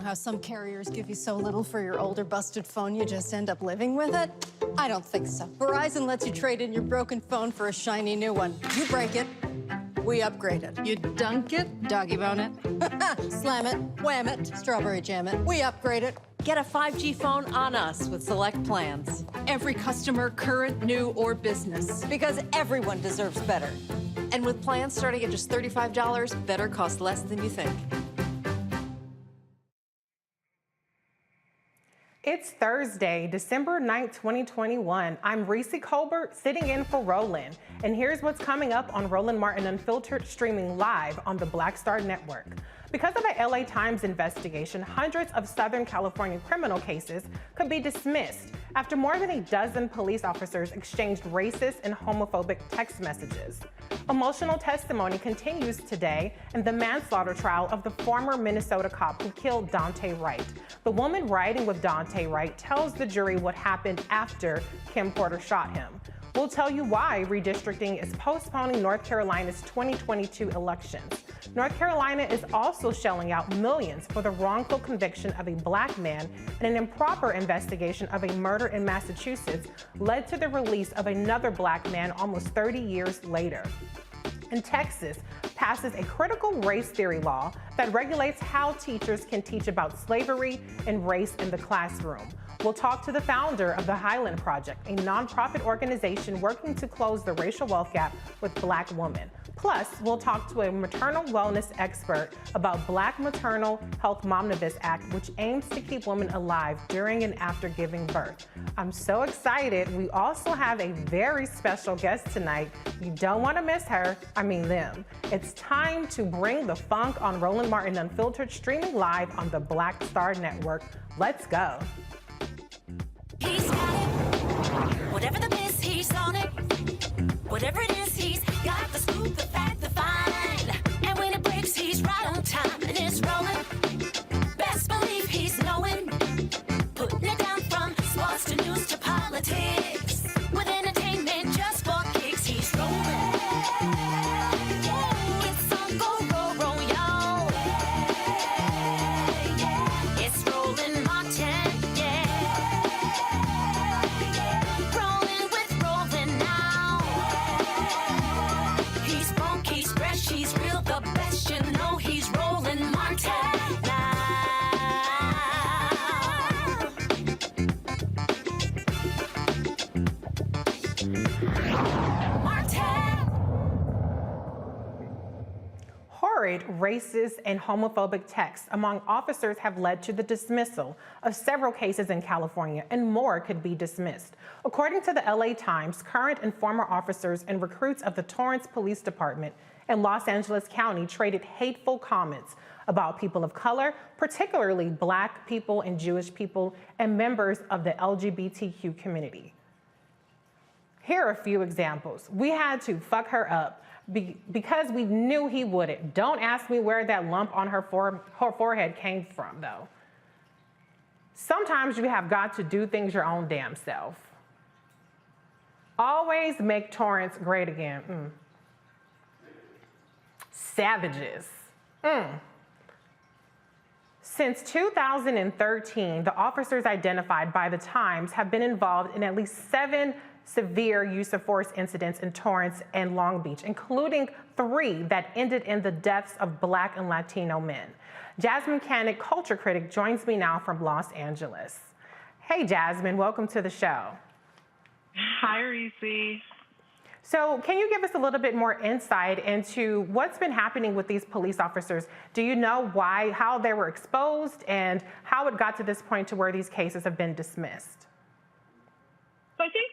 How some carriers give you so little for your older busted phone you just end up living with it? I don't think so. Verizon lets you trade in your broken phone for a shiny new one. You break it, we upgrade it. You dunk it, doggy bone it, slam it, wham it, strawberry jam it, we upgrade it. Get a 5G phone on us with select plans. Every customer, current, new, or business. Because everyone deserves better. And with plans starting at just $35, better costs less than you think. It's Thursday, December 9th, 2021. I'm Reese Colbert, sitting in for Roland. And here's what's coming up on Roland Martin Unfiltered, streaming live on the Black Star Network. Because of a LA Times investigation, hundreds of Southern California criminal cases could be dismissed after more than a dozen police officers exchanged racist and homophobic text messages. Emotional testimony continues today in the manslaughter trial of the former Minnesota cop who killed Daunte Wright. The woman riding with Daunte Wright tells the jury what happened after Kim Porter shot him. We'll tell you why redistricting is postponing North Carolina's 2022 elections. North Carolina is also shelling out millions for the wrongful conviction of a black man, and an improper investigation of a murder in Massachusetts led to the release of another black man almost 30 years later. And Texas passes a critical race theory law that regulates how teachers can teach about slavery and race in the classroom. We'll talk to the founder of the Highland Project, a nonprofit organization working to close the racial wealth gap with Black women. Plus, we'll talk to a maternal wellness expert about Black Maternal Health Momnibus Act, which aims to keep women alive during and after giving birth. I'm so excited. We also have a very special guest tonight. You don't want to miss her, them. It's time to bring the funk on Roland Martin Unfiltered, streaming live on the Black Star Network. Let's go. He's got it. Whatever the miss, he's on it. Whatever it is, he's got the scoop, the fact, the find. And when it breaks, he's right on time and it's rolling. Best believe he's knowing. Putting it down from sports to news to politics. With entertainment just for kicks, he's rolling. It's on go, y'all. It's Roland Martin. Horrid, racist, and homophobic texts among officers have led to the dismissal of several cases in California, and more could be dismissed. According to the LA Times, current and former officers and recruits of the Torrance Police Department in Los Angeles County traded hateful comments about people of color, particularly Black people and Jewish people, and members of the LGBTQ community. Here are a few examples. We had to fuck her up because we knew he wouldn't. Don't ask me where that lump on her forehead came from, though. Sometimes you have got to do things your own damn self. Always make Torrance great again. Savages. Since 2013, the officers identified by the Times have been involved in at least 7 severe use of force incidents in Torrance and Long Beach, including 3 that ended in the deaths of Black and Latino men. Jasmine Canick, culture critic, joins me now from Los Angeles. Hey, Jasmine, welcome to the show. Hi, Reese. So can you give us a little bit more insight into what's been happening with these police officers? Do you know why, how they were exposed, and how it got to this point to where these cases have been dismissed? So I think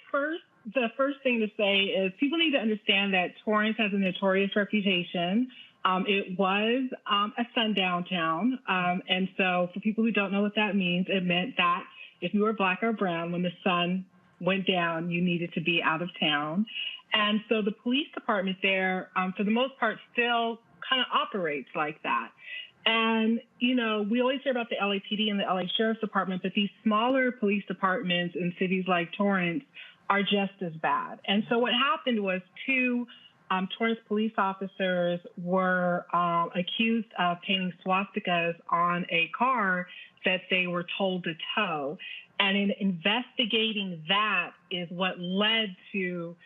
the first thing to say is people need to understand that Torrance has a notorious reputation. It was a sundown town. And so for people who don't know what that means, it meant that if you were Black or brown, when the sun went down, you needed to be out of town. And so the police department there, for the most part, still kind of operates like that. And, you know, we always hear about the LAPD and the LA Sheriff's Department, but these smaller police departments in cities like Torrance are just as bad. And so what happened was 2 Torrance police officers were accused of painting swastikas on a car that they were told to tow. And in investigating that is what led to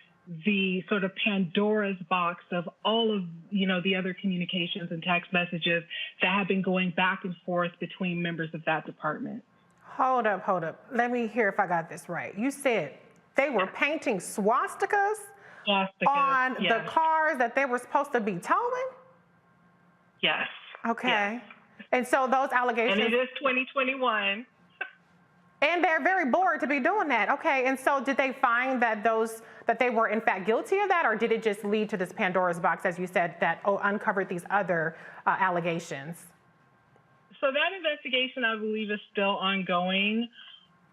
the sort of Pandora's box of all of, you know, the other communications and text messages that have been going back and forth between members of that department. Hold up. Let me hear if I got this right. You said they were painting swastikas on the cars that they were supposed to be towing? Yes. Okay. Yes. And so those allegations. And it is 2021. And they're very bored to be doing that. Okay. And so did they find that they were in fact guilty of that, or did it just lead to this Pandora's box, as you said, that uncovered these other allegations? So that investigation, I believe, is still ongoing.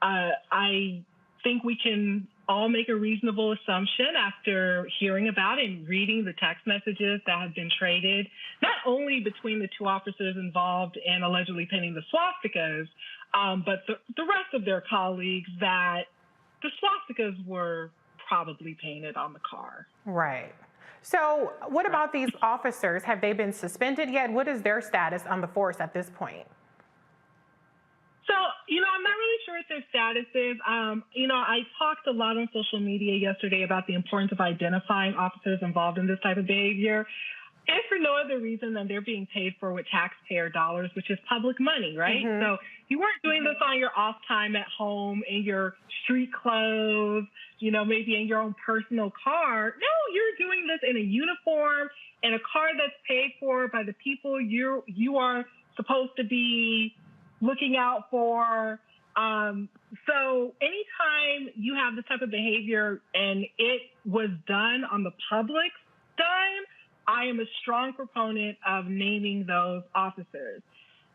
I think we can all make a reasonable assumption after hearing about and reading the text messages that have been traded, not only between the 2 officers involved in allegedly painting the swastikas, but the rest of their colleagues, that the swastikas were probably painted on the car. Right. So what about these officers? Have they been suspended yet? What is their status on the force at this point? So, you know, I'm not really sure what their status is. You know, I talked a lot on social media yesterday about the importance of identifying officers involved in this type of behavior, if for no other reason than they're being paid for with taxpayer dollars, which is public money, right? Mm-hmm. So you weren't doing this on your off time at home in your street clothes, you know, maybe in your own personal car. No, you're doing this in a uniform, in a car that's paid for by the people you are supposed to be looking out for. So anytime you have this type of behavior and it was done on the public's dime, I am a strong proponent of naming those officers.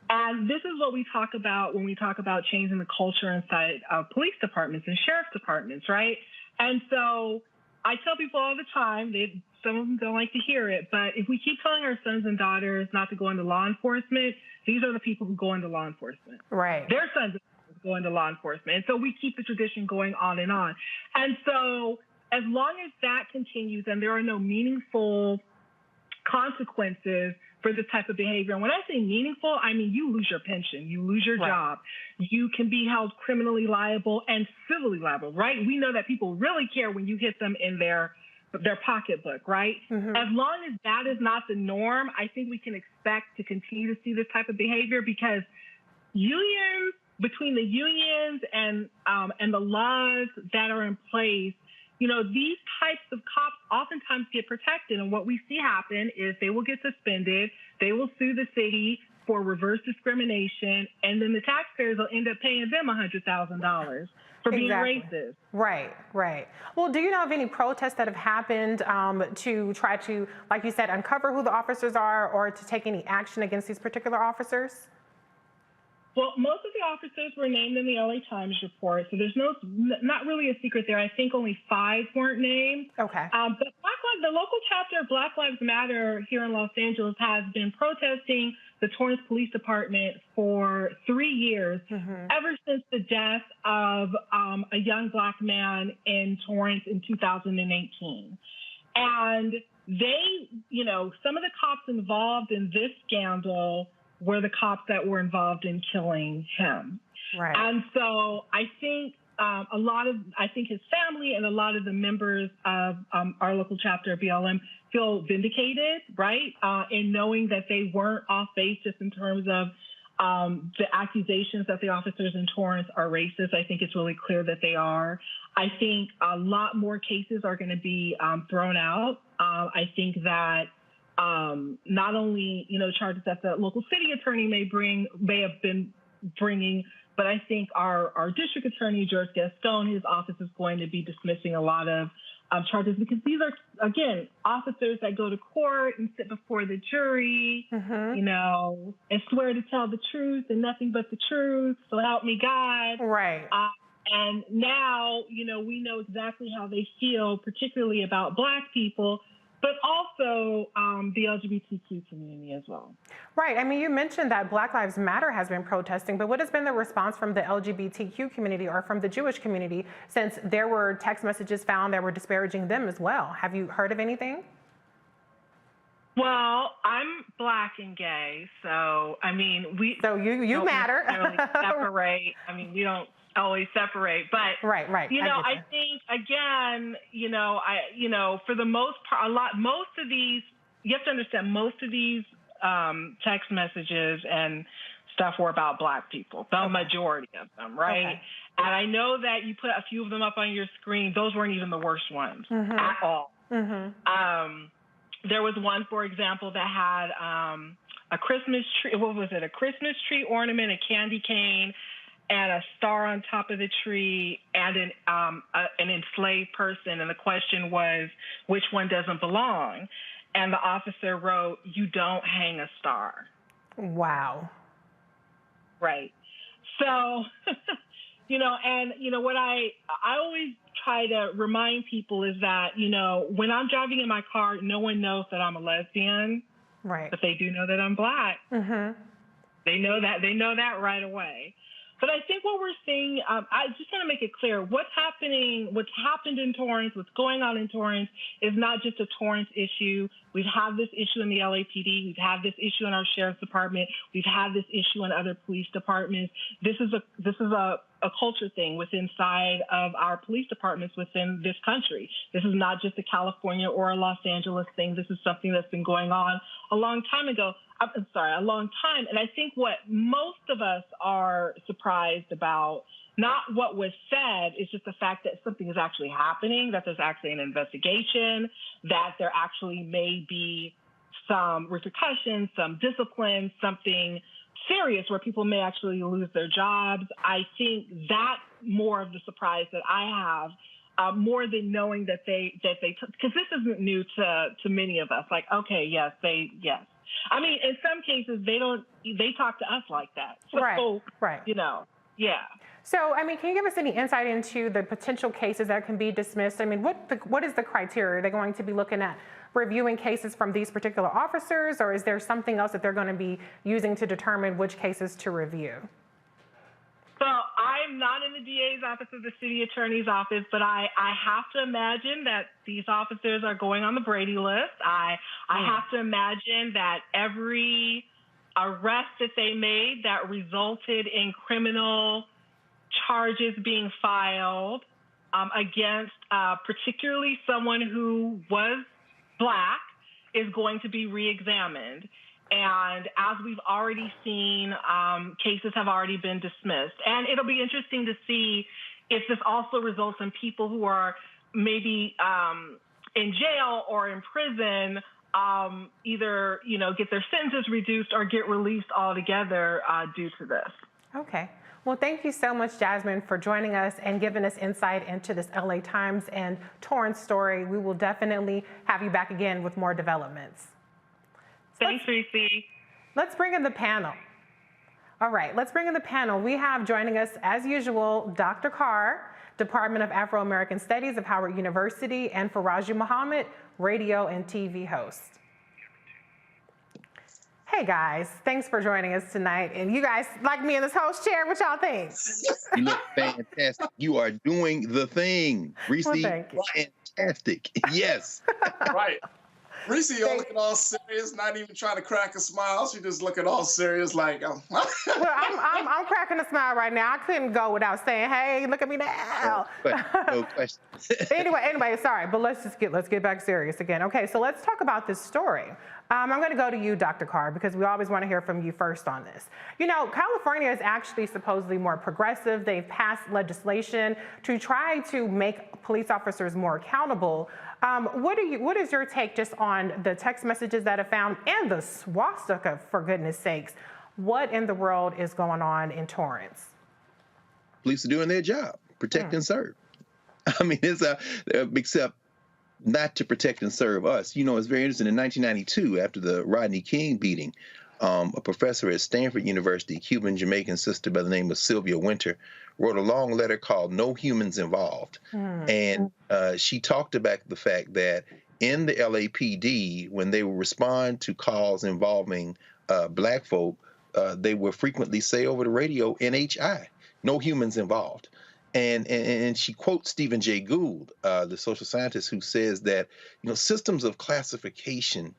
And this is what we talk about when we talk about changing the culture inside of police departments and sheriff's departments, right? And so I tell people all the time, some of them don't like to hear it, but if we keep telling our sons and daughters not to go into law enforcement, these are the people who go into law enforcement. Right. Their sons and daughters go into law enforcement. And so we keep the tradition going on and on. And so as long as that continues and there are no meaningful consequences for this type of behavior. And when I say meaningful, I mean you lose your pension, you lose your job, you can be held criminally liable and civilly liable, right? We know that people really care when you hit them in their pocketbook, right? Mm-hmm. As long as that is not the norm, I think we can expect to continue to see this type of behavior, because unions, between the unions and the laws that are in place, you know, these types of cops oftentimes get protected. And what we see happen is they will get suspended, they will sue the city for reverse discrimination, and then the taxpayers will end up paying them $100,000 for being racist. Right, right. Well, do you know of any protests that have happened to try to, like you said, uncover who the officers are, or to take any action against these particular officers? Well, most of the officers were named in the LA Times report, so there's not really a secret there. I think only 5 weren't named. Okay. But the local chapter of Black Lives Matter here in Los Angeles has been protesting the Torrance Police Department for 3 years, ever since the death of a young Black man in Torrance in 2018. And they, you know, some of the cops involved in this scandal were the cops that were involved in killing him. Right. And so I think a lot of, I think his family and a lot of the members of our local chapter of BLM feel vindicated, right? In knowing that they weren't off base just in terms of the accusations that the officers in Torrance are racist. I think it's really clear that they are. I think a lot more cases are going to be thrown out. I think that not only, charges that the local city attorney may have been bringing, but I think our district attorney, George Gaston, his office is going to be dismissing a lot of charges because these are, again, officers that go to court and sit before the jury, and swear to tell the truth and nothing but the truth. So help me God. Right. And now, we know exactly how they feel, particularly about Black people, but also the LGBTQ community as well. Right. I mean, you mentioned that Black Lives Matter has been protesting, but what has been the response from the LGBTQ community or from the Jewish community since there were text messages found that were disparaging them as well? Have you heard of anything? Well, I'm Black and gay, so, I mean, So you matter. Separate. I mean, we don't always separate, but right. I think again, for the most part, most of these, you have to understand, most of these text messages and stuff were about Black people, the majority of them, right? Okay. And I know that you put a few of them up on your screen. Those weren't even the worst ones at all. There was one, for example, that had a Christmas tree. What was it? A Christmas tree ornament, a candy cane, and a star on top of the tree, and an enslaved person. And the question was, which one doesn't belong? And the officer wrote, "You don't hang a star." Wow. Right. So, what I always try to remind people is that, when I'm driving in my car, no one knows that I'm a lesbian. Right. But they do know that I'm Black. They know that right away. But I think what we're seeing, I just want to make it clear, what's happened in Torrance, what's going on in Torrance is not just a Torrance issue. We've had this issue in the LAPD. We've had this issue in our sheriff's department. We've had this issue in other police departments. This is a culture thing inside of our police departments within this country. This is not just a California or a Los Angeles thing. This is something that's been going on a long time. And I think what most of us are surprised about, not what was said, is just the fact that something is actually happening, that there's actually an investigation, that there actually may be some repercussions, some discipline, something serious where people may actually lose their jobs. I think that's more of the surprise that I have, more than knowing that they because this isn't new to many of us. Like, okay, yes. I mean, in some cases, they talk to us like that. So, right. Yeah. So, I mean, can you give us any insight into the potential cases that can be dismissed? I mean, what is the criteria? Are they going to be looking at reviewing cases from these particular officers, or is there something else that they're going to be using to determine which cases to review? So I'm not in the DA's office or the city attorney's office, but I have to imagine that these officers are going on the Brady list. I have to imagine that every arrest that they made that resulted in criminal charges being filed against particularly someone who was Black is going to be reexamined. And as we've already seen, cases have already been dismissed. And it'll be interesting to see if this also results in people who are maybe in jail or in prison, either, get their sentences reduced or get released altogether due to this. Okay. Well, thank you so much, Jasmine, for joining us and giving us insight into this LA Times and Torrance story. We will definitely have you back again with more developments. Thanks, Reese. Let's bring in the panel. All right, let's bring in the panel. We have joining us, as usual, Dr. Carr, Department of Afro-American Studies of Howard University, and Faraju Muhammad, radio and TV host. Hey guys, thanks for joining us tonight. And you guys like me in this host chair, what y'all think? You look fantastic. You are doing the thing, Reese. Well, thank you. Fantastic. Yes. Right. Reese, you looking all serious, not even trying to crack a smile. She just looking all serious, like, oh. Well, I'm cracking a smile right now. I couldn't go without saying, "Hey, look at me now." No question. anyway, sorry, but let's get back serious again. Okay, so let's talk about this story. I'm going to go to you, Dr. Carr, because we always want to hear from you first on this. You know, California is actually supposedly more progressive. They've passed legislation to try to make police officers more accountable. What is your take just on the text messages that are found and the swastika, for goodness sakes? What in the world is going on in Torrance? Police are doing their job, protect and serve. I mean, except not to protect and serve us. You know, it's very interesting. In 1992, after the Rodney King beating, a professor at Stanford University, Cuban-Jamaican sister by the name of Sylvia Winter, wrote a long letter called No Humans Involved. And she talked about the fact that in the LAPD, when they would respond to calls involving Black folk, they would frequently say over the radio, NHI, no humans involved. And she quotes Stephen Jay Gould, the social scientist, who says that, you know, systems of classification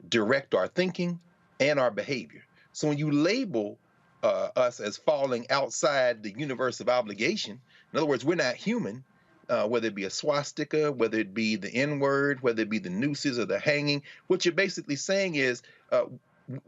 direct our thinking and our behavior. So when you label us as falling outside the universe of obligation, in other words, we're not human, whether it be a swastika, whether it be the N-word, whether it be the nooses or the hanging, what you're basically saying is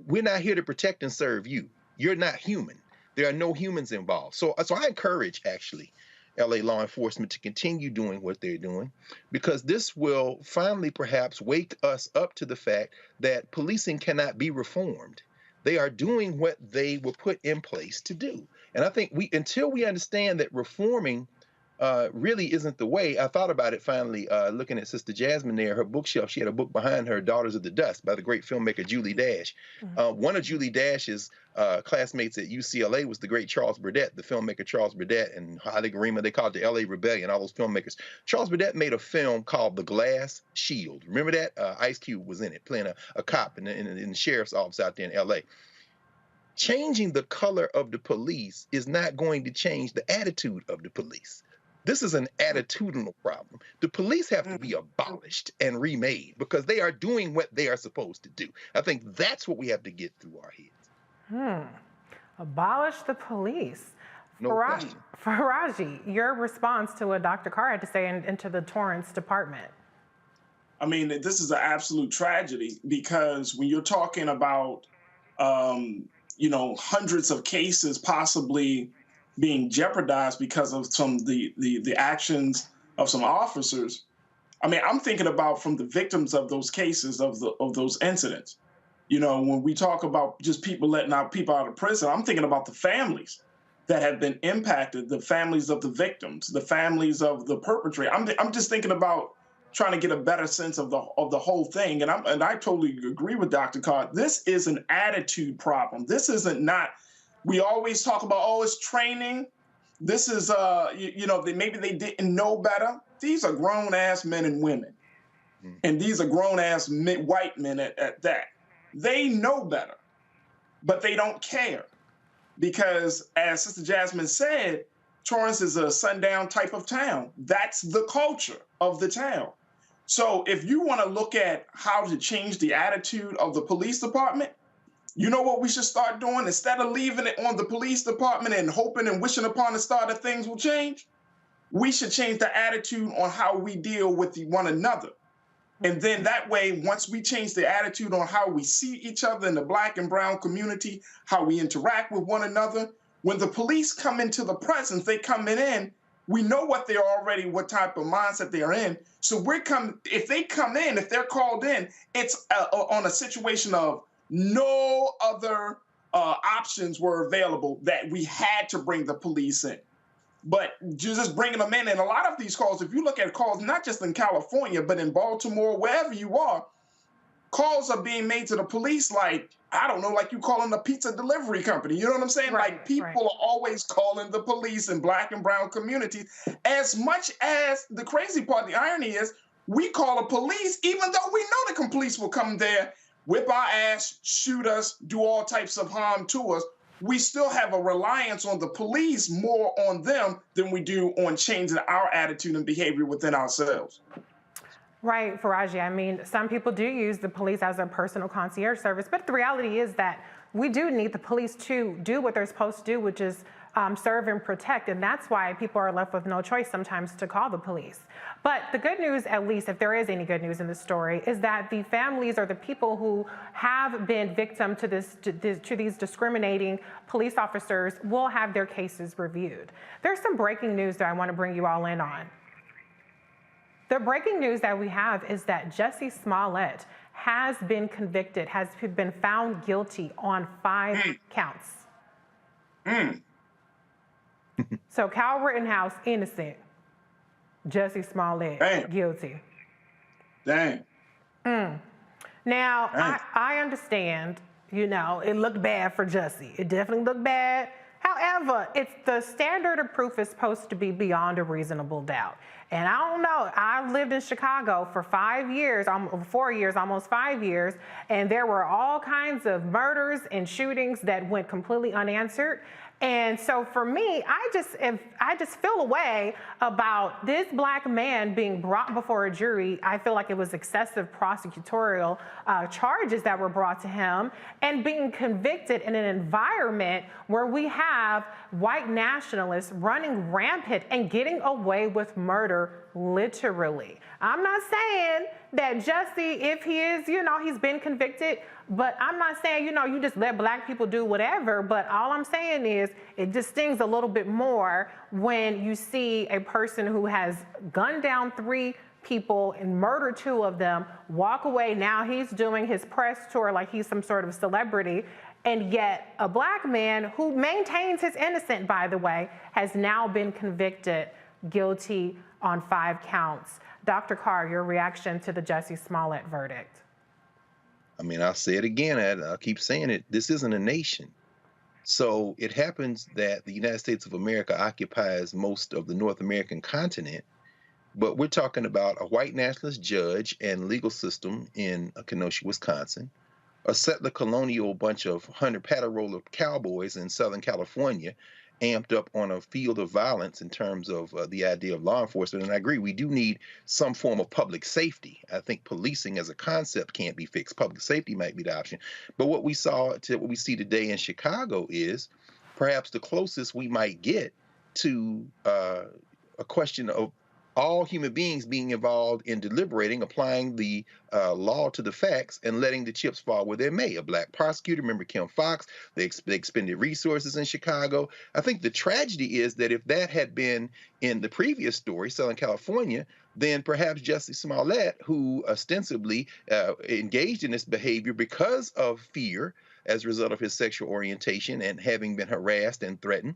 we're not here to protect and serve you. You're not human. There are no humans involved. So I encourage, actually, LA law enforcement to continue doing what they're doing, because this will finally perhaps wake us up to the fact that policing cannot be reformed. They are doing what they were put in place to do. And I think until we understand that reforming really isn't the way. I thought about it finally, looking at Sister Jasmine there, her bookshelf. She had a book behind her, Daughters of the Dust, by the great filmmaker Julie Dash. One of Julie Dash's classmates at UCLA was the great Charles Burdett, the filmmaker Charles Burdett, and Haile Gerima. They called it the LA Rebellion, all those filmmakers. Charles Burdett made a film called The Glass Shield. Remember that? Ice Cube was in it, playing a cop in the sheriff's office out there in LA. Changing the color of the police is not going to change the attitude of the police. This is an attitudinal problem. The police have to be abolished and remade because they are doing what they are supposed to do. I think that's what we have to get through our heads. Abolish the police. No question. Faraji, your response to what Dr. Carr had to say into the Torrance department. I mean, this is an absolute tragedy because when you're talking about, hundreds of cases possibly being jeopardized because of the actions of some officers. I mean, I'm thinking about from the victims of those cases, of those incidents. You know, when we talk about just people letting people out of prison, I'm thinking about the families that have been impacted, the families of the victims, the families of the perpetrator. I'm just thinking about trying to get a better sense of the whole thing. And I totally agree with Dr. Carr. This is an attitude problem. This isn't not. We always talk about, it's training. This is, maybe they didn't know better. These are grown-ass men and women. And these are grown-ass white men at that. They know better, but they don't care. Because as Sister Jasmine said, Torrance is a sundown type of town. That's the culture of the town. So if you want to look at how to change the attitude of the police department, you know what we should start doing? Instead of leaving it on the police department and hoping and wishing upon a star that things will change, we should change the attitude on how we deal with one another. And then that way, once we change the attitude on how we see each other in the Black and brown community, how we interact with one another, when the police come into the presence, they coming in, we know what type of mindset they're in. So if they come in, if they're called in, it's on a situation of no other options were available that we had to bring the police in. But just bringing them in, and a lot of these calls, if you look at calls, not just in California, but in Baltimore, wherever you are, calls are being made to the police like, I don't know, like you calling a pizza delivery company. You know what I'm saying? Right, like people are always calling the police in Black and brown communities. As much as the crazy part, the irony is, we call the police even though we know the police will come there, whip our ass, shoot us, do all types of harm to us. We still have a reliance on the police more on them than we do on changing our attitude and behavior within ourselves. Right, Faraji. I mean, some people do use the police as a personal concierge service, but the reality is that we do need the police to do what they're supposed to do, which is serve and protect. And that's why people are left with no choice sometimes to call the police. But the good news, at least if there is any good news in the story, is that the families or the people who have been victim to these discriminating police officers will have their cases reviewed. There's some breaking news that I want to bring you all in on. The breaking news that we have is that Jussie Smollett has been convicted, has been found guilty on 5 counts. So Kyle Rittenhouse, innocent. Jussie Smollett, guilty. Dang. Now, I understand, you know, it looked bad for Jussie. It definitely looked bad. However, the standard of proof is supposed to be beyond a reasonable doubt. And I don't know, I lived in Chicago for 5 years, 4 years, almost 5 years, and there were all kinds of murders and shootings that went completely unanswered. And so for me, I just feel a way about this black man being brought before a jury. I feel like it was excessive prosecutorial charges that were brought to him, and being convicted in an environment where we have white nationalists running rampant and getting away with murder, literally. I'm not saying that Jussie, if he is, you know, he's been convicted, but I'm not saying, you know, you just let black people do whatever, but all I'm saying is it just stings a little bit more when you see a person who has gunned down 3 people and murdered 2 of them, walk away. Now he's doing his press tour like he's some sort of celebrity. And yet a black man who maintains his innocence, by the way, has now been convicted guilty on 5 counts. Dr. Carr, your reaction to the Jussie Smollett verdict? I mean, I'll say it again, I'll keep saying it. This isn't a nation. So it happens that the United States of America occupies most of the North American continent, but we're talking about a white nationalist judge and legal system in Kenosha, Wisconsin, a settler colonial bunch of hunter paddle roller cowboys in Southern California, amped up on a field of violence in terms of the idea of law enforcement. And I agree, we do need some form of public safety. I think policing as a concept can't be fixed. Public safety might be the option. But what we see today in Chicago is perhaps the closest we might get to a question of all human beings being involved in deliberating, applying the law to the facts, and letting the chips fall where they may. A black prosecutor, remember Kim Foxx, they expended resources in Chicago. I think the tragedy is that if that had been in the previous story, Southern California, then perhaps Jussie Smollett, who ostensibly engaged in this behavior because of fear as a result of his sexual orientation and having been harassed and threatened,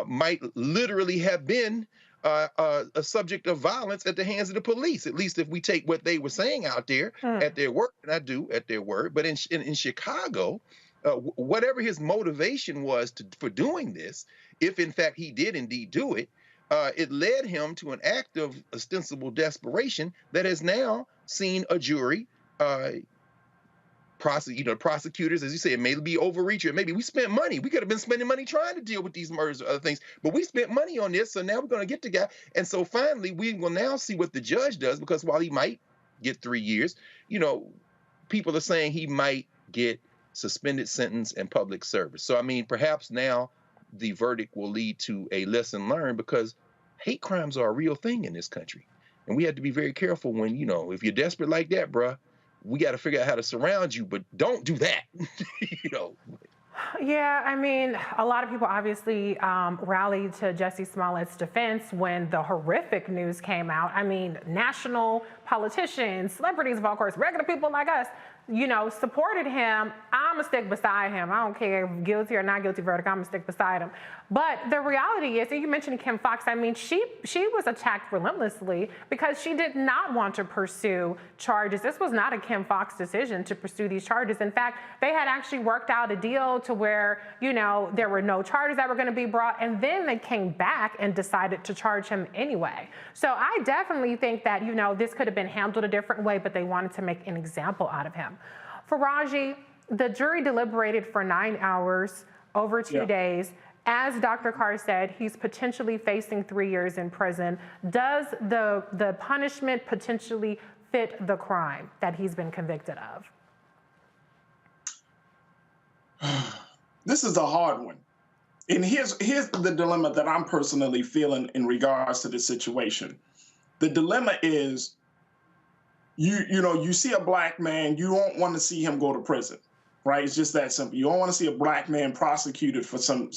might literally have been a subject of violence at the hands of the police, at least if we take what they were saying out there at their word, and I do at their word. But in Chicago, whatever his motivation was for doing this, if in fact he did indeed do it, it led him to an act of ostensible desperation that has now seen a jury prosecutors, as you say, it may be overreach, or maybe we spent money. We could have been spending money trying to deal with these murders or other things, but we spent money on this, so now we're going to get the guy. And so finally, we will now see what the judge does, because while he might get 3 years, you know, people are saying he might get suspended sentence and public service. So, I mean, perhaps now the verdict will lead to a lesson learned, because hate crimes are a real thing in this country. And we have to be very careful when, you know, if you're desperate like that, bruh, we got to figure out how to surround you, but don't do that, you know. Yeah, I mean, a lot of people obviously rallied to Jussie Smollett's defense when the horrific news came out. I mean, national politicians, celebrities of all course, regular people like us, you know, supported him. I'm gonna stick beside him. I don't care if guilty or not guilty verdict, I'm gonna stick beside him. But the reality is, and you mentioned Kim Foxx, I mean, she was attacked relentlessly because she did not want to pursue charges. This was not a Kim Foxx decision to pursue these charges. In fact, they had actually worked out a deal to where, you know, there were no charges that were gonna be brought, and then they came back and decided to charge him anyway. So I definitely think that, you know, this could have been handled a different way, but they wanted to make an example out of him. Faraji, the jury deliberated for 9 hours over 2 days. As Dr. Carr said, he's potentially facing 3 years in prison. Does the punishment potentially fit the crime that he's been convicted of? This is a hard one. And here's the dilemma that I'm personally feeling in regards to this situation. The dilemma is, you see a black man, you don't want to see him go to prison, right? It's just that simple. You don't want to see a black man prosecuted for some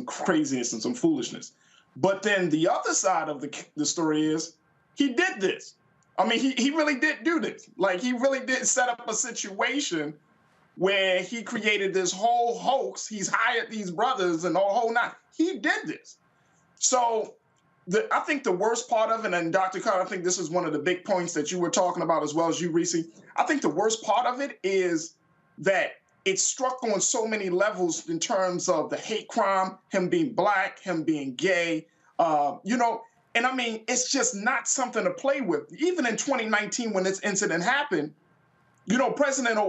craziness and some foolishness. But then the other side of the story is, he did this. I mean, he really did do this. Like, he really did set up a situation where he created this whole hoax. He's hired these brothers and the whole nine. He did this. So I think the worst part of it, and Dr. Carter, I think this is one of the big points that you were talking about as well as you, Reese. I think the worst part of it is that it struck on so many levels in terms of the hate crime, him being black, him being gay, and I mean, it's just not something to play with. Even in 2019, when this incident happened, President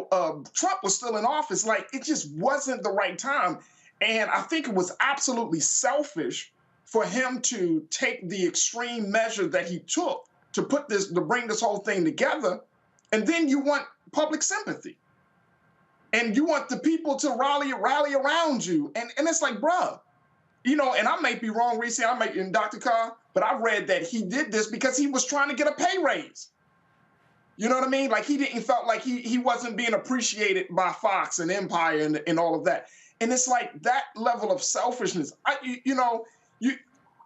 Trump was still in office. Like, it just wasn't the right time. And I think it was absolutely selfish for him to take the extreme measure that he took to bring this whole thing together. And then you want public sympathy. And you want the people to rally around you. And it's like, bruh, and I might be wrong, Reese, in Dr. Carr, but I read that he did this because he was trying to get a pay raise. You know what I mean? Like, he felt like he wasn't being appreciated by Fox and Empire and all of that. And it's like that level of selfishness.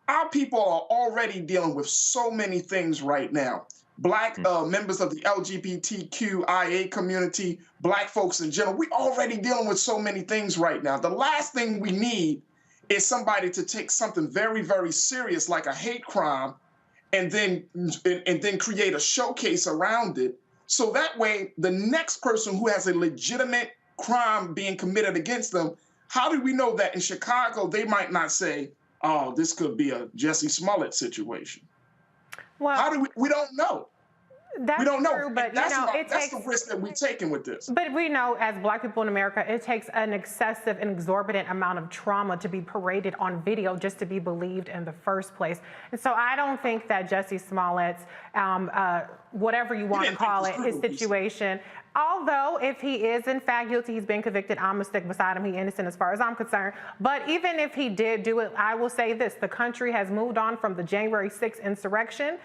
Our people are already dealing with so many things right now. Black members of the LGBTQIA community, black folks in general, we're already dealing with so many things right now. The last thing we need is somebody to take something very, very serious like a hate crime and then create a showcase around it. So that way, the next person who has a legitimate crime being committed against them, how do we know that in Chicago, they might not say, oh, this could be a Jussie Smollett situation? Well, how do we don't know. We don't know. But that's the risk that we're taking with this. But we know, as black people in America, it takes an excessive and exorbitant amount of trauma to be paraded on video just to be believed in the first place. And so I don't think that Jussie Smollett's, whatever you want to call it, his situation, although if he is in fact guilty, he's been convicted, I'm gonna stick beside him, he's innocent as far as I'm concerned. But even if he did do it, I will say this, the country has moved on from the January 6th insurrection.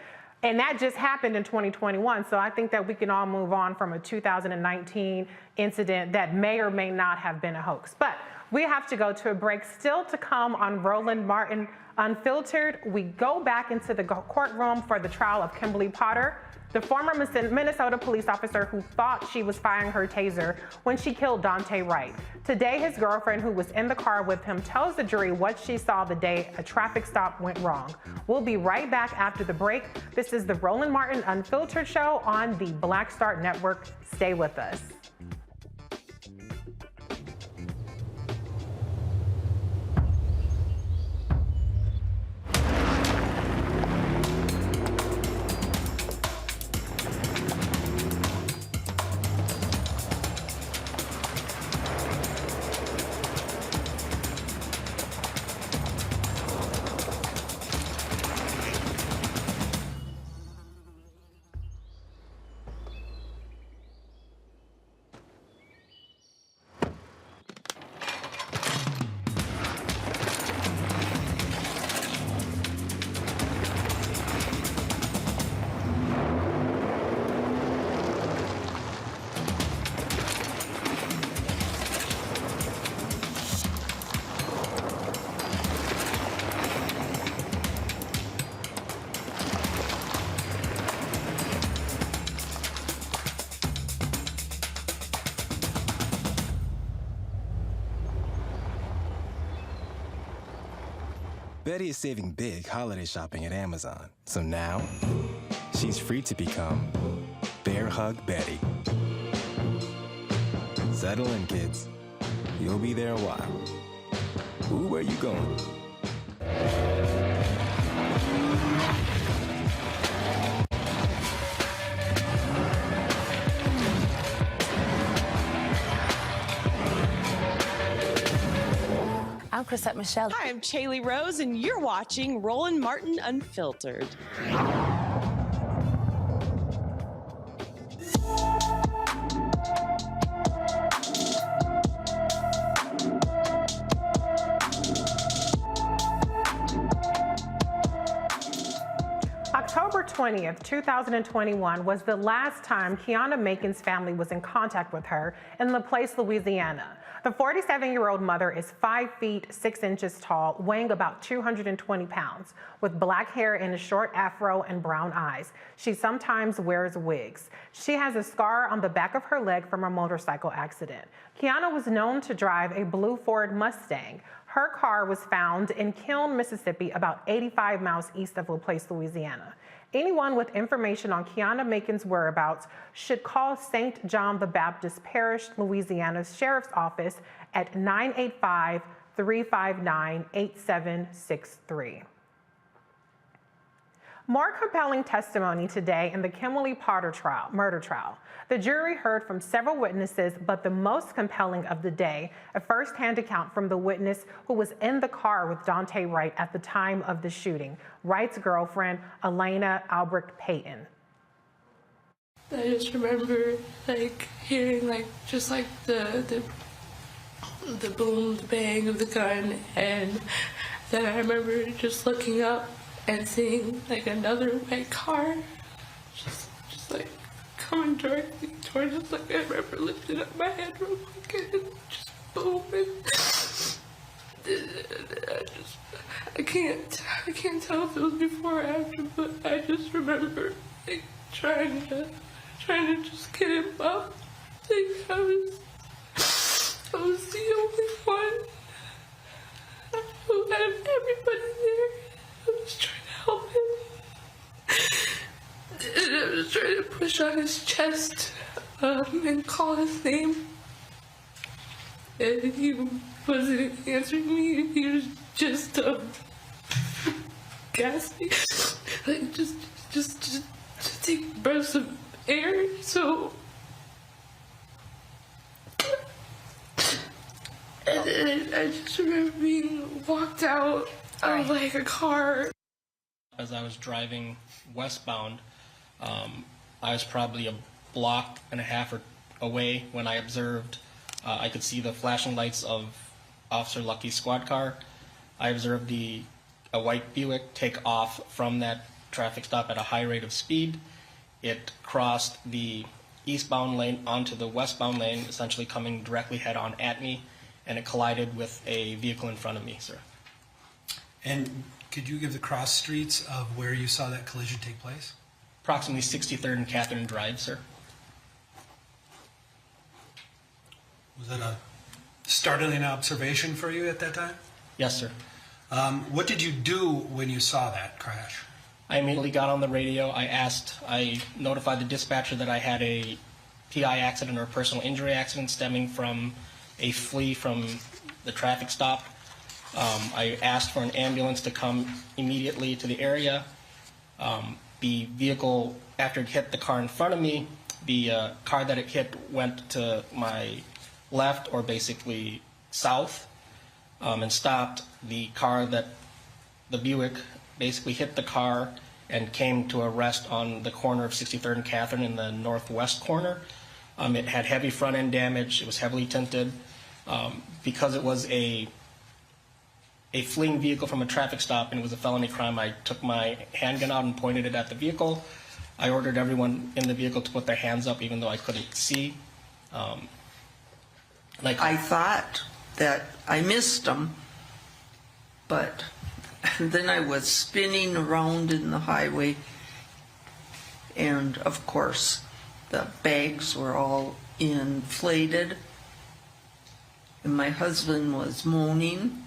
And that just happened in 2021. So I think that we can all move on from a 2019 incident that may or may not have been a hoax. But we have to go to a break. Still to come on Roland Martin Unfiltered, we go back into the courtroom for the trial of Kimberly Potter, the former Minnesota police officer who thought she was firing her taser when she killed Daunte Wright. Today, his girlfriend, who was in the car with him, tells the jury what she saw the day a traffic stop went wrong. We'll be right back after the break. This is the Roland Martin Unfiltered show on the Black Star Network. Stay with us. Betty is saving big holiday shopping at Amazon. So now, she's free to become Bear Hug Betty. Settle in, kids. You'll be there a while. Ooh, where you going? I'm Chrisette Michelle. Hi, I'm Chaley Rose, and you're watching Roland Martin Unfiltered. 20th, 2021 was the last time Kiana Macon's family was in contact with her in LaPlace, Louisiana. The 47-year-old mother is 5 feet 6 inches tall, weighing about 220 pounds, with black hair in a short afro and brown eyes. She sometimes wears wigs. She has a scar on the back of her leg from a motorcycle accident. Kiana was known to drive a blue Ford Mustang. Her car was found in Kiln, Mississippi, about 85 miles east of LaPlace, Louisiana. Anyone with information on Kiana Macon's whereabouts should call St. John the Baptist Parish, Louisiana's Sheriff's Office at 985-359-8763. More compelling testimony today in the Kimberly Potter murder trial. The jury heard from several witnesses, but the most compelling of the day, a first-hand account from the witness who was in the car with Daunte Wright at the time of the shooting, Wright's girlfriend, Elena Albrecht Payton. I just remember hearing just the boom, the bang of the gun, and then I remember just looking up and seeing another white car just coming directly towards us. I remember lifting up my head real quick and just boom, and I can't tell if it was before or after, but I just remember trying to just get him up. I was the only one who had everybody there. I was trying to help him. And I was trying to push on his chest and call his name. And he wasn't answering me. He was just gasping. Just take breaths of air. So and I just remember being walked out of a car. As I was driving westbound, I was probably a block and a half away when I observed, I could see the flashing lights of Officer Lucky's squad car. I observed a white Buick take off from that traffic stop at a high rate of speed. It crossed the eastbound lane onto the westbound lane, essentially coming directly head-on at me, and it collided with a vehicle in front of me, sir. And could you give the cross streets of where you saw that collision take place? Approximately 63rd and Catherine Drive, sir. Was that a startling observation for you at that time? Yes, sir. What did you do when you saw that crash? I immediately got on the radio. I notified the dispatcher that I had a PI accident or a personal injury accident stemming from a flee from the traffic stop. I asked for an ambulance to come immediately to the area. The vehicle, after it hit the car in front of me, the car that it hit went to my left, or basically south, and stopped. The Buick basically hit the car and came to a rest on the corner of 63rd and Catherine in the northwest corner. It had heavy front end damage. It was heavily tinted. Because it was a fleeing vehicle from a traffic stop and it was a felony crime, I took my handgun out and pointed it at the vehicle. I ordered everyone in the vehicle to put their hands up, even though I couldn't see. I thought that I missed them, but then I was spinning around in the highway, and of course the bags were all inflated, and my husband was moaning,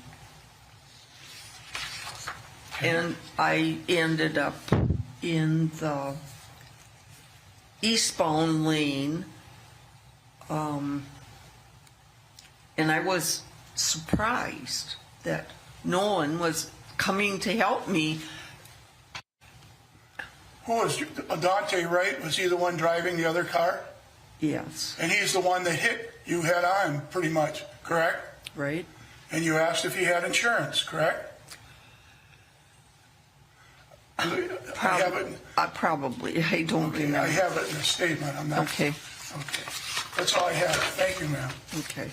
and I ended up in the eastbound lane, and I was surprised that no one was coming to help me. Who was Daunte Wright? Was he the one driving the other car? Yes. And he's the one that hit you head on, pretty much, correct? Right. And you asked if he had insurance, correct? Probably. I don't remember. I have it in the statement. I'm not. Okay. Okay. That's all I have. Thank you, ma'am. Okay.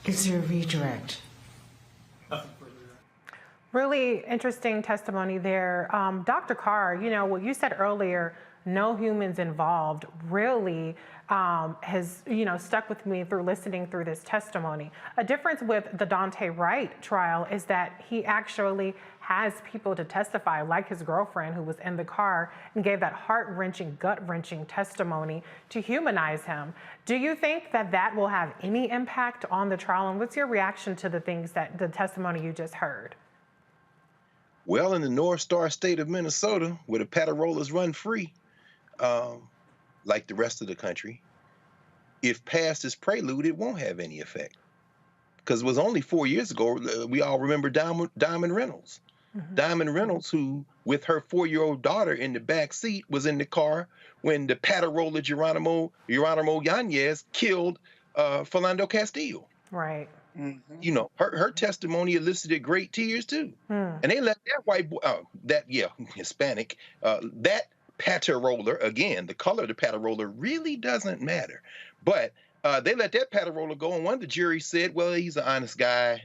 Is there a redirect? Really interesting testimony there. Dr. Carr, you know, what you said earlier, no humans involved, really has, you know, stuck with me through listening through this testimony. A difference with the Daunte Wright trial is that he actually has people to testify, like his girlfriend who was in the car and gave that heart-wrenching, gut-wrenching testimony to humanize him. Do you think that that will have any impact on the trial? And what's your reaction to the things that the testimony you just heard? Well, in the North Star state of Minnesota, where the paterollers run free, like the rest of the country, if past is prelude, it won't have any effect. Because it was only 4 years ago, we all remember Diamond Reynolds. Diamond Reynolds, who, with her 4-year-old daughter in the back seat, was in the car when the pateroller Geronimo Yanez killed Philando Castillo. Right. You know, her testimony elicited great tears too. And they let that white boy, Hispanic, that pateroller, again, the color of the pateroller really doesn't matter. But they let that pateroller go, and one of the jury said, well, he's an honest guy.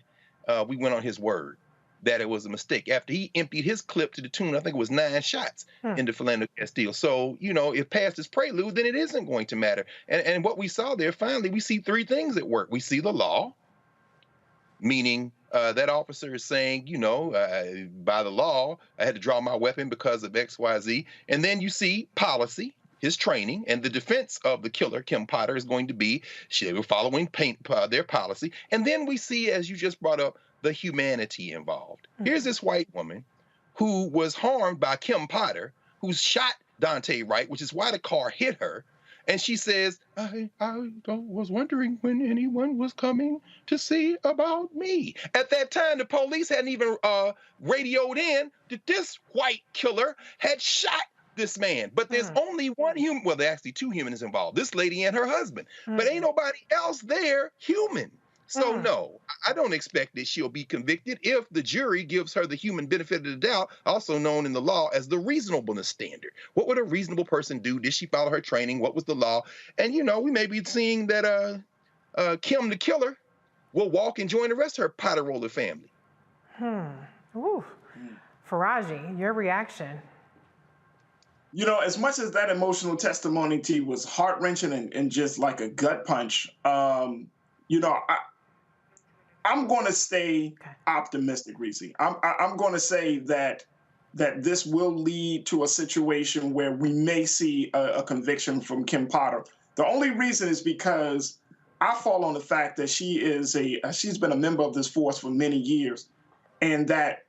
We went on his word that it was a mistake after he emptied his clip to the tune, I think it was 9 shots into Philando Castillo. So, you know, if past is prelude, then it isn't going to matter. And what we saw there, finally, we see 3 things at work. We see the law, meaning that officer is saying, you know, by the law, I had to draw my weapon because of X, Y, Z. And then you see policy, his training, and the defense of the killer, Kim Potter, is going to be they were following their policy. And then we see, as you just brought up, the humanity involved. Here's this white woman who was harmed by Kim Potter, who shot Daunte Wright, which is why the car hit her. And she says, I was wondering when anyone was coming to see about me. At that time, the police hadn't even radioed in that this white killer had shot this man. But there's only one human. Well, there are actually 2 humans involved, this lady and her husband. But ain't nobody else there human. So no, I don't expect that she'll be convicted if the jury gives her the human benefit of the doubt, also known in the law as the reasonableness standard. What would a reasonable person do? Did she follow her training? What was the law? And, you know, we may be seeing that Kim, the killer, will walk and join the rest of her pateroller family. Ooh. Faraji, your reaction? You know, as much as that emotional testimony, T, was heart-wrenching and just like a gut punch, you know, I'm going to stay optimistic, Reese. I'm going to say that this will lead to a situation where we may see a conviction from Kim Potter. The only reason is because I fall on the fact that she's been a member of this force for many years, and that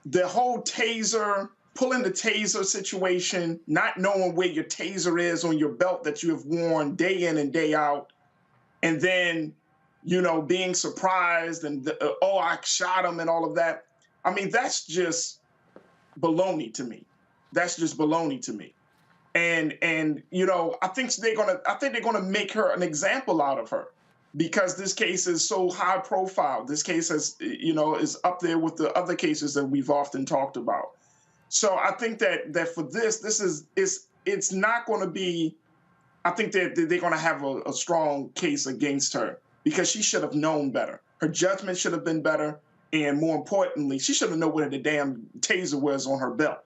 the whole pulling the taser situation, not knowing where your taser is on your belt that you have worn day in and day out, and then, you know, being surprised and, I shot him and all of that. I mean, that's just baloney to me. That's just baloney to me. And you know, I think they're gonna make her an example out of her, because this case is so high profile. This case is up there with the other cases that we've often talked about. So I think that for it's not going to be. I think that they're going to have a strong case against her, because she should have known better. Her judgment should have been better. And more importantly, she should have known where the damn taser was on her belt.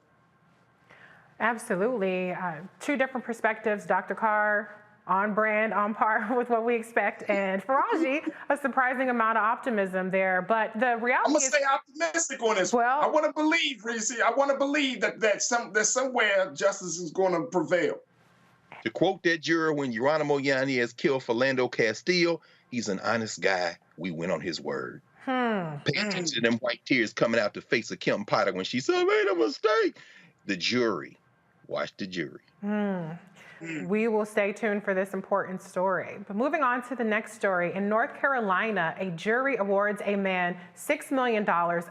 Absolutely. 2 different perspectives, Dr. Carr, on brand, on par with what we expect. And Faraji, a surprising amount of optimism there. But the reality I'm going to stay optimistic on this. Well, I want to believe, Reese. I want to believe that somewhere justice is going to prevail. To quote that juror, when Geronimo Yanez killed Philando Castillo, he's an honest guy. We went on his word. Pay attention to them white tears coming out the face of Kim Potter when she said, I made a mistake. The jury. Watch the jury. We will stay tuned for this important story. But moving on to the next story, in North Carolina, a jury awards a man $6 million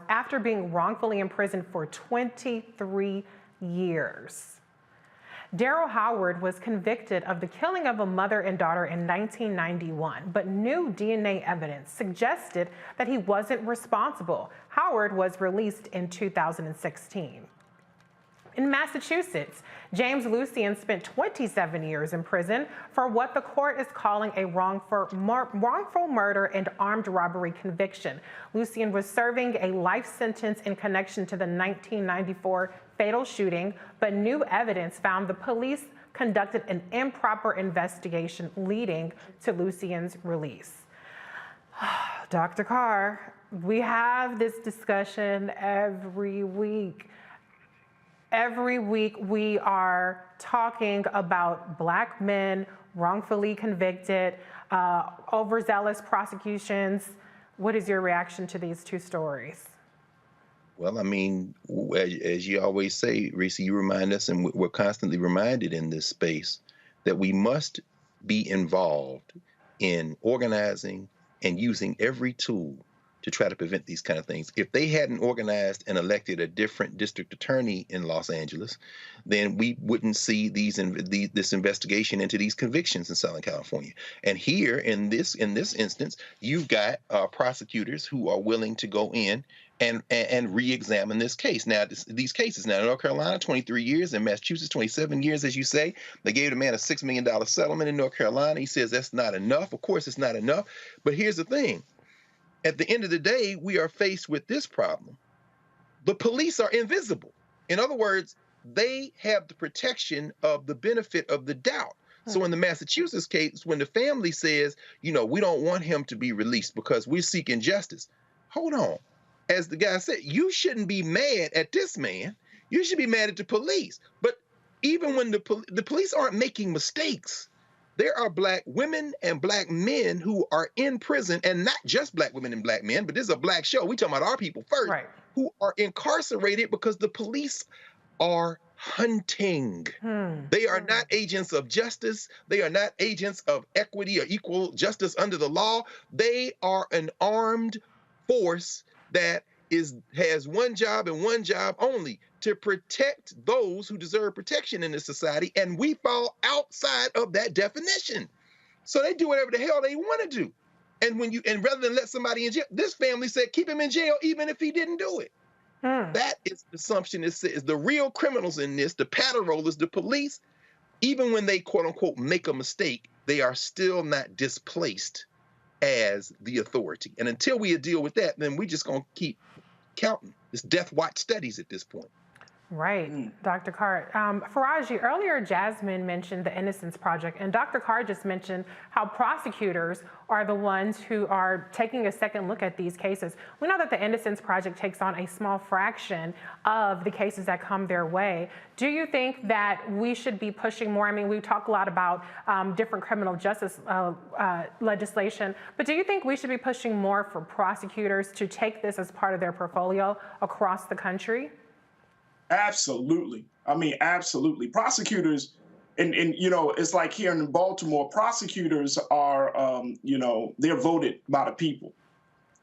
after being wrongfully imprisoned for 23 years. Daryl Howard was convicted of the killing of a mother and daughter in 1991, but new DNA evidence suggested that he wasn't responsible. Howard was released in 2016. In Massachusetts, James Lucien spent 27 years in prison for what the court is calling a wrongful murder and armed robbery conviction. Lucien was serving a life sentence in connection to the 1994 fatal shooting, but new evidence found the police conducted an improper investigation leading to Lucien's release. Dr. Carr, we have this discussion every week. Every week we are talking about Black men wrongfully convicted, overzealous prosecutions. What is your reaction to these two stories? Well, I mean, as you always say, Reese, you remind us, and we're constantly reminded in this space, that we must be involved in organizing and using every tool to try to prevent these kind of things. If they hadn't organized and elected a different district attorney in Los Angeles, then we wouldn't see this investigation into these convictions in Southern California. And here, in this instance, you've got prosecutors who are willing to go in and re-examine this case. Now, these cases. Now, in North Carolina, 23 years. In Massachusetts, 27 years, as you say. They gave the man a $6 million settlement in North Carolina. He says that's not enough. Of course, it's not enough. But here's the thing. At the end of the day, we are faced with this problem. The police are invisible. In other words, they have the protection of the benefit of the doubt. So in the Massachusetts case, when the family says, we don't want him to be released because we're seeking justice, hold on. As the guy said, you shouldn't be mad at this man. You should be mad at the police. But even when the police aren't making mistakes, there are Black women and Black men who are in prison, and not just Black women and Black men, but this is a Black show. We're talking about our people first, right, who are incarcerated because the police are hunting. They are not agents of justice. They are not agents of equity or equal justice under the law. They are an armed force that has one job and one job only: to protect those who deserve protection in this society, and we fall outside of that definition. So they do whatever the hell they want to do. And rather than let somebody in jail, this family said keep him in jail even if he didn't do it. That is the assumption. Is the real criminals in this, the patter rollers, the police, even when they quote unquote make a mistake, they are still not displaced as the authority. And until we deal with that, then we're just going to keep counting. It's death watch studies at this point. Right, Dr. Carr. Faraji, earlier Jasmine mentioned the Innocence Project, and Dr. Carr just mentioned how prosecutors are the ones who are taking a second look at these cases. We know that the Innocence Project takes on a small fraction of the cases that come their way. Do you think that we should be pushing more? I mean, we talk a lot about different criminal justice legislation, but do you think we should be pushing more for prosecutors to take this as part of their portfolio across the country? Absolutely. I mean, absolutely. Prosecutors, and it's like here in Baltimore, prosecutors are, they're voted by the people.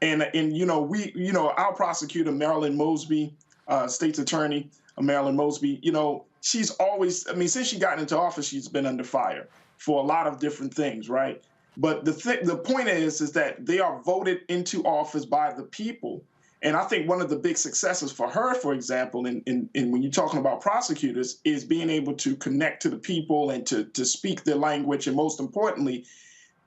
And our prosecutor, Marilyn Mosby, state's attorney, Marilyn Mosby, she's always, since she got into office, she's been under fire for a lot of different things, right? But the point is that they are voted into office by the people. And I think one of the big successes for her, for example, and when you're talking about prosecutors, is being able to connect to the people and to speak their language, and most importantly,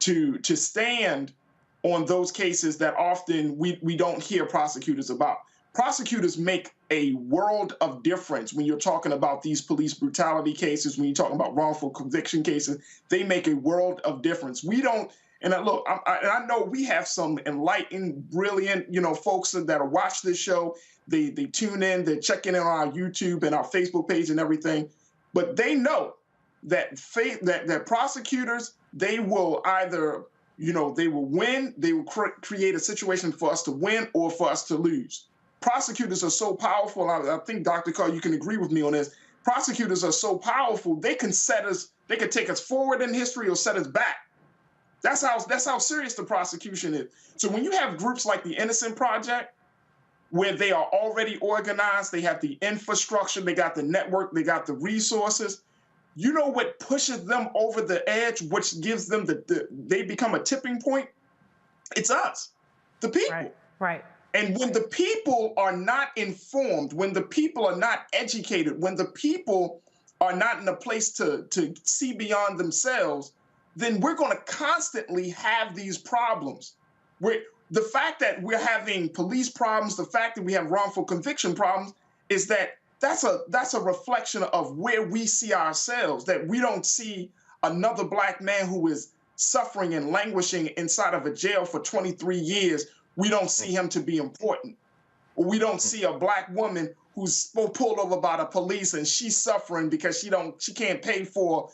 to stand on those cases that often we don't hear prosecutors about. Prosecutors make a world of difference when you're talking about these police brutality cases, when you're talking about wrongful conviction cases. They make a world of difference. We don't. And look, I know we have some enlightened, brilliant, folks that watch this show. They tune in, they're checking in on our YouTube and our Facebook page and everything. But they know that that prosecutors, they will either, they will win, they will create a situation for us to win or for us to lose. Prosecutors are so powerful. I think, Dr. Carr, you can agree with me on this. Prosecutors are so powerful, they can take us forward in history or set us back. That's how serious the prosecution is. So when you have groups like the Innocence Project, where they are already organized, they have the infrastructure, they got the network, they got the resources, you know what pushes them over the edge, which gives them they become a tipping point? It's us, the people. Right. And when the people are not informed, when the people are not educated, when the people are not in a place to see beyond themselves, then we're going to constantly have these problems. The fact that we're having police problems, the fact that we have wrongful conviction problems, is that's a reflection of where we see ourselves, that we don't see another Black man who is suffering and languishing inside of a jail for 23 years. We don't see him to be important. Or we don't see a Black woman who's pulled over by the police and she's suffering because she can't pay for,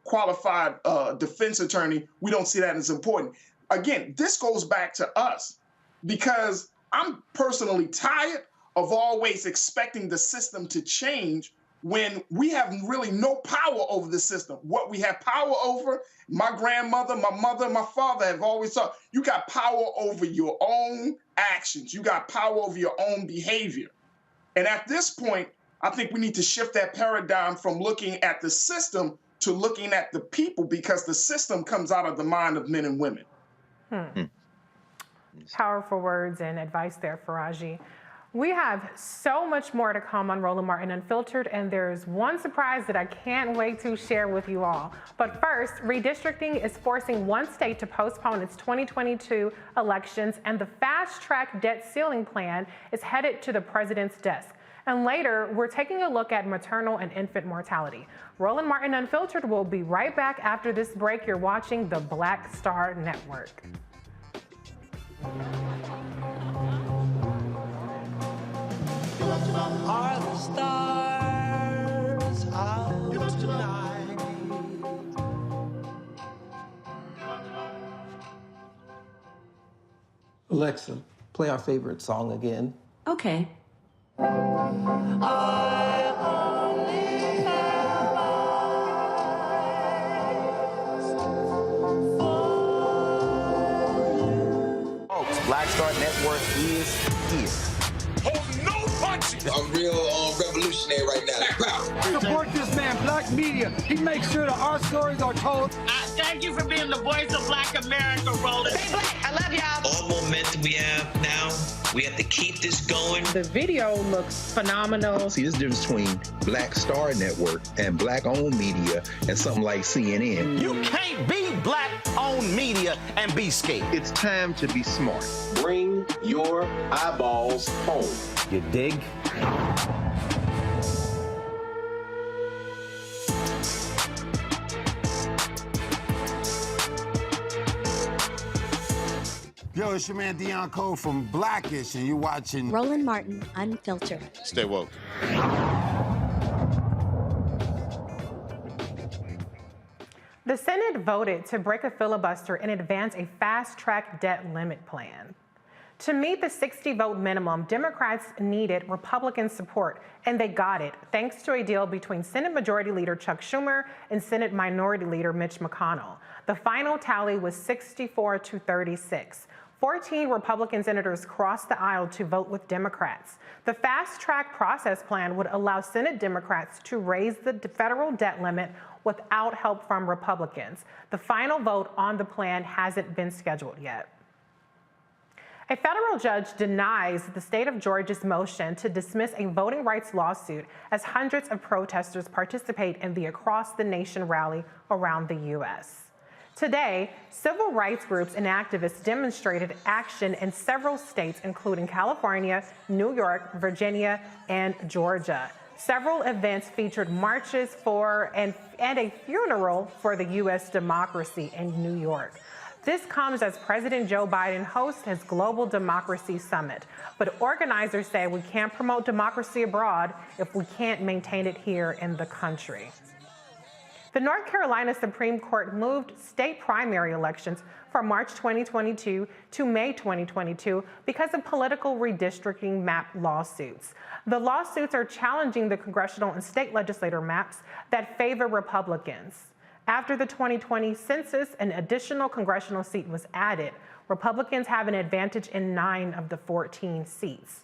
qualified defense attorney. We don't see that as important. Again, this goes back to us, because I'm personally tired of always expecting the system to change when we have really no power over the system. What we have power over, my grandmother, my mother, my father have always thought, you got power over your own actions. You got power over your own behavior. And at this point, I think we need to shift that paradigm from looking at the system to looking at the people, because the system comes out of the mind of men and women. Powerful words and advice there, Faraji. We have so much more to come on Roland Martin Unfiltered, and there's one surprise that I can't wait to share with you all. But first, redistricting is forcing one state to postpone its 2022 elections, and the fast-track debt ceiling plan is headed to the president's desk. And later, we're taking a look at maternal and infant mortality. Roland Martin Unfiltered will be right back after this break. You're watching the Black Star Network. Are the stars out tonight? Alexa, play our favorite song again. Okay. Folks, Black Star Network is here. I'm real revolutionary right now. Support this man, Black Media. He makes sure that our stories are told. Thank you for being the voice of Black America, Roland. Stay Black. I love y'all. All momentum we have now, we have to keep this going. The video looks phenomenal. See, there's a difference between Black Star Network and Black-owned media and something like CNN. You can't be Black-owned media and be scared. It's time to be smart. Bring your eyeballs home. You dig? Yo, it's your man Deion Cole from Blackish, and you're watching Roland Martin Unfiltered. Stay woke. The Senate voted to break a filibuster and advance a fast-track debt limit plan. To meet the 60-vote minimum, Democrats needed Republican support, and they got it, thanks to a deal between Senate Majority Leader Chuck Schumer and Senate Minority Leader Mitch McConnell. The final tally was 64-36. 14 Republican senators crossed the aisle to vote with Democrats. The fast-track process plan would allow Senate Democrats to raise the federal debt limit without help from Republicans. The final vote on the plan hasn't been scheduled yet. A federal judge denies the state of Georgia's motion to dismiss a voting rights lawsuit as hundreds of protesters participate in the Across the Nation rally around the U.S. Today, civil rights groups and activists demonstrated action in several states, including California, New York, Virginia, and Georgia. Several events featured marches for and a funeral for the U.S. democracy in New York. This comes as President Joe Biden hosts his Global Democracy Summit. But organizers say we can't promote democracy abroad if we can't maintain it here in the country. The North Carolina Supreme Court moved state primary elections from March 2022 to May 2022 because of political redistricting map lawsuits. The lawsuits are challenging the congressional and state legislator maps that favor Republicans. After the 2020 census, an additional congressional seat was added. Republicans have an advantage in 9 of the 14 seats.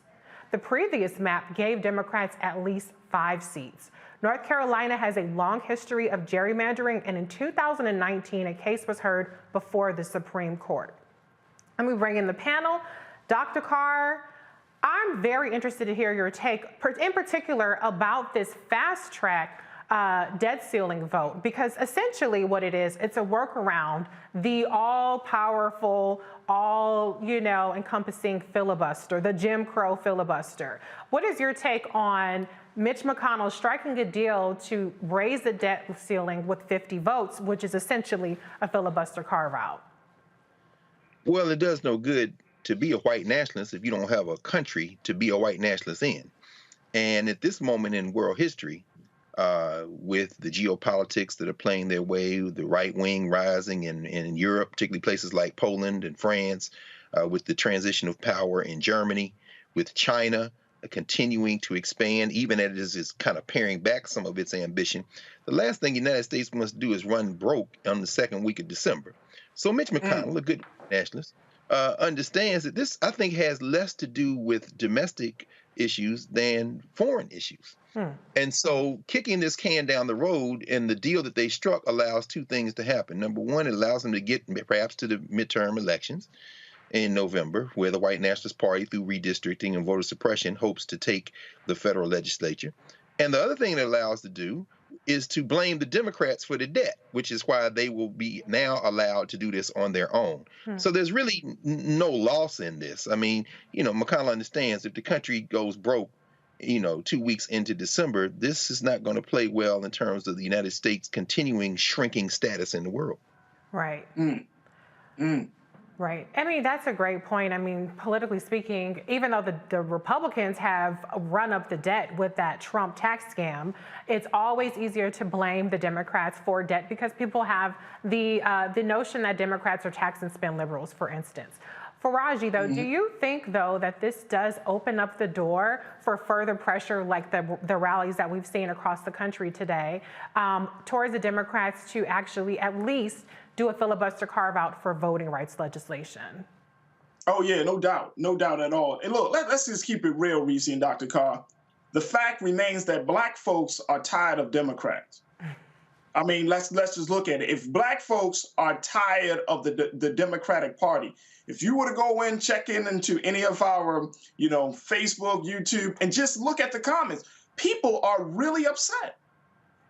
The previous map gave Democrats at least 5 seats. North Carolina has a long history of gerrymandering, and in 2019, a case was heard before the Supreme Court. And we bring in the panel. Dr. Carr, I'm very interested to hear your take, in particular, about this fast track debt ceiling vote, because essentially what it is, it's a workaround the all-powerful, encompassing filibuster, the Jim Crow filibuster. What is your take on Mitch McConnell striking a deal to raise the debt ceiling with 50 votes, which is essentially a filibuster carve-out? Well, it does no good to be a white nationalist if you don't have a country to be a white nationalist in. And at this moment in world history, with the geopolitics that are playing their way, the right wing rising in Europe, particularly places like Poland and France, with the transition of power in Germany, with China continuing to expand, even as it is kind of paring back some of its ambition. The last thing the United States wants to do is run broke on the second week of December. So Mitch McConnell, a good nationalist, understands that this, I think, has less to do with domestic issues than foreign issues. And so kicking this can down the road, and the deal that they struck allows two things to happen. Number one, it allows them to get perhaps to the midterm elections in November, where the White Nationalist Party, through redistricting and voter suppression, hopes to take the federal legislature. And the other thing it allows to do is to blame the Democrats for the debt, which is why they will be now allowed to do this on their own. So there's really no loss in this. I mean, McConnell understands if the country goes broke, 2 weeks into December, this is not going to play well in terms of the United States continuing shrinking status in the world. Right. Right. I mean, that's a great point. I mean, politically speaking, even though the Republicans have run up the debt with that Trump tax scam, it's always easier to blame the Democrats for debt because people have the notion that Democrats are tax and spend liberals, for instance. Faraji, though, do you think, though, that this does open up the door for further pressure, like the rallies that we've seen across the country today, towards the Democrats to actually at least do a filibuster carve-out for voting rights legislation? Oh, yeah, no doubt at all. And look, let's just keep it real, Reese and Dr. Carr. The fact remains that Black folks are tired of Democrats. I mean, let's just look at it. If Black folks are tired of the Democratic Party, if you were to go in, check into any of our, Facebook, YouTube, and just look at the comments, people are really upset.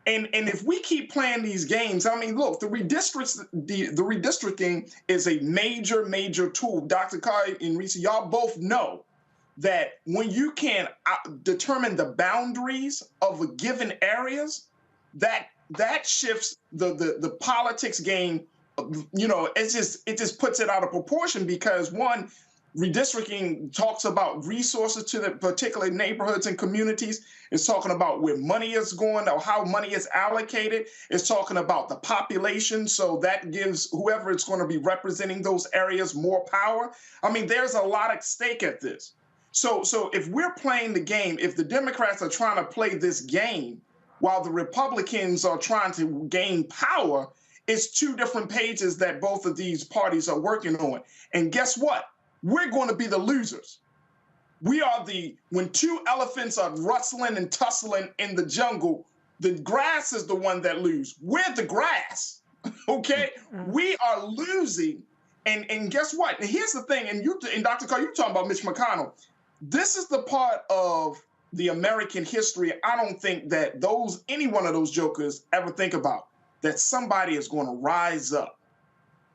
And if we keep playing these games, I mean, look, the redistricting is a major tool. Dr. Carr and Reese, y'all both know that when you can determine the boundaries of a given areas, that shifts the politics game. It just puts it out of proportion because one, redistricting talks about resources to the particular neighborhoods and communities. It's talking about where money is going or how money is allocated. It's talking about the population. So that gives whoever is going to be representing those areas more power. I mean, there's a lot at stake at this. So if we're playing the game, if the Democrats are trying to play this game while the Republicans are trying to gain power, it's two different pages that both of these parties are working on. And guess what? We're going to be the losers. We are when two elephants are rustling and tussling in the jungle, the grass is the one that loses. We're the grass, okay? We are losing. And guess what? And here's the thing, and Dr. Carr, you're talking about Mitch McConnell. This is the part of the American history I don't think that any one of those jokers ever think about, that somebody is going to rise up,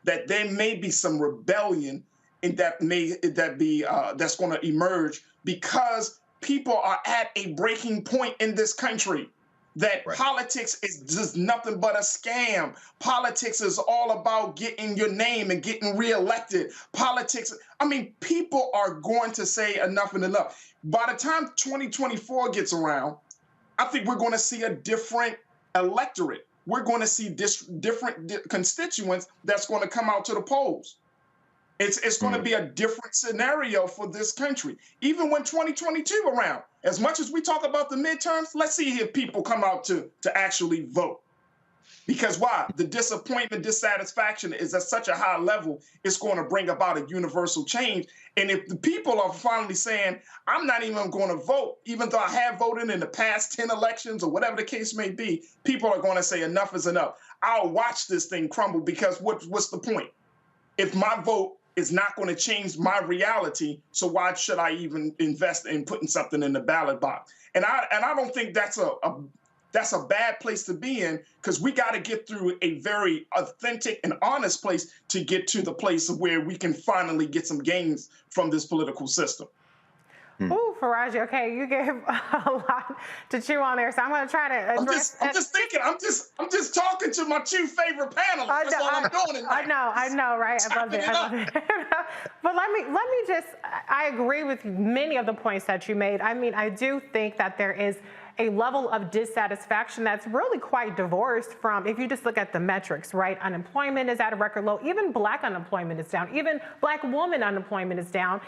that there may be some rebellion and that's going to emerge because people are at a breaking point in this country. That politics is just nothing but a scam. Politics is all about getting your name and getting reelected. Politics, I mean, people are going to say enough and enough. By the time 2024 gets around, I think we're going to see a different electorate. We're going to see different constituents that's going to come out to the polls. It's going to be a different scenario for this country. Even when 2022 around, as much as we talk about the midterms, let's see if people come out to actually vote. Because why? The disappointment, dissatisfaction is at such a high level, it's going to bring about a universal change. And if the people are finally saying, I'm not even going to vote, even though I have voted in the past 10 elections or whatever the case may be, people are going to say enough is enough. I'll watch this thing crumble because what's the point? If my vote is not going to change my reality. So why should I even invest in putting something in the ballot box? And I don't think that's a bad place to be in, because we got to get through a very authentic and honest place to get to the place of where we can finally get some gains from this political system. Ooh, Faraji, okay, you gave a lot to chew on there, so I'm going to try to address. I'm just thinking. I'm just talking to my two favorite panelists. That's all I'm doing. I know, right? I love it. But let me just. I agree with many of the points that you made. I mean, I do think that there is a level of dissatisfaction that's really quite divorced from, if you just look at the metrics, right? Unemployment is at a record low. Even Black unemployment is down. Even Black woman unemployment is down.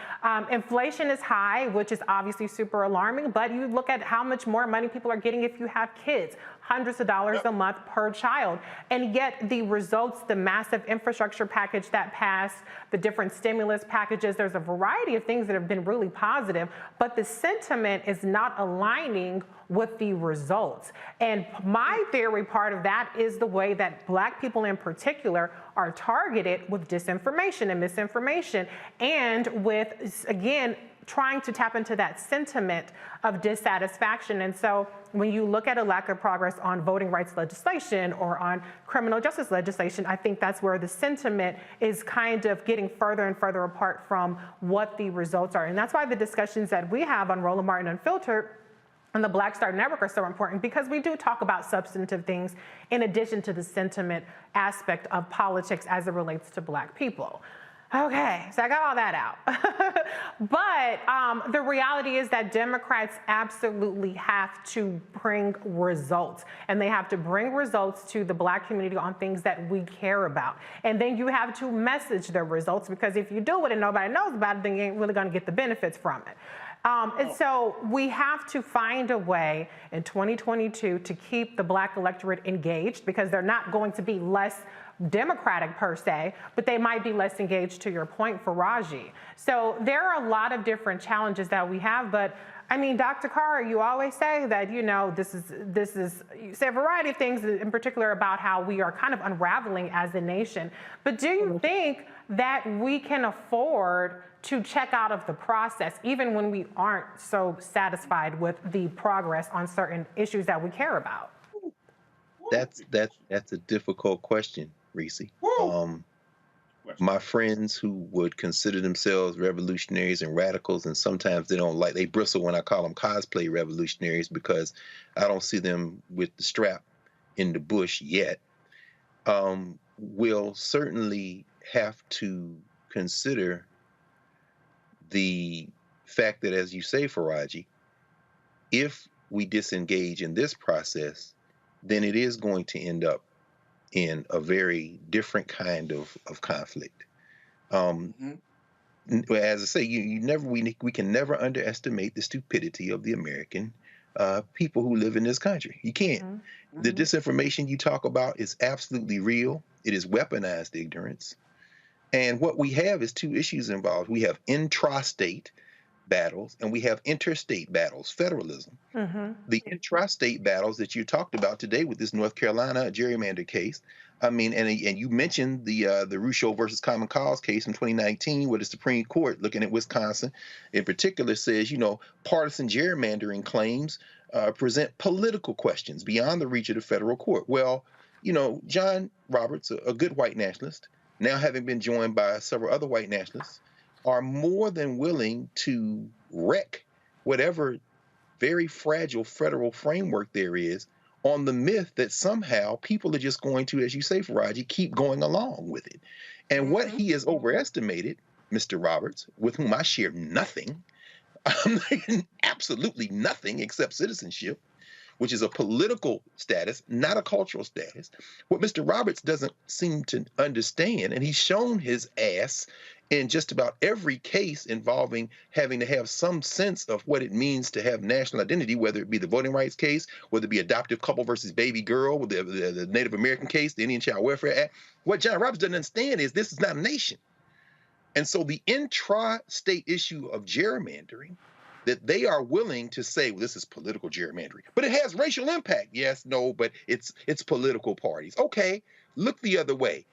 Inflation is high, which is obviously super alarming, but you look at how much more money people are getting if you have kids. Hundreds of dollars a month per child. And yet the results, the massive infrastructure package that passed, the different stimulus packages, there's a variety of things that have been really positive, but the sentiment is not aligning with the results. And my theory part of that is the way that Black people in particular are targeted with disinformation and misinformation, and with, again, trying to tap into that sentiment of dissatisfaction. And so when you look at a lack of progress on voting rights legislation or on criminal justice legislation, I think that's where the sentiment is kind of getting further and further apart from what the results are. And that's why the discussions that we have on Roland Martin Unfiltered and the Black Star Network are so important, because we do talk about substantive things in addition to the sentiment aspect of politics as it relates to Black people. Okay, so I got all that out. But the reality is that Democrats absolutely have to bring results, and they have to bring results to the Black community on things that we care about. And then you have to message the results, because if you do it and nobody knows about it, then you ain't really gonna get the benefits from it. And so we have to find a way in 2022 to keep the Black electorate engaged, because they're not going to be less Democratic per se, but they might be less engaged, to your point, Faraji. So there are a lot of different challenges that we have, but I mean, Dr. Carr, you always say that, you know, this is, you say a variety of things in particular about how we are kind of unraveling as a nation. But do you think that we can afford to check out of the process, even when we aren't so satisfied with the progress on certain issues that we care about? That's a difficult question, Reese. My friends who would consider themselves revolutionaries and radicals, and sometimes they bristle when I call them cosplay revolutionaries, because I don't see them with the strap in the bush yet, will certainly have to consider the fact that, as you say, Faraji, if we disengage in this process, then it is going to end up in a very different kind of conflict. As I say, we can never underestimate the stupidity of the American people who live in this country. You can't. The disinformation you talk about is absolutely real. It is weaponized ignorance. And what we have is two issues involved. We have intrastate battles and we have interstate battles, federalism. The intrastate battles that you talked about today with this North Carolina gerrymander case, I mean, and you mentioned the Rucho versus Common Cause case from 2019, where the Supreme Court, looking at Wisconsin in particular, says, you know, partisan gerrymandering claims present political questions beyond the reach of the federal court. Well, you know, John Roberts, a good white nationalist, now having been joined by several other white nationalists, are more than willing to wreck whatever very fragile federal framework there is on the myth that somehow people are just going to, as you say, Faraji, keep going along with it. And what he has overestimated, Mr. Roberts, with whom I share nothing, absolutely nothing except citizenship, which is a political status, not a cultural status. What Mr. Roberts doesn't seem to understand, and he's shown his ass in just about every case involving having to have some sense of what it means to have national identity, whether it be the voting rights case, whether it be adoptive couple versus baby girl, with the Native American case, the Indian Child Welfare Act. What John Roberts doesn't understand is this is not a nation. And so the intra-state issue of gerrymandering, that they are willing to say, well, this is political gerrymandering, but it has racial impact. Yes, no, but it's political parties. Okay, look the other way.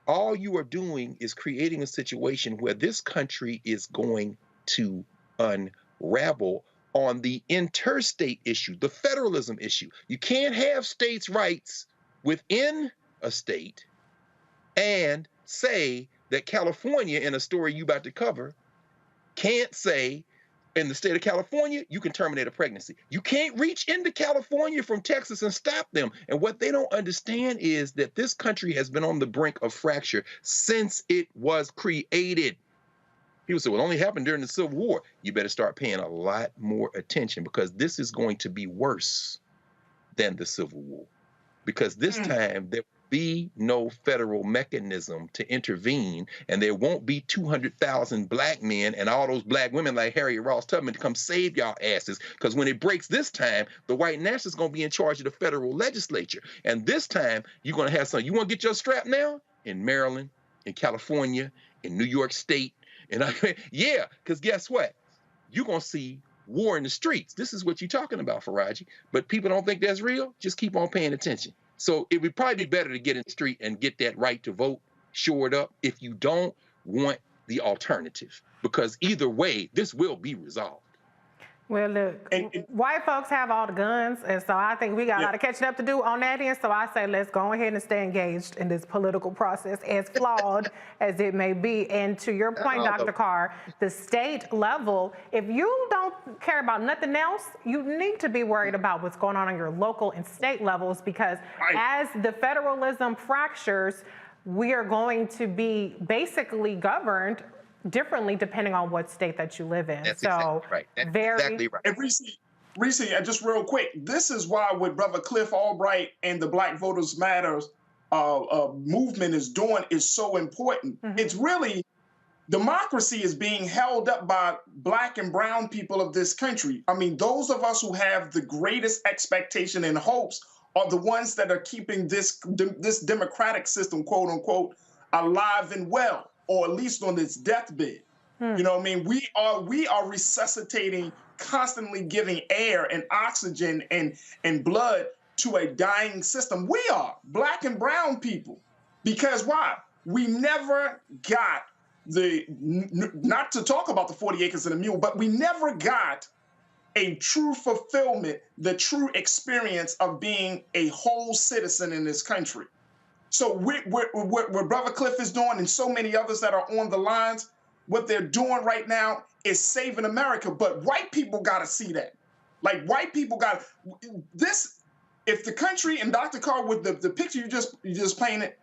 all you are doing is creating a situation where this country is going to unravel on the interstate issue, the federalism issue. You can't have states' rights within a state and say that California, in a story you about to cover, can't say in the state of California, you can terminate a pregnancy. You can't reach into California from Texas and stop them. And what they don't understand is that this country has been on the brink of fracture since it was created. People say, well, it only happened during the Civil War. You better start paying a lot more attention, because this is going to be worse than the Civil War. Because this time there will be no federal mechanism to intervene, and there won't be 200,000 black men and all those black women like Harriet Ross Tubman to come save y'all asses. Because when it breaks this time, the white nationalists are going to be in charge of the federal legislature. And this time, you're going to have something. You want to get your strap now? In Maryland, in California, in New York State. And yeah, because guess what? You're going to see war in the streets. This is what you're talking about, Faraji. But people don't think that's real. Just keep on paying attention. So it would probably be better to get in the street and get that right to vote shored up if you don't want the alternative. Because either way, this will be resolved. Well, look, white folks have all the guns, and so I think we got a lot of catching up to do on that end. So I say let's go ahead and stay engaged in this political process, as flawed as it may be. And to your point, Dr. Carr, the state level, if you don't care about nothing else, you need to be worried about what's going on your local and state levels, because as the federalism fractures, we are going to be basically governed differently depending on what state that you live in. That's so exactly right. That's exactly right. And Reese, just real quick, this is why what Brother Cliff Albright and the Black Voters Matters movement is doing is so important. It's really, democracy is being held up by black and brown people of this country. I mean, those of us who have the greatest expectation and hopes are the ones that are keeping this democratic system, quote unquote, alive and well, or at least on its deathbed. You know what I mean? We are resuscitating, constantly giving air and oxygen and blood to a dying system. We are, black and brown people. Because why? We never got not to talk about the 40 acres and a mule, but we never got a true fulfillment, the true experience of being a whole citizen in this country. So what Brother Cliff is doing, and so many others that are on the lines, what they're doing right now is saving America. But white people got to see that. Like, white people got this. If the country, and Dr. Carr, with the picture you just painted,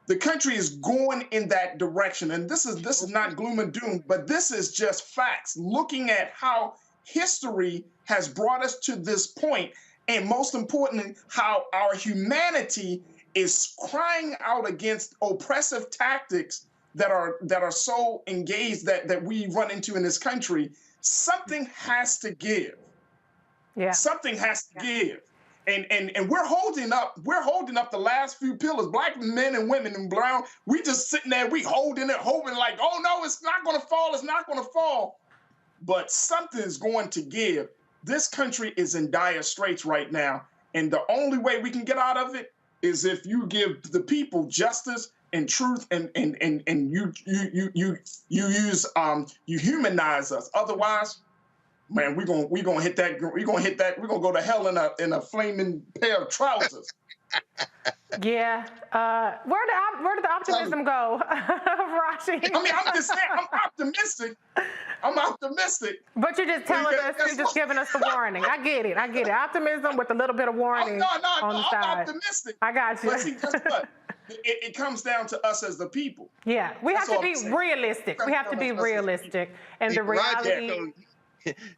the country is going in that direction. And this is not gloom and doom, but this is just facts. Looking at how history has brought us to this point, and most importantly, how our humanity is crying out against oppressive tactics that are so engaged that we run into in this country. Something has to give. Yeah. Something has to give. And we're holding up the last few pillars. Black men and women and brown, we just sitting there, we hoping like, oh no, it's not gonna fall, it's not gonna fall. But something is going to give. This country is in dire straits right now. And the only way we can get out of it is if you give the people justice and truth, and you humanize us. Otherwise, man, we're gonna go to hell in a flaming pair of trousers. Yeah. Where did the optimism go, Rashi? I mean, I'm just saying, I'm optimistic. But you're just telling us, you're just giving us the warning. I get it. Optimism with a little bit of warning on the side. I'm optimistic. I got you. But see, guess what? It comes down to us as the people. Yeah, we have to be realistic. We have to be realistic. And the reality...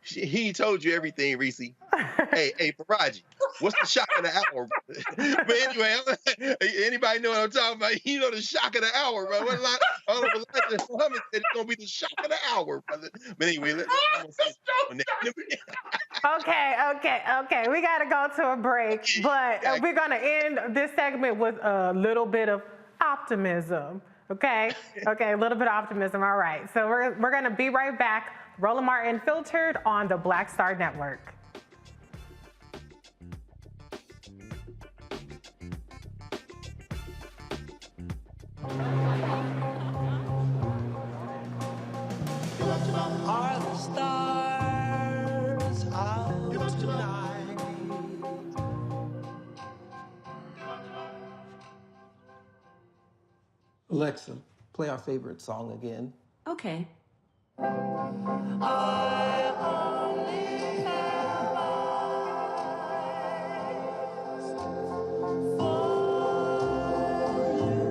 He told you everything, Reese. Hey, Faraji, what's the shock of the hour? But anyway, anybody know what I'm talking about? You know the shock of the hour, bro. All of a sudden, Muhammad said it's gonna be the shock of the hour, brother. But anyway, Okay. We gotta go to a break, but we're gonna end this segment with a little bit of optimism. Okay, a little bit of optimism. All right. So we're gonna be right back. Roland Martin Unfiltered on the Black Star Network. Are the stars out tonight? Alexa, play our favorite song again. Okay. I only have eyes for you.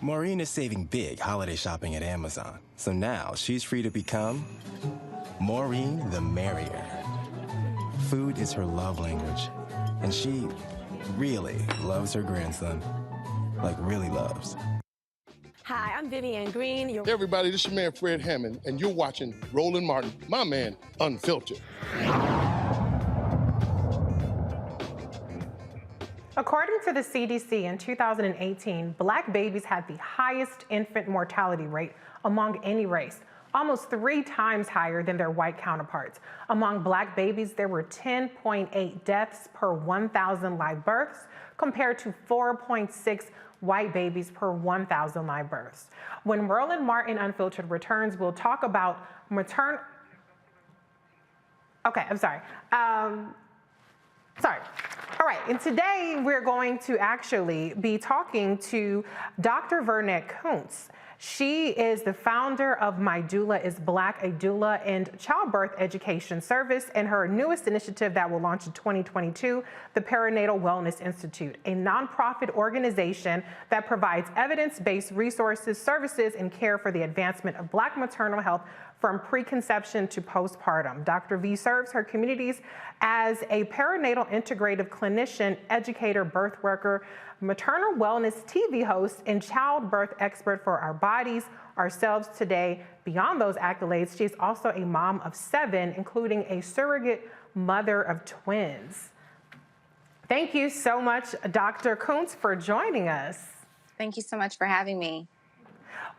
Maureen is saving big holiday shopping at Amazon, so now she's free to become Maureen the Merrier. Food is her love language, and she really loves her grandson. Like, really loves. Hi, I'm Vivian Green. Hey everybody, this is your man Fred Hammond, and you're watching Roland Martin, my man, Unfiltered. According to the CDC in 2018, Black babies had the highest infant mortality rate among any race, almost 3 times higher than their white counterparts. Among Black babies, there were 10.8 deaths per 1,000 live births, compared to 4.6 white babies per 1,000 live births. When Roland Martin Unfiltered returns, we'll talk about maternal... Okay, I'm sorry. All right, and today we're going to actually be talking to Dr. Vernette Kuntz. She is the founder of My Doula is Black, a doula and childbirth education service, and her newest initiative that will launch in 2022, the Perinatal Wellness Institute, a nonprofit organization that provides evidence-based resources, services, and care for the advancement of Black maternal health from preconception to postpartum. Dr. V serves her communities as a perinatal integrative clinician, educator, birth worker, maternal wellness TV host, and childbirth expert for our bodies, ourselves today. Beyond those accolades, she's also a mom of 7, including a surrogate mother of twins. Thank you so much, Dr. Kuntz, for joining us. Thank you so much for having me.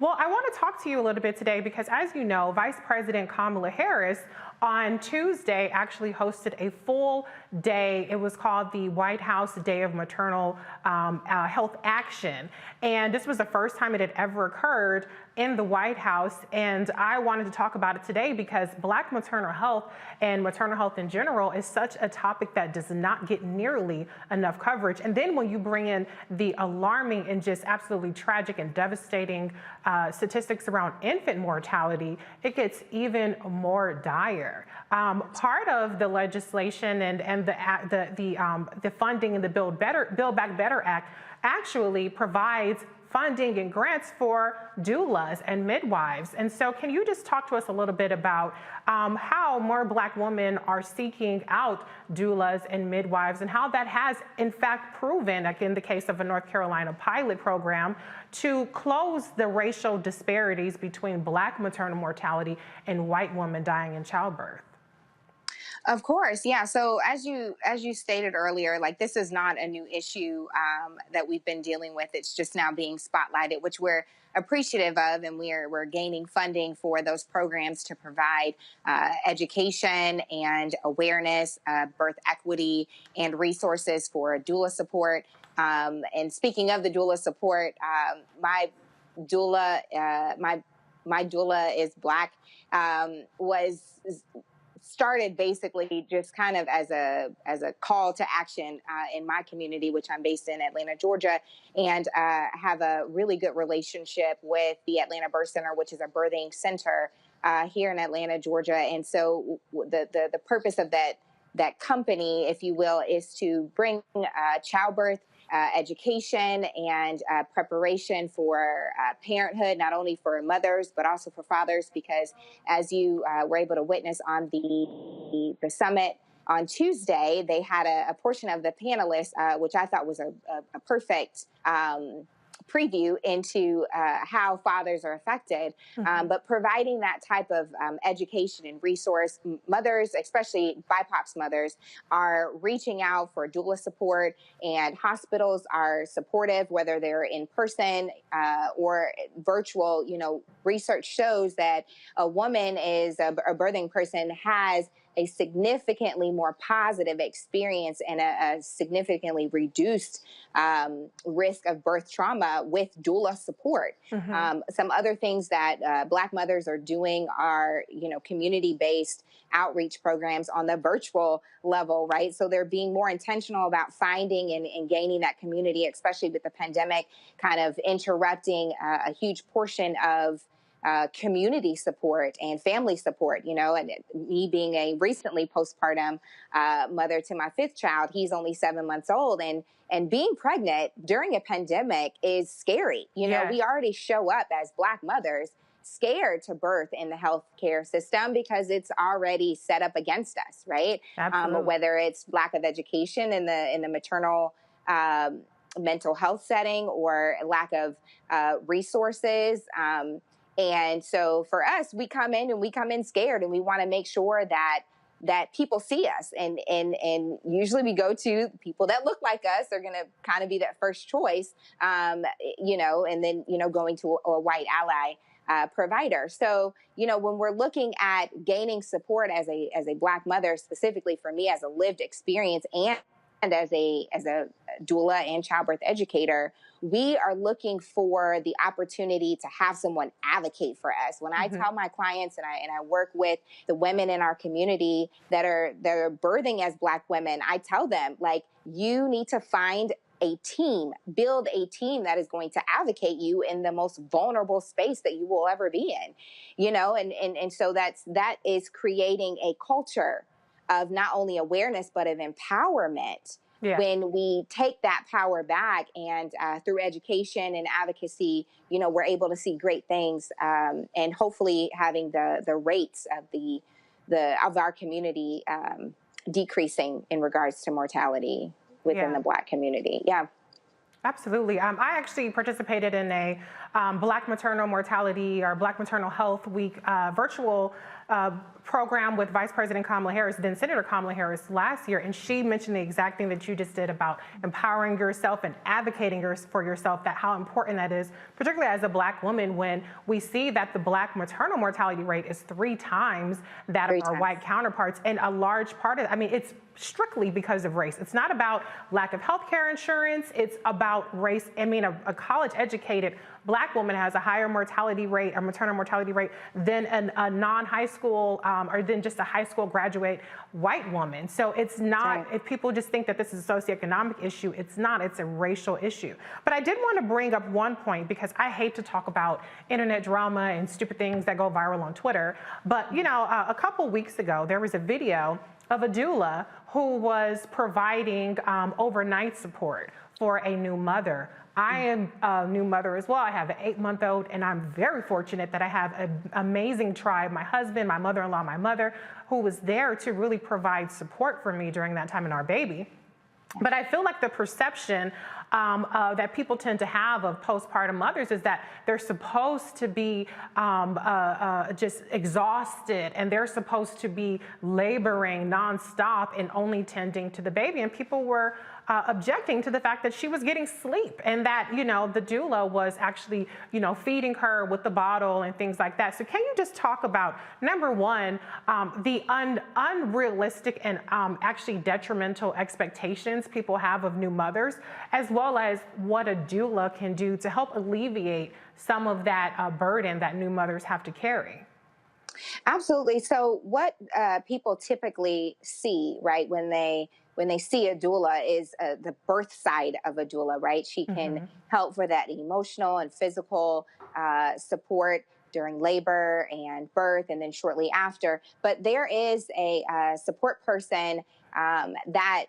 Well, I want to talk to you a little bit today because, as you know, Vice President Kamala Harris on Tuesday actually hosted a full day. It was called the White House Day of Maternal Health Action. And this was the first time it had ever occurred in the White House. And I wanted to talk about it today because Black maternal health and maternal health in general is such a topic that does not get nearly enough coverage. And then when you bring in the alarming and just absolutely tragic and devastating statistics around infant mortality, it gets even more dire. Part of the legislation and the funding in the Build Back Better Act actually provides funding and grants for doulas and midwives. And so can you just talk to us a little bit about how more Black women are seeking out doulas and midwives and how that has in fact proven, like in the case of a North Carolina pilot program, to close the racial disparities between Black maternal mortality and white women dying in childbirth? Of course, yeah. So as you stated earlier, like this is not a new issue that we've been dealing with. It's just now being spotlighted, which we're appreciative of, and we're gaining funding for those programs to provide education and awareness, birth equity, and resources for doula support. And speaking of the doula support, my doula is Black, was started basically just kind of as a call to action in my community, which I'm based in Atlanta, Georgia, and have a really good relationship with the Atlanta Birth Center, which is a birthing center here in Atlanta, Georgia. And so the purpose of that company, if you will, is to bring childbirth education and preparation for parenthood, not only for mothers, but also for fathers, because as you were able to witness on the summit on Tuesday, they had a portion of the panelists, which I thought was a perfect preview into how fathers are affected, but providing that type of education and resource. Mothers, especially BIPOC mothers, are reaching out for doula support, and hospitals are supportive, whether they're in person or virtual. You know, research shows that a woman is a birthing person has a significantly more positive experience and a significantly reduced risk of birth trauma with doula support. Some other things that Black mothers are doing are, you know, community-based outreach programs on the virtual level, right? So they're being more intentional about finding and gaining that community, especially with the pandemic kind of interrupting a huge portion of community support and family support, you know, and me being a recently postpartum mother to my 5th child, he's only 7 months old, and being pregnant during a pandemic is scary. You know, we already show up as Black mothers scared to birth in the healthcare system because it's already set up against us, right? Whether it's lack of education in the maternal mental health setting or lack of resources. And so for us, we come in scared, and we want to make sure that people see us. And usually we go to people that look like us. They're going to kind of be that first choice, you know, and then, you know, going to a white ally provider. So, you know, when we're looking at gaining support as a Black mother, specifically for me as a lived experience and as a doula and childbirth educator, we are looking for the opportunity to have someone advocate for us. When I tell my clients and I work with the women in our community that are birthing as Black women, I tell them, like, you need to find a team, build a team that is going to advocate you in the most vulnerable space that you will ever be in, you know, and so that is creating a culture of not only awareness, but of empowerment. When we take that power back and through education and advocacy, you know, we're able to see great things, and hopefully having the rates of our community decreasing in regards to mortality within the Black community. Absolutely. I actually participated in a Black Maternal Mortality or Black Maternal Health Week virtual program with Vice President Kamala Harris, then Senator Kamala Harris last year, and she mentioned the exact thing that you just did about empowering yourself and advocating for yourself, that how important that is, particularly as a Black woman, when we see that the Black maternal mortality rate is 3 times that of our white counterparts, and a large part of it, I mean, it's strictly because of race. It's not about lack of health care insurance, it's about race. I mean, a college-educated Black woman has a higher mortality rate or maternal mortality rate than a non-high school or than just a high school graduate white woman. So it's not, if people just think that this is a socioeconomic issue, it's not, it's a racial issue. But I did want to bring up one point, because I hate to talk about internet drama and stupid things that go viral on Twitter. But, you know, a couple weeks ago, there was a video of a doula who was providing overnight support for a new mother. I am a new mother as well. I have an 8-month-old, and I'm very fortunate that I have an amazing tribe, my husband, my mother-in-law, my mother, who was there to really provide support for me during that time in our baby. But I feel like the perception that people tend to have of postpartum mothers is that they're supposed to be just exhausted, and they're supposed to be laboring nonstop and only tending to the baby. And people were objecting to the fact that she was getting sleep, and that, you know, the doula was actually, you know, feeding her with the bottle and things like that. So can you just talk about, number one, the unrealistic and actually detrimental expectations people have of new mothers, as well as what a doula can do to help alleviate some of that burden that new mothers have to carry? Absolutely. So what people typically see, right, when they see a doula is the birth side of a doula, right? She can help for that emotional and physical support during labor and birth, and then shortly after. But there is a support person that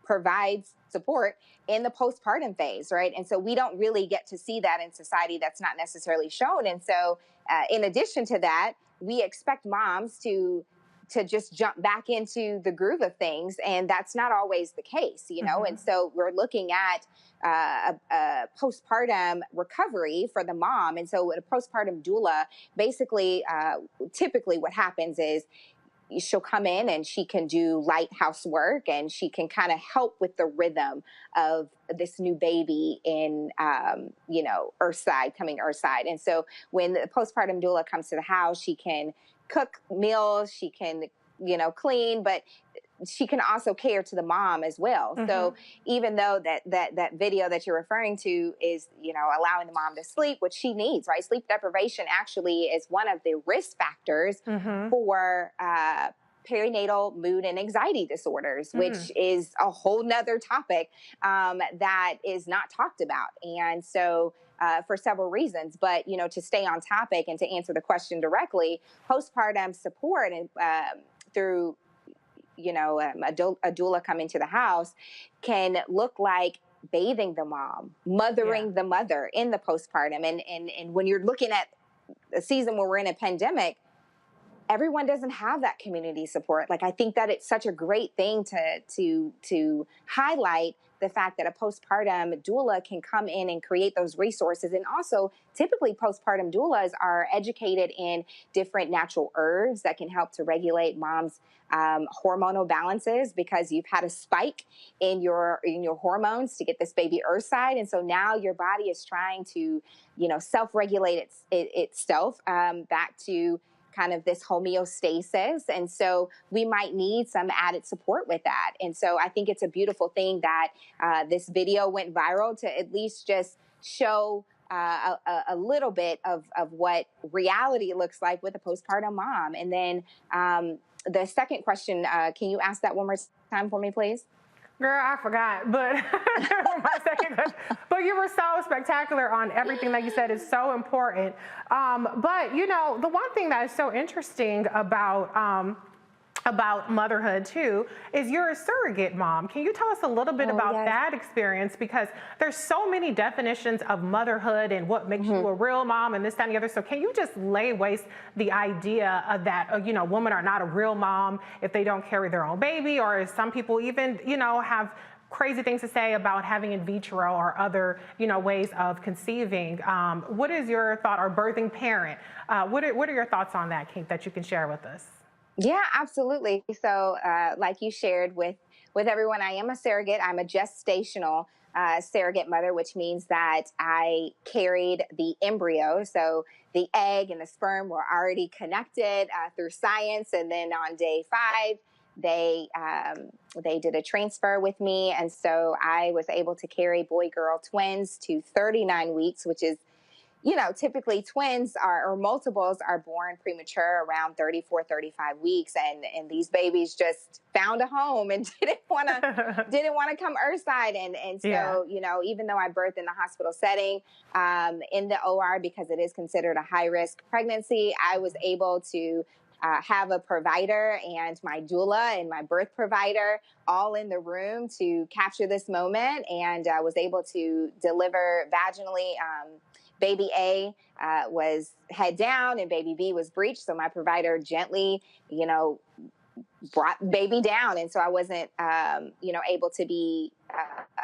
provides support in the postpartum phase, right? And so we don't really get to see that in society. That's not necessarily shown. And so in addition to that, we expect moms to just jump back into the groove of things, and that's not always the case, you know. And so we're looking at a postpartum recovery for the mom. And so a postpartum doula, basically, typically what happens is she'll come in and she can do light housework, and she can kind of help with the rhythm of this new baby in, coming earthside. And so when the postpartum doula comes to the house, she can cook meals, she can, clean, but she can also care to the mom as well. So even though that video that you're referring to is, allowing the mom to sleep, which she needs, right? Sleep deprivation actually is one of the risk factors for perinatal mood and anxiety disorders, which is a whole nother topic that is not talked about. And so for several reasons, but, to stay on topic and to answer the question directly, postpartum support and through a doula coming to the house can look like bathing the mom, mothering the mother in the postpartum. And when you're looking at a season where we're in a pandemic, everyone doesn't have that community support. Like, I think that it's such a great thing to highlight the fact that a postpartum doula can come in and create those resources. And also, typically postpartum doulas are educated in different natural herbs that can help to regulate mom's hormonal balances, because you've had a spike in your hormones to get this baby earthside. And so now your body is trying to, self-regulate itself back to kind of this homeostasis. And so we might need some added support with that. And so I think it's a beautiful thing that this video went viral to at least just show a little bit of what reality looks like with a postpartum mom. And then the second question, can you ask that one more time for me, please? Girl, I forgot, but my second question. But you were so spectacular on everything that you said is so important. But the one thing that is so interesting about motherhood too is you're a surrogate mom. Can you tell us a little bit about that experience? Because there's so many definitions of motherhood and what makes you a real mom and this, that, and the other. So can you just lay waste the idea of that, women are not a real mom if they don't carry their own baby, or some people even, have crazy things to say about having in vitro or other, ways of conceiving. What is your thought, or birthing parent? What are your thoughts on that, Kate, that you can share with us? Yeah, absolutely. So like you shared with everyone, I am a surrogate. I'm a gestational surrogate mother, which means that I carried the embryo. So the egg and the sperm were already connected through science. And then on day 5, they did a transfer with me. And so I was able to carry boy-girl twins to 39 weeks, which is, typically twins or multiples are born premature around 34, 35 weeks. And these babies just found a home and didn't want to come earthside. And so, even though I birthed in the hospital setting, in the OR, because it is considered a high risk pregnancy, I was able to have a provider and my doula and my birth provider all in the room to capture this moment. And I was able to deliver vaginally. Baby A was head down and baby B was breached. So my provider gently, brought baby down. And so I wasn't, able to be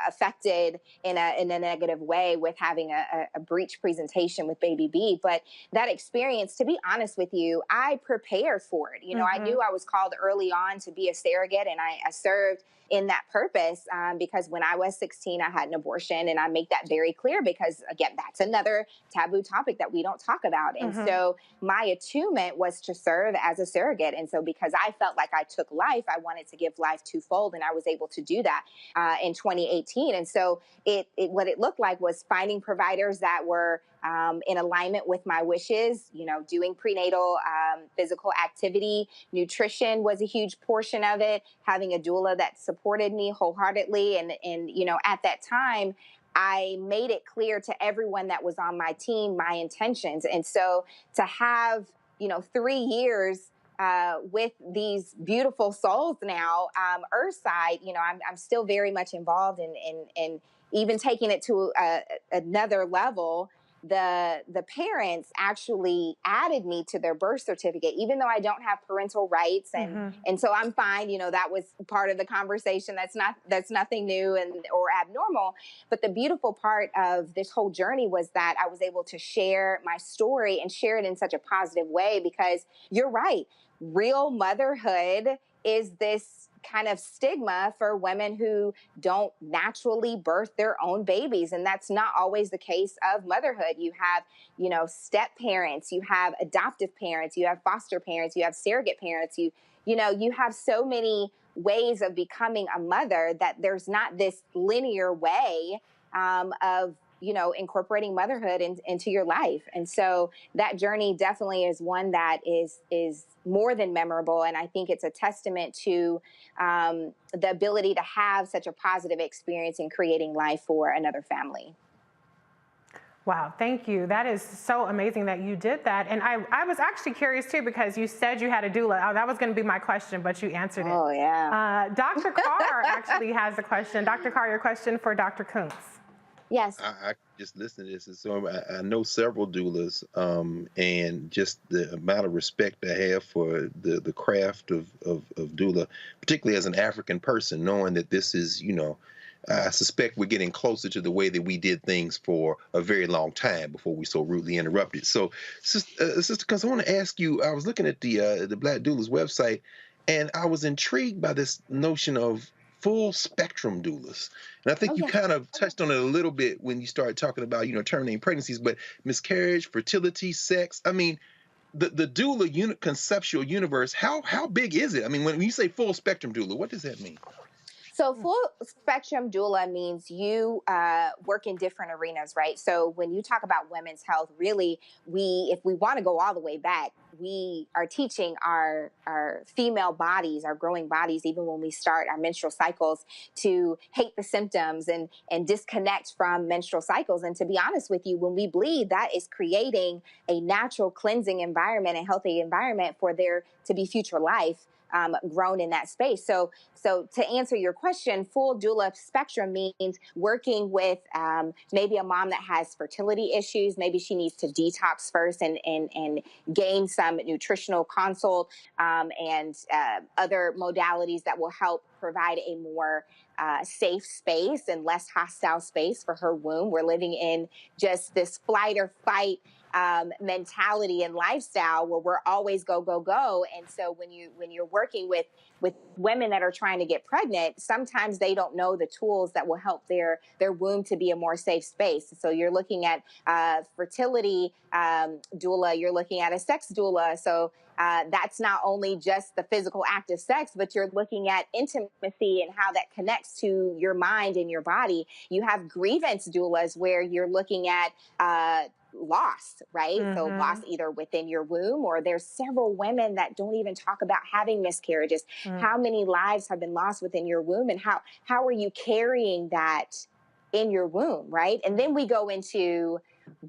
affected in a negative way with having a breech presentation with baby B. But that experience, to be honest with you, I prepared for it. I knew I was called early on to be a surrogate, and I served in that purpose, because when I was 16, I had an abortion, and I make that very clear because, again, that's another taboo topic that we don't talk about. And so my attunement was to serve as a surrogate. And so because I felt like I took life, I wanted to give life twofold, and I was able to do that in 2018. And so what it looked like was finding providers that were in alignment with my wishes, doing prenatal physical activity. Nutrition was a huge portion of it, having a doula that supported me wholeheartedly. And at that time, I made it clear to everyone that was on my team my intentions. And so to have, 3 years with these beautiful souls now, Earthside, I'm still very much involved in even taking it to another level. The parents actually added me to their birth certificate, even though I don't have parental rights. And so I'm fine. That was part of the conversation. That's nothing new or abnormal. But the beautiful part of this whole journey was that I was able to share my story and share it in such a positive way, because you're right. Real motherhood is this kind of stigma for women who don't naturally birth their own babies. And that's not always the case of motherhood. You have, step parents, you have adoptive parents, you have foster parents, you have surrogate parents, you have so many ways of becoming a mother that there's not this linear way of incorporating motherhood into your life. And so that journey definitely is one that is more than memorable. And I think it's a testament to the ability to have such a positive experience in creating life for another family. Wow, thank you. That is so amazing that you did that. And I was actually curious too, because you said you had a doula. Oh, that was going to be my question, but you answered it. Oh, yeah. Dr. Carr actually has a question. Dr. Carr, your question for Dr. Kuntz. Yes. I just listen to this, and so I know several doulas, and just the amount of respect I have for the craft of doula, particularly as an African person, knowing that this is, I suspect we're getting closer to the way that we did things for a very long time before we so rudely interrupted. So, Sister Kuntz, I want to ask you, I was looking at the Black Doulas website, and I was intrigued by this notion of full spectrum doulas. And I think you kind of touched on it a little bit when you started talking about, terminating pregnancies, but miscarriage, fertility, sex. I mean, the doula conceptual universe, how big is it? I mean, when you say full spectrum doula, what does that mean? So full spectrum doula means you work in different arenas, right? So when you talk about women's health, really, if we want to go all the way back, we are teaching our female bodies, our growing bodies, even when we start our menstrual cycles, to hate the symptoms and disconnect from menstrual cycles. And to be honest with you, when we bleed, that is creating a natural cleansing environment, a healthy environment for there to be future life grown in that space. So to answer your question, full doula spectrum means working with maybe a mom that has fertility issues. Maybe she needs to detox first and gain some nutritional consult and other modalities that will help provide a more safe space and less hostile space for her womb. We're living in just this flight or fight mentality and lifestyle where we're always go, go, go. And so when you're working with women that are trying to get pregnant, sometimes they don't know the tools that will help their womb to be a more safe space. So you're looking at fertility doula, you're looking at a sex doula. So that's not only just the physical act of sex, but you're looking at intimacy and how that connects to your mind and your body. You have grievance doulas where you're looking at loss, right? So loss either within your womb, or there's several women that don't even talk about having miscarriages. How many lives have been lost within your womb, and how are you carrying that in your womb, right? And then we go into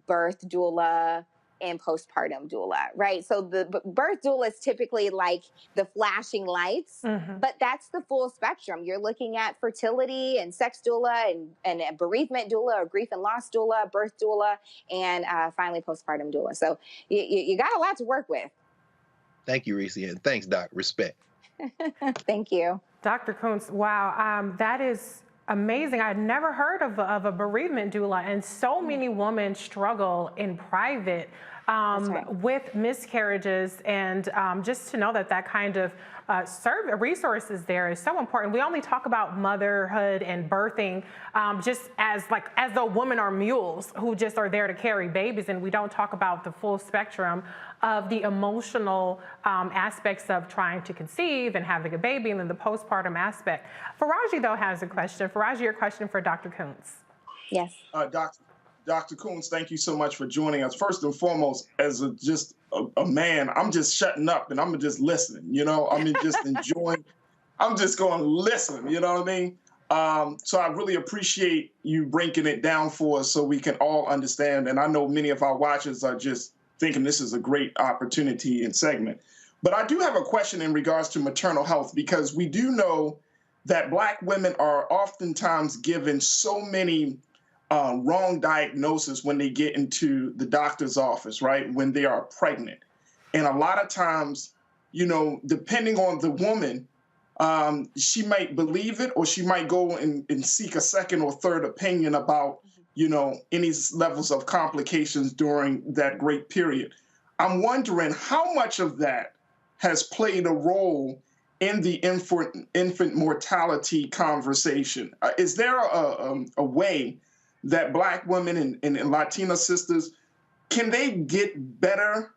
birth doula and postpartum doula, right? So the birth doula is typically like the flashing lights, but that's the full spectrum. You're looking at fertility and sex doula and a bereavement doula, or grief and loss doula, birth doula, and finally postpartum doula. So you got a lot to work with. Thank you, Reese, and thanks, Doc. Respect. Thank you. Dr. Kuntz, wow, that is amazing. I'd never heard of a bereavement doula, and so many women struggle in private with miscarriages, and just to know that that kind of resources there is so important. We only talk about motherhood and birthing just as though women are mules who just are there to carry babies, and we don't talk about the full spectrum of the emotional aspects of trying to conceive and having a baby, and then the postpartum aspect. Faraji, though, has a question. Faraji, your question for Dr. Kuntz. Yes. Dr. Kuntz, thank you so much for joining us. First and foremost, as a man, I'm just shutting up and I'm just listening, you know? I mean, just enjoying. I'm just going to listen, you know what I mean? So I really appreciate you breaking it down for us so we can all understand. And I know many of our watchers are just thinking this is a great opportunity and segment. But I do have a question in regards to maternal health, because we do know that Black women are oftentimes given so many wrong diagnosis when they get into the doctor's office, right? When they are pregnant. And a lot of times, you know, depending on the woman, she might believe it, or she might go and seek a second or third opinion about, you know, any levels of complications during that great period. I'm wondering how much of that has played a role in the infant mortality conversation. Is there a way that Black women and Latina sisters, can they get better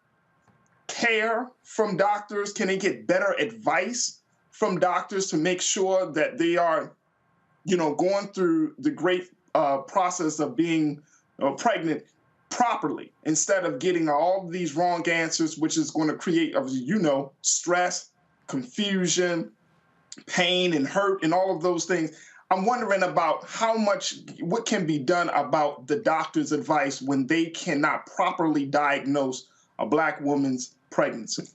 care from doctors? Can they get better advice from doctors to make sure that they are, you know, going through the great process of being pregnant properly, instead of getting all of these wrong answers, which is going to create, you know, stress, confusion, pain, and hurt, and all of those things. I'm wondering about what can be done about the doctor's advice when they cannot properly diagnose a Black woman's pregnancy.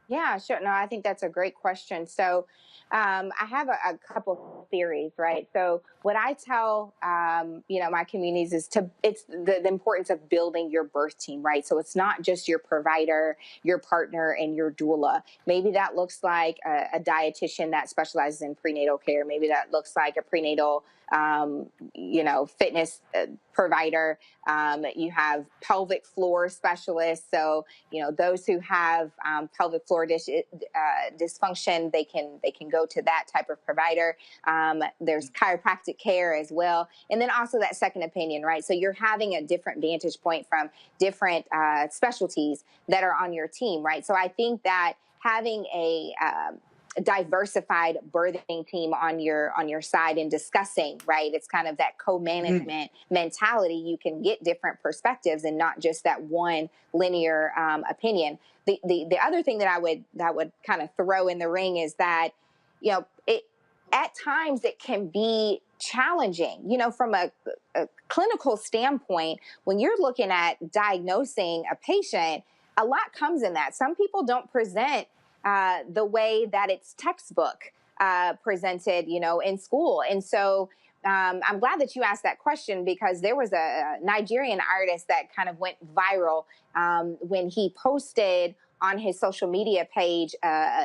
Yeah, sure. No, I think that's a great question. So I have a couple theories, right? So what I tell, you know, my communities is it's the importance of building your birth team, right? So it's not just your provider, your partner, and your doula. Maybe that looks like a dietitian that specializes in prenatal care. Maybe that looks like a prenatal, you know, fitness provider. You have pelvic floor specialists. So, you know, those who have pelvic floor dysfunction, they can go to that type of provider. There's chiropractic care as well. And then also that second opinion, right? So you're having a different vantage point from different specialties that are on your team, right? So I think that having a diversified birthing team on your side and discussing, right? It's kind of that co-management mentality. You can get different perspectives and not just that one linear opinion. The other thing that I would kind of throw in the ring is that, you know, at times it can be challenging, you know, from a clinical standpoint. When you're looking at diagnosing a patient, a lot comes in that. Some people don't present the way that it's textbook presented, you know, in school. And so I'm glad that you asked that question, because there was a Nigerian artist that kind of went viral when he posted on his social media page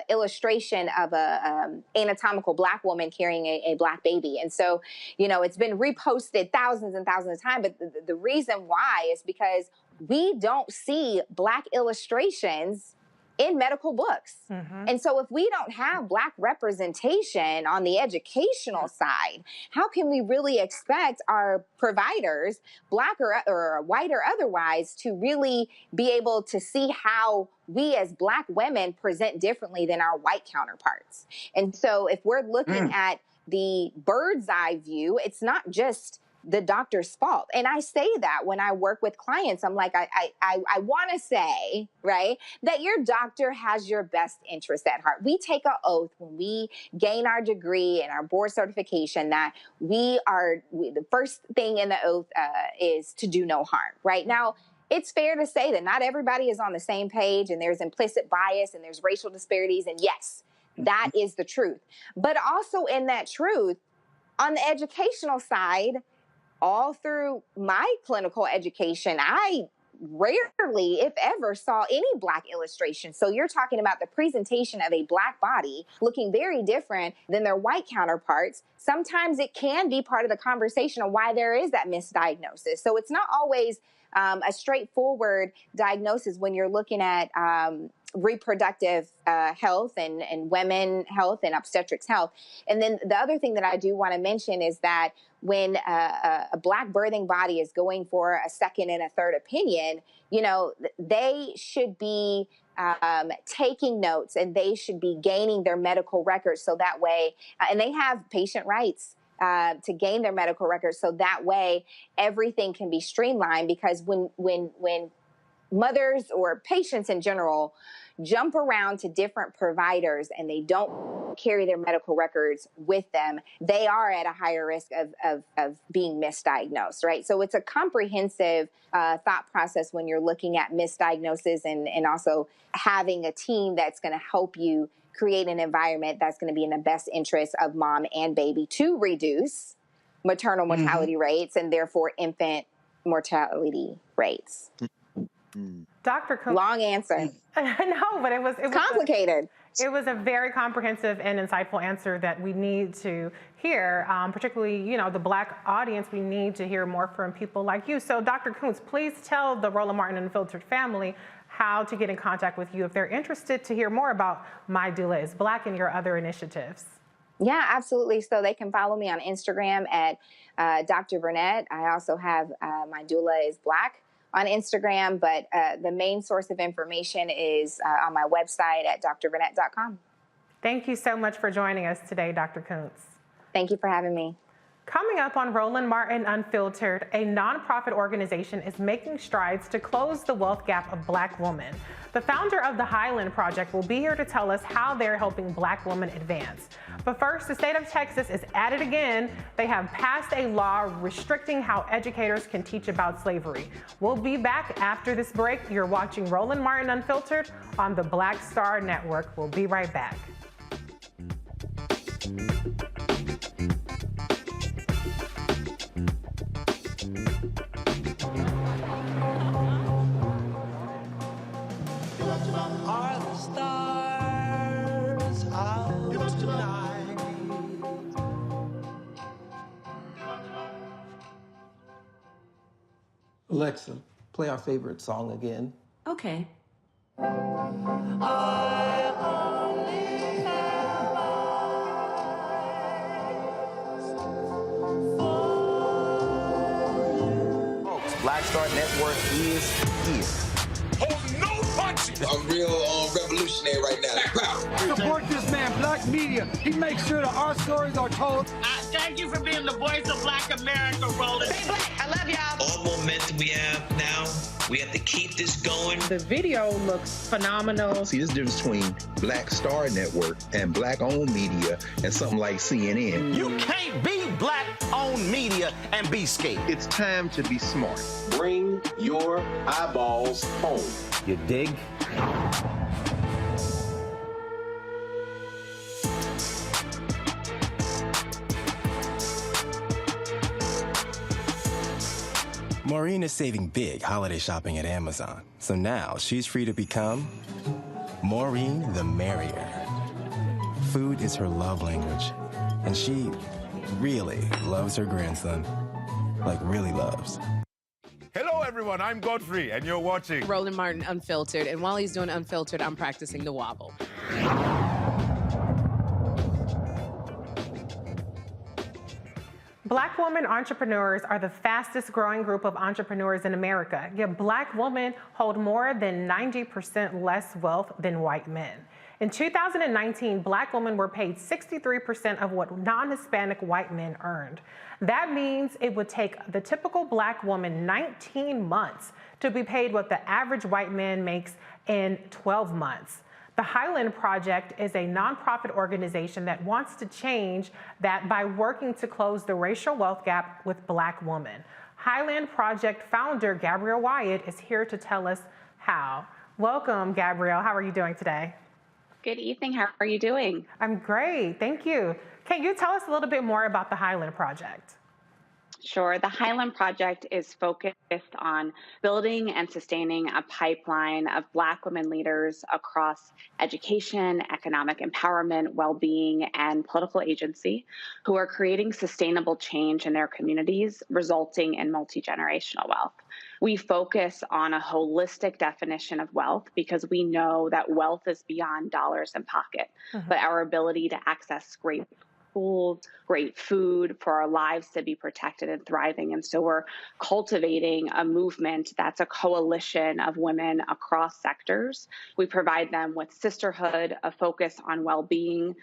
illustration of a anatomical Black woman carrying a Black baby. And so, you know, it's been reposted thousands and thousands of times. But the reason why is because we don't see Black illustrations in medical books. And so if we don't have Black representation on the educational side, how can we really expect our providers, Black or white or otherwise, to really be able to see how we as Black women present differently than our white counterparts? And so if we're looking at the bird's eye view, it's not just the doctor's fault. And I say that when I work with clients. I'm like, I want to say, right, that your doctor has your best interest at heart. We take an oath when we gain our degree and our board certification that the first thing in the oath is to do no harm, right? Now, it's fair to say that not everybody is on the same page, and there's implicit bias and there's racial disparities. And yes, that is the truth. But also in that truth, on the educational side, all through my clinical education, I rarely, if ever, saw any Black illustration. So you're talking about the presentation of a Black body looking very different than their white counterparts. Sometimes it can be part of the conversation of why there is that misdiagnosis. So it's not always a straightforward diagnosis when you're looking at reproductive health and women health and obstetrics health. And then the other thing that I do want to mention is that when a Black birthing body is going for a second and a third opinion, you know, they should be taking notes, and they should be gaining their medical records so that way, and they have patient rights to gain their medical records so that way everything can be streamlined. Because when mothers or patients in general jump around to different providers and they don't carry their medical records with them, they are at a higher risk of being misdiagnosed, right? So it's a comprehensive thought process when you're looking at misdiagnosis and also having a team that's going to help you create an environment that's going to be in the best interest of mom and baby to reduce maternal mortality rates and therefore infant mortality rates. Dr. Kuntz. Long answer. No, but it was complicated. It was a very comprehensive and insightful answer that we need to hear, particularly, you know, the Black audience. We need to hear more from people like you. So, Dr. Kuntz, please tell the Roland Martin Unfiltered family how to get in contact with you if they're interested to hear more about My Doula is Black and your other initiatives. Yeah, absolutely. So they can follow me on Instagram at Dr. Burnett. I also have My Doula is Black on Instagram, but the main source of information is on my website at drburnett.com. Thank you so much for joining us today, Dr. Kuntz. Thank you for having me. Coming up on Roland Martin Unfiltered, a nonprofit organization is making strides to close the wealth gap of Black women. The founder of the Highland Project will be here to tell us how they're helping Black women advance. But first, the state of Texas is at it again. They have passed a law restricting how educators can teach about slavery. We'll be back after this break. You're watching Roland Martin Unfiltered on the Black Star Network. We'll be right back. Are the stars out tonight? Alexa, play our favorite song again. Okay. I only have eyes for Folks, Black Star Network is here. Oh, no punching! I'm real revolutionary right now. Support this man, Black media. He makes sure that our stories are told. Thank you for being the voice of Black America, Roland. Stay Black. I love y'all. All momentum we have now, we have to keep this going. The video looks phenomenal. See, this difference between Black Star Network and Black-owned media and something like CNN. You can't be Black-owned media and be scared. It's time to be smart. Bring your eyeballs home. You dig? Maureen is saving big holiday shopping at Amazon, so now she's free to become Maureen the Merrier. Food is her love language, and she really loves her grandson. Like, really loves. Hello, everyone. I'm Godfrey, and you're watching Roland Martin Unfiltered, and while he's doing Unfiltered, I'm practicing the wobble. Black women entrepreneurs are the fastest growing group of entrepreneurs in America, yet Black women hold more than 90% less wealth than white men. In 2019, Black women were paid 63% of what non-Hispanic white men earned. That means it would take the typical Black woman 19 months to be paid what the average white man makes in 12 months. The Highland Project is a nonprofit organization that wants to change that by working to close the racial wealth gap with Black women. Highland Project founder Gabrielle Wyatt is here to tell us how. Welcome, Gabrielle. How are you doing today? Good evening. How are you doing? I'm great. Thank you. Can you tell us a little bit more about the Highland Project? Sure. The Highland Project is focused on building and sustaining a pipeline of Black women leaders across education, economic empowerment, well-being, and political agency who are creating sustainable change in their communities, resulting in multi-generational wealth. We focus on a holistic definition of wealth because we know that wealth is beyond dollars in pocket, but our ability to access great schools, great food, for our lives to be protected and thriving. And so we're cultivating a movement that's a coalition of women across sectors. We provide them with sisterhood, a focus on well-being,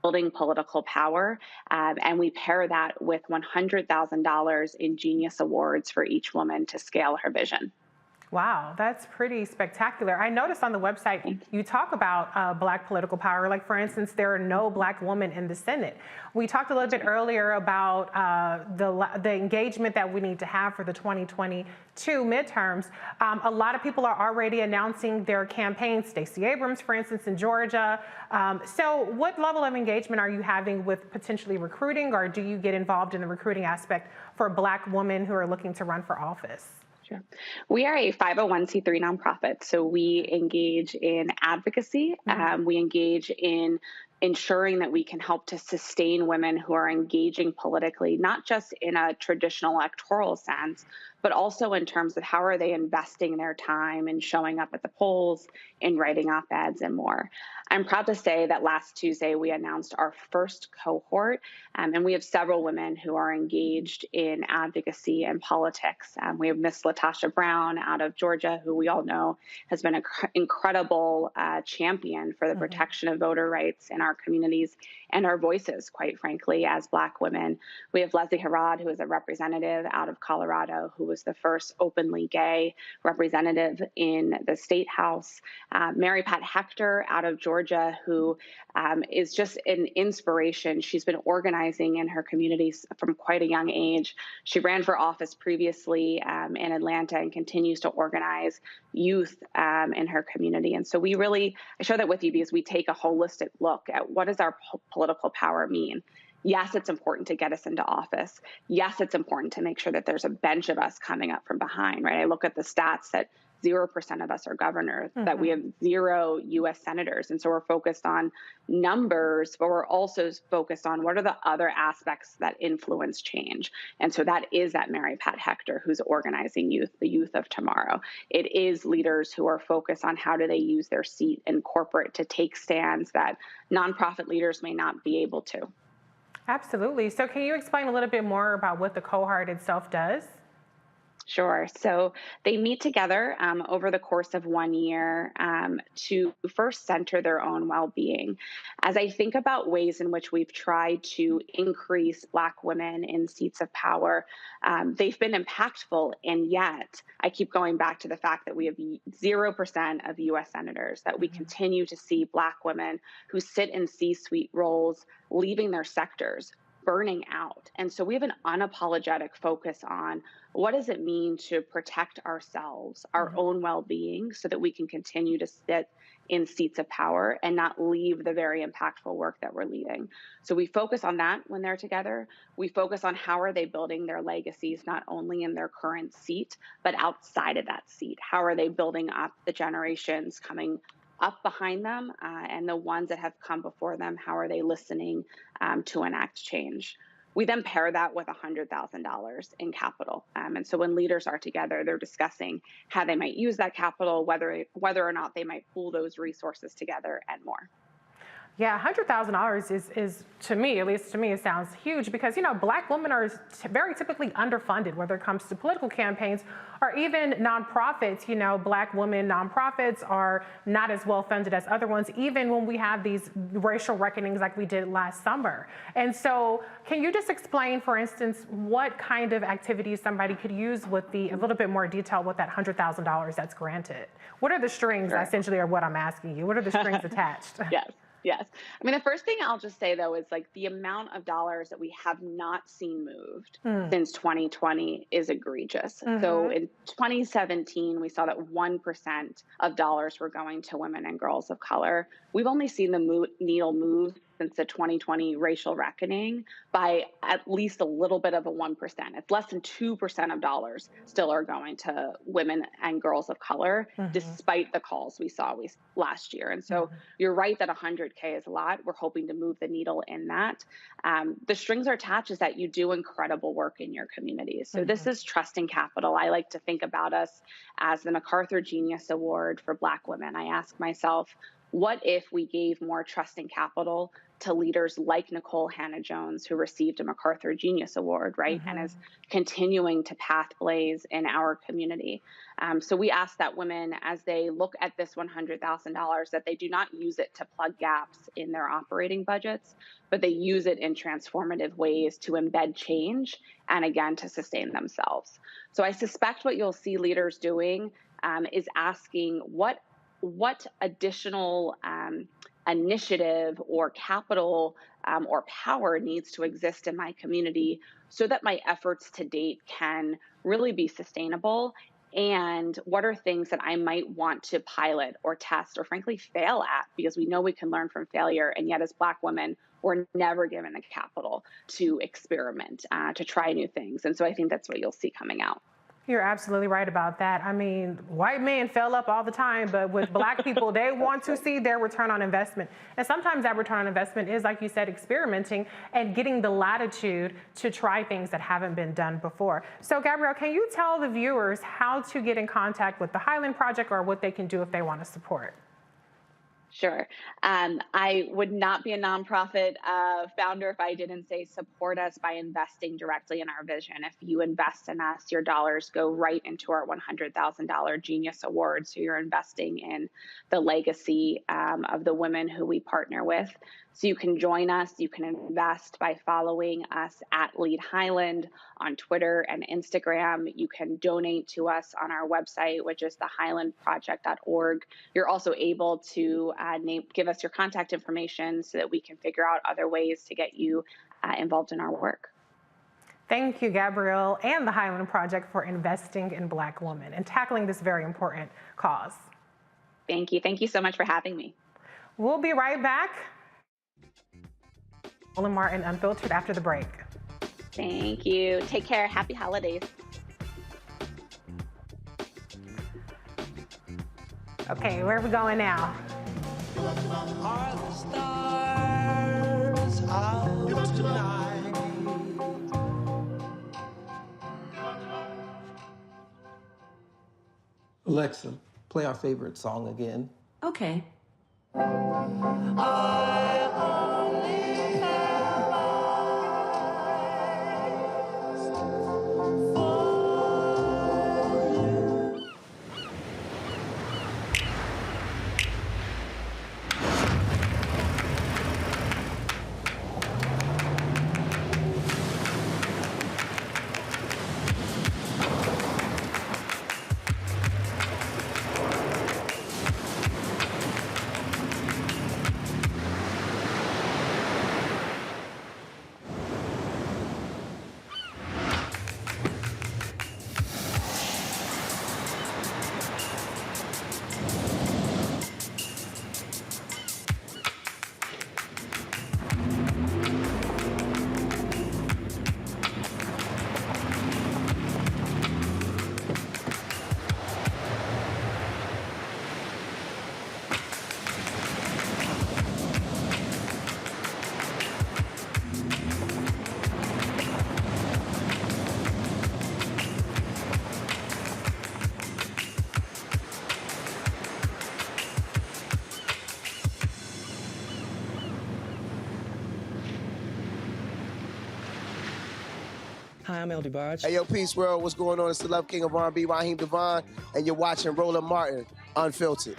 building political power, and we pair that with $100,000 in Genius Awards for each woman to scale her vision. Wow, that's pretty spectacular. I noticed on the website you talk about Black political power. Like, for instance, there are no Black women in the Senate. We talked a little bit earlier about the engagement that we need to have for the 2022 midterms. A lot of people are already announcing their campaigns. Stacey Abrams, for instance, in Georgia. So what level of engagement are you having with potentially recruiting, or do you get involved in the recruiting aspect for Black women who are looking to run for office? Sure. We are a 501c3 nonprofit, so we engage in advocacy. We engage in ensuring that we can help to sustain women who are engaging politically, not just in a traditional electoral sense, but also in terms of how are they investing their time in showing up at the polls, in writing op-eds and more. I'm proud to say that last Tuesday we announced our first cohort, and we have several women who are engaged in advocacy and politics. We have Miss Latasha Brown out of Georgia, who we all know has been an incredible champion for the protection of voter rights in our communities and our voices, quite frankly, as Black women. We have Leslie Harrod, who is a representative out of Colorado, who was the first openly gay representative in the State House. Mary Pat Hector out of Georgia, who is just an inspiration. She's been organizing in her communities from quite a young age. She ran for office previously in Atlanta and continues to organize youth in her community. And so I share that with you because we take a holistic look at what does our political power mean. Yes, it's important to get us into office. Yes, it's important to make sure that there's a bench of us coming up from behind, right? I look at the stats that 0% of us are governors, that we have 0 U.S. senators. And so we're focused on numbers, but we're also focused on what are the other aspects that influence change. And so that is that Mary Pat Hector who's organizing youth, the youth of tomorrow. It is leaders who are focused on how do they use their seat in corporate to take stands that nonprofit leaders may not be able to. Absolutely. So can you explain a little bit more about what the cohort itself does? Sure. So they meet together over the course of 1 year to first center their own well-being. As I think about ways in which we've tried to increase Black women in seats of power, they've been impactful. And yet I keep going back to the fact that we have 0% of U.S. senators, that we continue to see Black women who sit in C-suite roles leaving their sectors, burning out. And so we have an unapologetic focus on what does it mean to protect ourselves, our own well-being, so that we can continue to sit in seats of power and not leave the very impactful work that we're leading. So we focus on that when they're together. We focus on how are they building their legacies, not only in their current seat, but outside of that seat. How are they building up the generations coming up behind them and the ones that have come before them? How are they listening to enact change? We then pair that with $100,000 in capital. And so when leaders are together, they're discussing how they might use that capital, whether or not they might pool those resources together and more. Yeah, $100,000 is, to me, at least to me, it sounds huge because, Black women are very typically underfunded, whether it comes to political campaigns or even nonprofits. Black women nonprofits are not as well funded as other ones, even when we have these racial reckonings like we did last summer. And so can you just explain, for instance, what kind of activities somebody could use with a little bit more detail with that $100,000 that's granted? What are the strings, essentially, are what I'm asking you? What are the strings attached? Yes. I mean, the first thing I'll just say, though, is like the amount of dollars that we have not seen moved since 2020 is egregious. So in 2017, we saw that 1% of dollars were going to women and girls of color. We've only seen the needle move since the 2020 racial reckoning by at least a little bit of a 1%. It's less than 2% of dollars still are going to women and girls of color, despite the calls we saw last year. And so you're right that 100K is a lot. We're hoping to move the needle in that. The strings are attached is that you do incredible work in your communities. So this is trusting capital. I like to think about us as the MacArthur Genius Award for Black women. I ask myself, what if we gave more trusting capital to leaders like Nicole Hannah-Jones, who received a MacArthur Genius Award, right, and is continuing to path blaze in our community. So we ask that women, as they look at this $100,000, that they do not use it to plug gaps in their operating budgets, but they use it in transformative ways to embed change and, again, to sustain themselves. So I suspect what you'll see leaders doing is asking what additional initiative or capital or power needs to exist in my community so that my efforts to date can really be sustainable, and what are things that I might want to pilot or test or frankly fail at, because we know we can learn from failure, and yet as Black women, we're never given the capital to experiment, to try new things. And so I think that's what you'll see coming out. You're absolutely right about that. I mean, white men fail up all the time, but with Black people, they want to see their return on investment. And sometimes that return on investment is, like you said, experimenting and getting the latitude to try things that haven't been done before. So Gabrielle, can you tell the viewers how to get in contact with the Highland Project or what they can do if they want to support? Sure. I would not be a nonprofit founder if I didn't say support us by investing directly in our vision. If you invest in us, your dollars go right into our $100,000 Genius Award. So you're investing in the legacy of the women who we partner with. So you can join us. You can invest by following us at Lead Highland on Twitter and Instagram. You can donate to us on our website, which is thehighlandproject.org. You're also able to give us your contact information so that we can figure out other ways to get you involved in our work. Thank you, Gabrielle, and the Highland Project for investing in Black women and tackling this very important cause. Thank you. Thank you so much for having me. We'll be right back. Roland Martin Unfiltered after the break. Thank you. Take care. Happy holidays. Okay, where are we going now? Are the stars out tonight? Alexa, play our favorite song again. Okay. I only have eyes for you. Hi, I'm El DeBarge. Hey, yo, Peace World. What's going on? It's the Love King of R&B, Raheem Devon, and you're watching Roland Martin Unfiltered.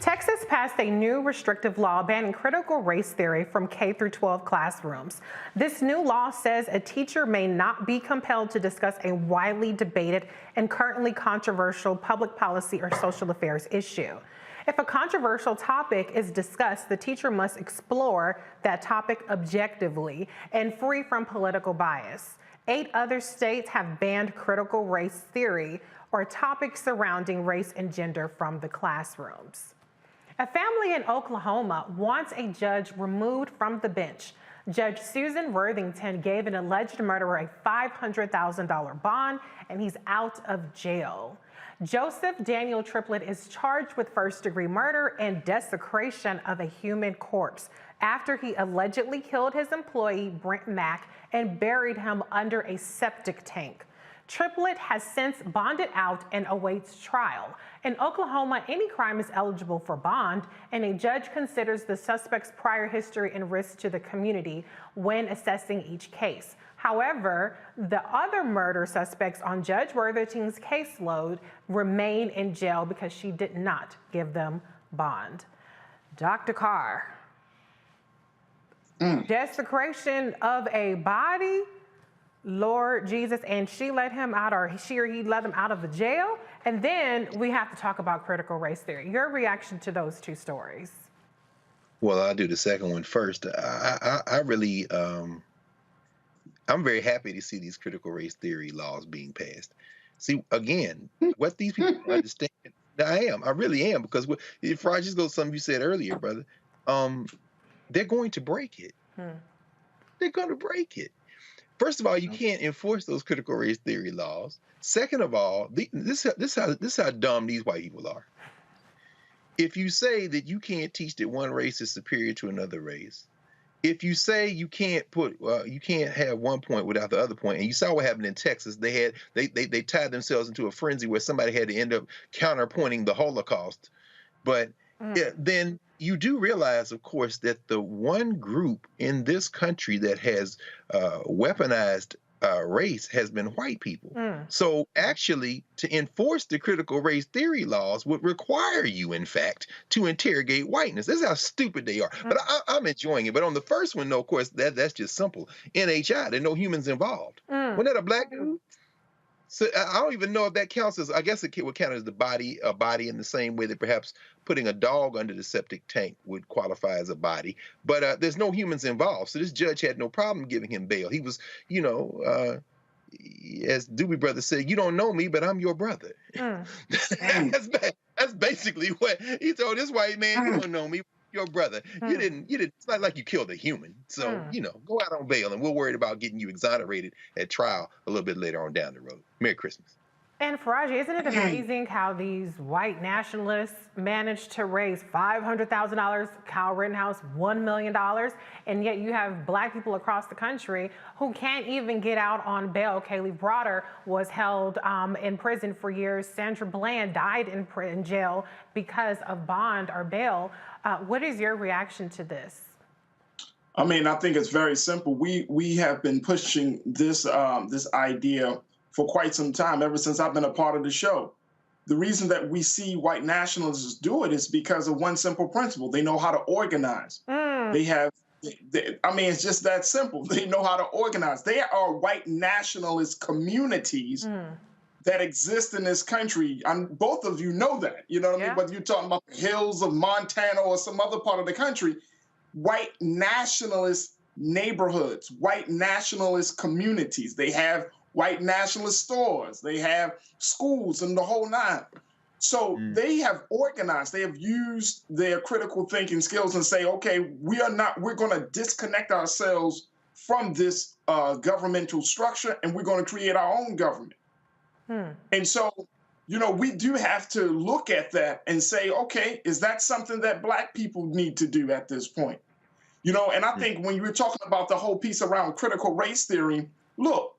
Texas passed a new restrictive law banning critical race theory from K through 12 classrooms. This new law says a teacher may not be compelled to discuss a widely debated and currently controversial public policy or social affairs issue. If a controversial topic is discussed, the teacher must explore that topic objectively and free from political bias. 8 other states have banned critical race theory or topics surrounding race and gender from the classrooms. A family in Oklahoma wants a judge removed from the bench. Judge Susan Worthington gave an alleged murderer a $500,000 bond, and he's out of jail. Joseph Daniel Triplett is charged with first-degree murder and desecration of a human corpse after he allegedly killed his employee, Brent Mack, and buried him under a septic tank. Triplett has since bonded out and awaits trial. In Oklahoma, any crime is eligible for bond, and a judge considers the suspect's prior history and risk to the community when assessing each case. However, the other murder suspects on Judge Worthington's caseload remain in jail because she did not give them bond. Dr. Carr, desecration of a body, Lord Jesus, and she let him out, or she or he let him out of the jail. And then we have to talk about critical race theory. Your reaction to those two stories? Well, I'll do the second one first. I really, I'm very happy to see these critical race theory laws being passed. See, again, what these people understand, I really am, because if I just go to something you said earlier, brother, they're going to break it. They're going to break it. First of all, you can't enforce those critical race theory laws. Second of all, this is how dumb these white people are. If you say that you can't teach that one race is superior to another race, if you say you can't have one point without the other point, and you saw what happened in Texas, they tied themselves into a frenzy where somebody had to end up counterpointing the Holocaust. But then you do realize, of course, that the one group in this country that has weaponized race has been white people. So actually, to enforce the critical race theory laws would require you, in fact, to interrogate whiteness. This is how stupid they are. But I'm enjoying it. But on the first one, though, of course, that's just simple. NHI, there are no humans involved. Wasn't that a black dude? So I don't even know if that counts as, I guess it would count as a body in the same way that perhaps putting a dog under the septic tank would qualify as a body. But there's no humans involved. So this judge had no problem giving him bail. He was, as Doobie Brother said, you don't know me, but I'm your brother. That's basically what he told this white man. You don't know me, your brother. You didn't. It's not like you killed a human. So, go out on bail, and we'll worry about getting you exonerated at trial a little bit later on down the road. Merry Christmas. And Faraji, isn't it amazing how these white nationalists managed to raise $500,000, Kyle Rittenhouse $1 million, and yet you have black people across the country who can't even get out on bail. Kaylee Broader was held in prison for years. Sandra Bland died in jail because of bond or bail. What is your reaction to this? I mean, I think it's very simple. We have been pushing this this idea for quite some time, ever since I've been a part of the show. The reason that we see white nationalists do it is because of one simple principle. They know how to organize. It's just that simple. They know how to organize. There are white nationalist communities that exist in this country. Both of you know that, you know what I mean? Whether you're talking about the hills of Montana or some other part of the country, white nationalist neighborhoods, white nationalist communities. They have white nationalist stores. They have schools and the whole nine. So they have organized, they have used their critical thinking skills and say, okay, we're going to disconnect ourselves from this governmental structure, and we're going to create our own government. And so, we do have to look at that and say, okay, is that something that black people need to do at this point? And I think when you were talking about the whole piece around critical race theory, look,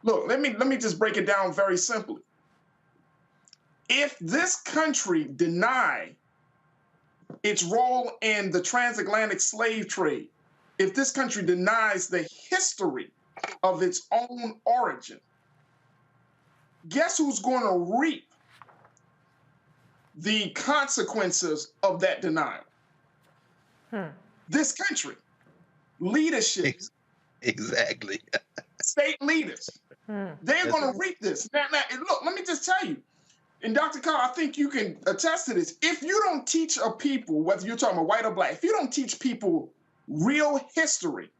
let me just break it down very simply. If this country deny its role in the transatlantic slave trade, if this country denies the history of its own origin, guess who's going to reap the consequences of that denial? This country. Leadership. Exactly. State leaders. They're going to reap this. Now, look, let me just tell you, and Dr. Carr, I think you can attest to this. If you don't teach a people, whether you're talking about white or black, if you don't teach people real history,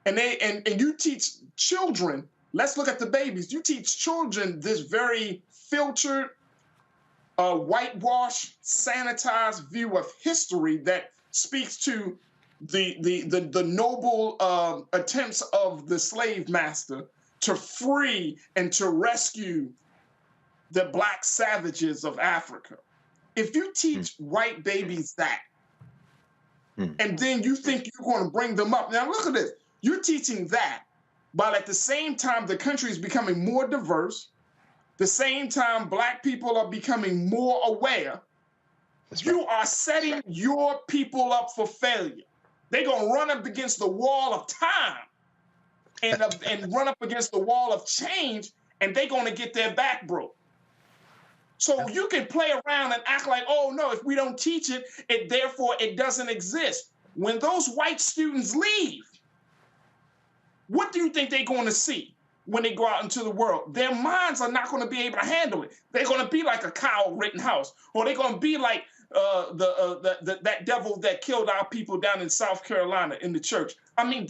and you teach children, let's look at the babies. You teach children this very filtered, whitewash, sanitized view of history that speaks to the noble attempts of the slave master to free and to rescue the black savages of Africa. If you teach white babies that, and then you think you're going to bring them up, now look at this, you're teaching that, while at the same time the country is becoming more diverse, the same time black people are becoming more aware, you are setting your people up for failure. They're going to run up against the wall of time and run up against the wall of change, and they're going to get their back broke. So you can play around and act like, oh no, if we don't teach it, therefore it doesn't exist. When those white students leave, what do you think they're going to see when they go out into the world? Their minds are not going to be able to handle it. They're going to be like a Kyle Rittenhouse, or they're going to be like that devil that killed our people down in South Carolina in the church. I mean,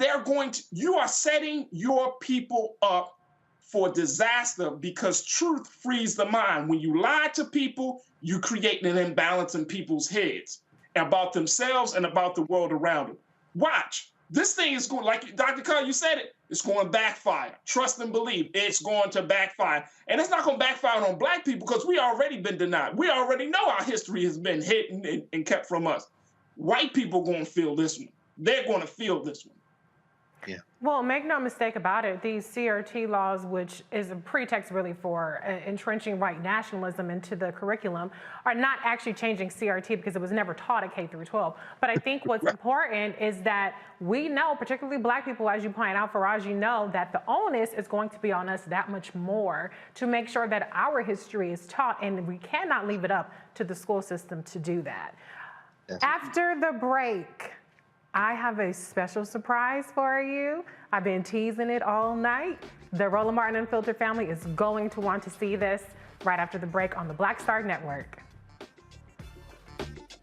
you are setting your people up for disaster, because truth frees the mind. When you lie to people, you create an imbalance in people's heads about themselves and about the world around them. Watch. This thing is going, like Dr. Carr, you said it, it's going to backfire. Trust and believe, it's going to backfire. And it's not going to backfire on black people, because we already been denied. We already know our history has been hidden and kept from us. White people going to feel this one. They're going to feel this one. Yeah. Well, make no mistake about it, these CRT laws, which is a pretext really for entrenching white nationalism into the curriculum, are not actually changing CRT, because it was never taught at K through 12. But I think what's important is that we know, particularly black people, as you point out, Faraz, you know that the onus is going to be on us that much more to make sure that our history is taught, and we cannot leave it up to the school system to do that. After the break, I have a special surprise for you. I've been teasing it all night. The Roland Martin Unfiltered family is going to want to see this right after the break on the Black Star Network.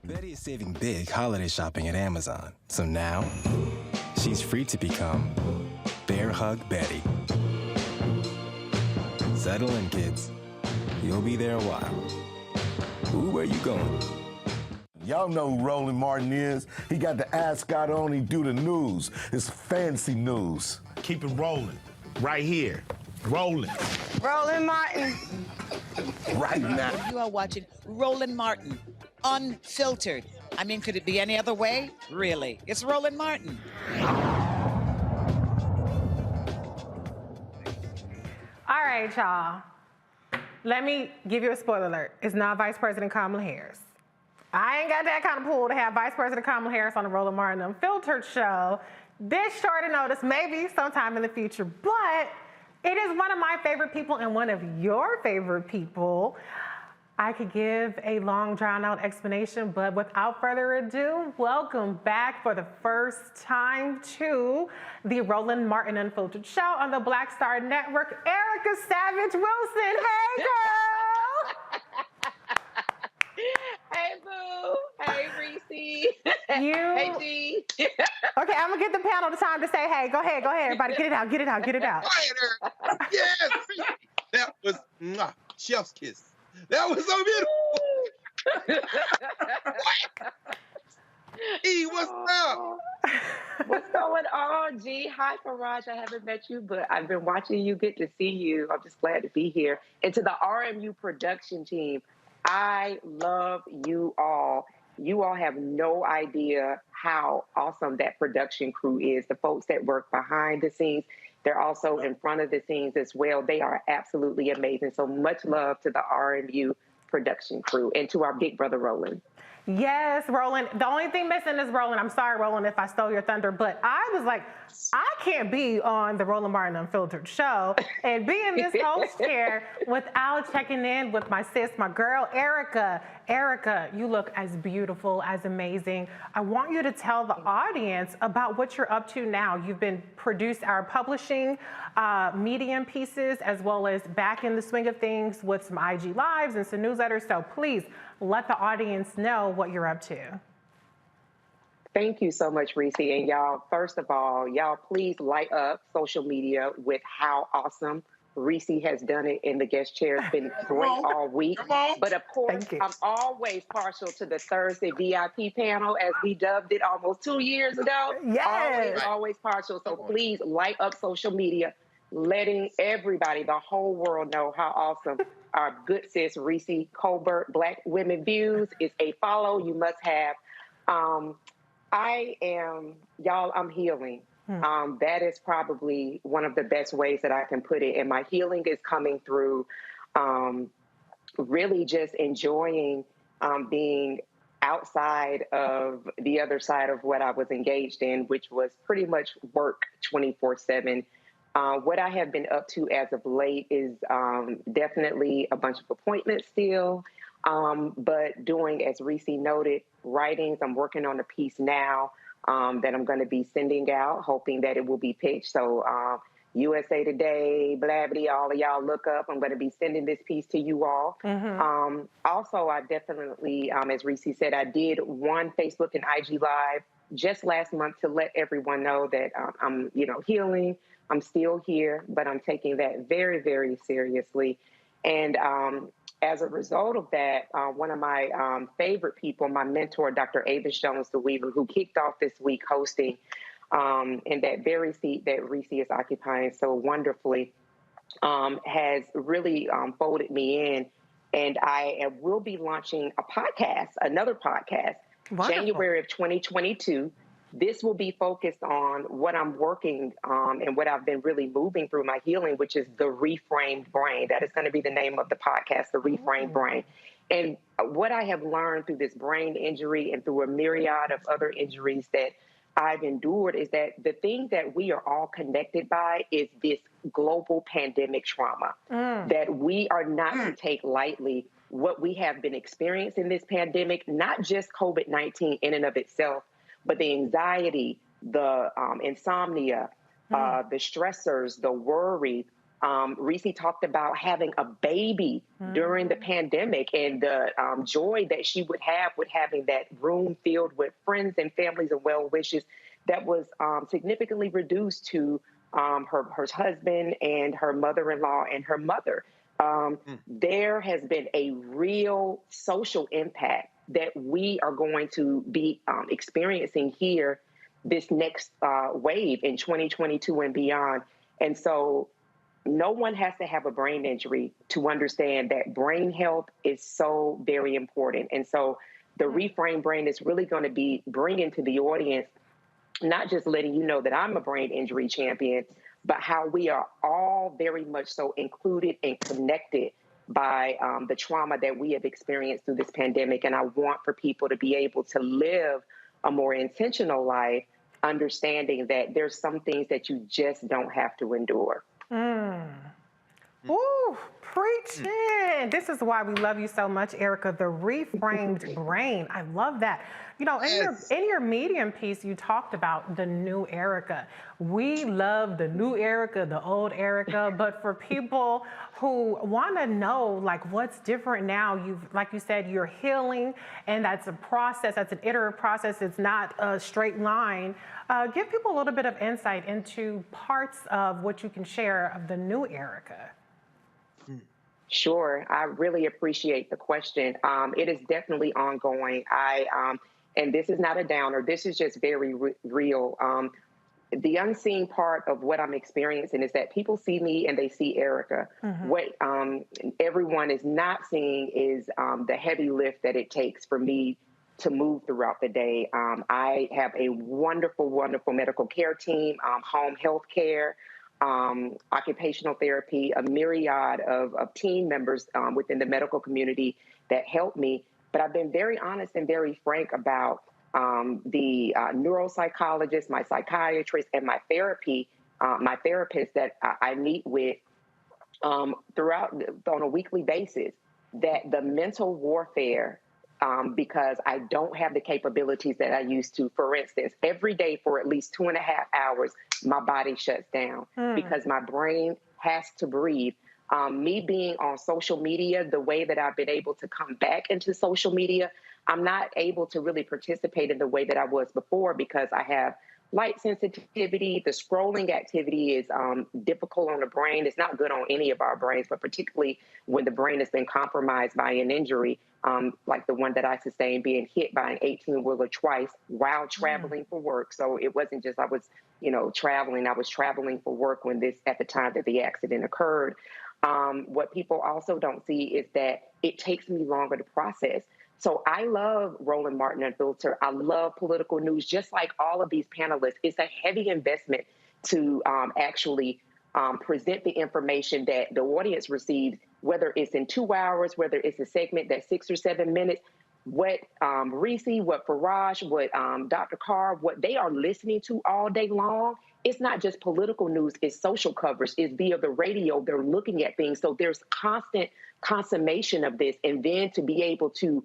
Betty is saving big holiday shopping at Amazon. So now, she's free to become Bear Hug Betty. Settle in, kids. You'll be there a while. Ooh, where you going? Y'all know who Roland Martin is. He got the ascot on, he do the news. It's fancy news. Keep it rolling. Right here. Rolling. Roland Martin. Right now. You are watching Roland Martin, Unfiltered. I mean, could it be any other way? Really? It's Roland Martin. All right, y'all. Let me give you a spoiler alert. It's not Vice President Kamala Harris. I ain't got that kind of pull to have Vice President Kamala Harris on the Roland Martin Unfiltered show this short a notice, maybe sometime in the future, but it is one of my favorite people and one of your favorite people. I could give a long, drawn-out explanation, but without further ado, welcome back for the first time to the Roland Martin Unfiltered show on the Black Star Network, Erica Savage Wilson. Hey, girl! Hey, boo. Hey, Reese. Hey, G. Okay, I'm gonna get the panel the time to say, hey, go ahead, everybody, get it out. Yes, that was chef's kiss. That was so beautiful. E, what's up? What's going on, G? Hi, Faraj. I haven't met you, but I've been watching you. Good to see you. I'm just glad to be here. And to the RMU production team, I love you all. You all have no idea how awesome that production crew is. The folks that work behind the scenes, they're also in front of the scenes as well. They are absolutely amazing. So much love to the RMU production crew and to our big brother, Roland. Yes, Roland. The only thing missing is Roland. I'm sorry, Roland, if I stole your thunder, but I was like, I can't be on the Roland Martin Unfiltered show and be in this host chair without checking in with my sis, my girl, Erica. Erica, you look as beautiful, as amazing. I want you to tell the audience about what you're up to now. You've been produced our publishing medium pieces, as well as back in the swing of things with some IG Lives and some newsletters. So please let the audience know what you're up to. Thank you so much, Reese. And y'all, first of all, y'all please light up social media with how awesome Reese has done it in the guest chair. It's been great all week. But of course, I'm always partial to the Thursday VIP panel, as we dubbed it almost 2 years ago. Yes. Always partial. So please light up social media, letting everybody, the whole world, know how awesome our good sis Reese Colbert Black Women Views is. A follow you must have. I'm healing. That is probably one of the best ways that I can put it. And my healing is coming through really just enjoying being outside of the other side of what I was engaged in, which was pretty much work 24/7. What I have been up to as of late is definitely a bunch of appointments still, but doing, as Reese noted, writings. I'm working on a piece now that I'm going to be sending out, hoping that it will be pitched. So USA Today, Blabbity, all of y'all look up. I'm going to be sending this piece to you all. Also, I definitely, as Reese said, I did one Facebook and IG Live just last month to let everyone know that I'm, healing. I'm still here, but I'm taking that very, very seriously. And as a result of that, one of my favorite people, my mentor, Dr. Avis Jones DeWeaver, who kicked off this week hosting in that very seat that Reese is occupying so wonderfully, has really folded me in. And I will be launching another podcast, January of 2022. This will be focused on what I'm working and what I've been really moving through my healing, which is the reframed brain. That is going to be the name of the podcast, the reframed brain. And what I have learned through this brain injury and through a myriad of other injuries that I've endured is that the thing that we are all connected by is this global pandemic trauma, that we are not to take lightly what we have been experiencing this pandemic, not just COVID-19 in and of itself, but the anxiety, the insomnia, the stressors, the worry. Reese talked about having a baby during the pandemic and the joy that she would have with having that room filled with friends and families and well wishes that was significantly reduced to her husband and her mother-in-law and her mother. There has been a real social impact that we are going to be experiencing here this next wave in 2022 and beyond. And so no one has to have a brain injury to understand that brain health is so very important. And so the Reframe Brain is really going to be bringing to the audience, not just letting you know that I'm a brain injury champion, but how we are all very much so included and connected by the trauma that we have experienced through this pandemic. And I want for people to be able to live a more intentional life, understanding that there's some things that you just don't have to endure. Ooh, preaching. This is why we love you so much, Erica, the reframed brain. I love that. In your Medium piece, you talked about the new Erica. We love the new Erica, the old Erica, but for people who want to know what's different now, like you said, you're healing, and that's a process, that's an iterative process. It's not a straight line. Give people a little bit of insight into parts of what you can share of the new Erica. Sure. I really appreciate the question. It is definitely ongoing. And this is not a downer. This is just very real. The unseen part of what I'm experiencing is that people see me and they see Erica. What everyone is not seeing is the heavy lift that it takes for me to move throughout the day. I have a wonderful, wonderful medical care team, home health care, occupational therapy, a myriad of team members within the medical community that help me. But I've been very honest and very frank about the neuropsychologist, my psychiatrist, and my therapist that I meet with throughout on a weekly basis, that the mental warfare, because I don't have the capabilities that I used to. For instance, every day for at least 2.5 hours, my body shuts down because my brain has to breathe. Me being on social media, the way that I've been able to come back into social media, I'm not able to really participate in the way that I was before because I have light sensitivity, the scrolling activity is difficult on the brain. It's not good on any of our brains, but particularly when the brain has been compromised by an injury, like the one that I sustained, being hit by an 18-wheeler twice while traveling for work. So it wasn't just I was, traveling. I was traveling for work at the time that the accident occurred. What people also don't see is that it takes me longer to process. So I love Roland Martin Unfiltered. I love political news, just like all of these panelists. It's a heavy investment to actually present the information that the audience receives, whether it's in 2 hours, whether it's a segment that's 6 or 7 minutes. What Reese, what Faraj, what Dr. Carr, what they are listening to all day long, it's not just political news, it's social coverage, it's via the radio, they're looking at things. So there's constant consummation of this. And then to be able to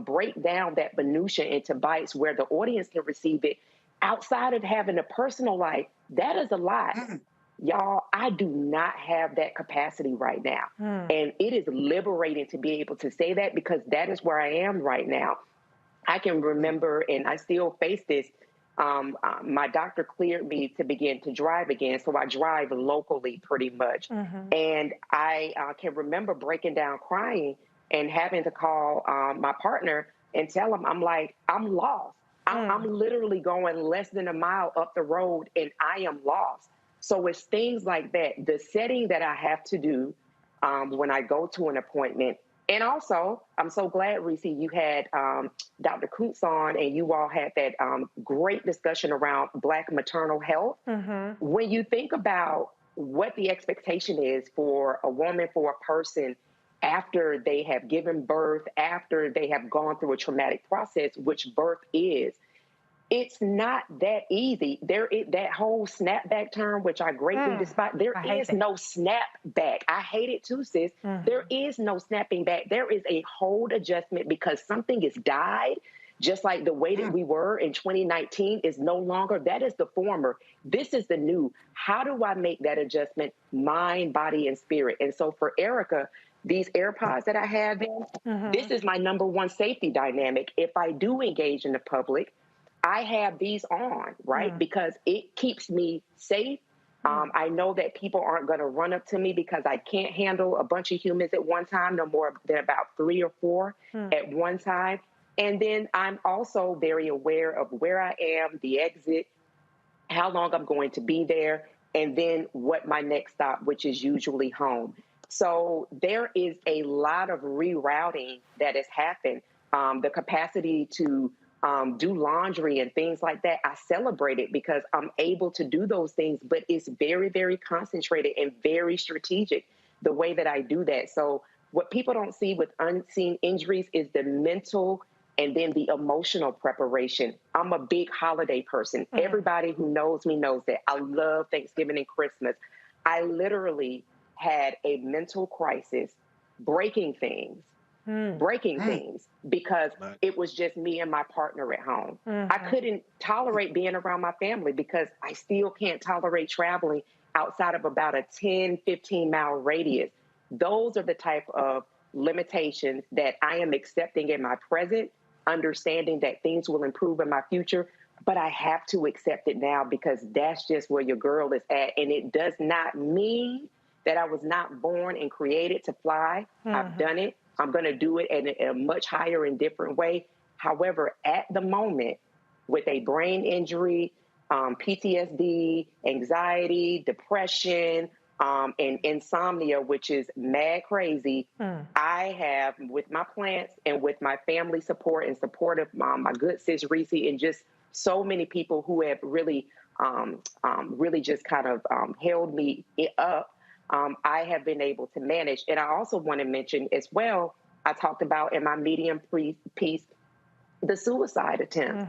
break down that minutia into bites where the audience can receive it outside of having a personal life, that is a lot. Y'all, I do not have that capacity right now. And it is liberating to be able to say that, because that is where I am right now. I can remember, and I still face this, my doctor cleared me to begin to drive again. So I drive locally pretty much. And I can remember breaking down crying and having to call my partner and tell him, I'm lost. I'm literally going less than a mile up the road and I am lost. So it's things like that, the setting that I have to do when I go to an appointment. And also, I'm so glad, Reese, you had Dr. Kuntz on and you all had that great discussion around Black maternal health. When you think about what the expectation is for a woman, for a person, after they have given birth, after they have gone through a traumatic process, which birth is, it's not that easy. There is that whole snapback term, which I greatly despise. There is no snapback. I hate it too, sis. There is no snapping back. There is a hold adjustment because something is died, just like the way that we were in 2019 is no longer. That is the former. This is the new. How do I make that adjustment? Mind, body, and spirit. And so for Erica, these AirPods that I have in, this is my number one safety dynamic. If I do engage in the public, I have these on, right? Because it keeps me safe. I know that people aren't going to run up to me because I can't handle a bunch of humans at one time, no more than about 3 or 4 at one time. And then I'm also very aware of where I am, the exit, how long I'm going to be there, and then what my next stop, which is usually home. So there is a lot of rerouting that has happened. The capacity to do laundry and things like that, I celebrate it because I'm able to do those things, but it's very, very concentrated and very strategic the way that I do that. So what people don't see with unseen injuries is the mental and then the emotional preparation. I'm a big holiday person. Everybody who knows me knows that I love Thanksgiving and Christmas. I literally had a mental crisis breaking things because it was just me and my partner at home. I couldn't tolerate being around my family because I still can't tolerate traveling outside of about a 10, 15-mile radius. Those are the type of limitations that I am accepting in my present, understanding that things will improve in my future, but I have to accept it now because that's just where your girl is at. And it does not mean that I was not born and created to fly. I've done it. I'm going to do it in a much higher and different way. However, at the moment, with a brain injury, PTSD, anxiety, depression, and insomnia, which is mad crazy, I have, with my plants and with my family support and support of my good sis Reese and just so many people who have really, really just kind of held me up, I have been able to manage. And I also want to mention as well, I talked about in my medium piece, the suicide attempt.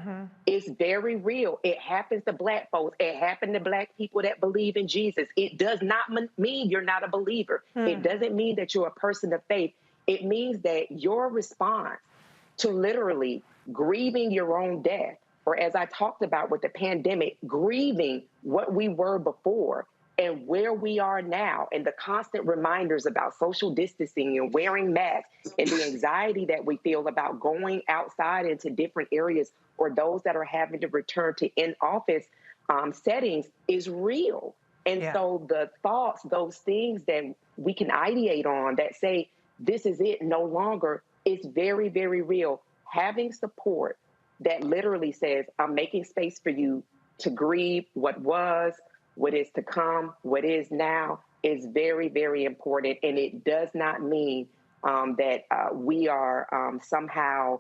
It's very real. It happens to Black folks. It happened to Black people that believe in Jesus. It does not mean you're not a believer. It doesn't mean that you're a person of faith. It means that your response to literally grieving your own death, or as I talked about with the pandemic, grieving what we were before, and where we are now, and the constant reminders about social distancing and wearing masks, and the anxiety that we feel about going outside into different areas, or those that are having to return to in-office settings is real. And so the thoughts, those things that we can ideate on that say, this is it no longer, is very, very real. Having support that literally says, I'm making space for you to grieve what was, what is to come, what is now, is very, very important. And it does not mean that we are somehow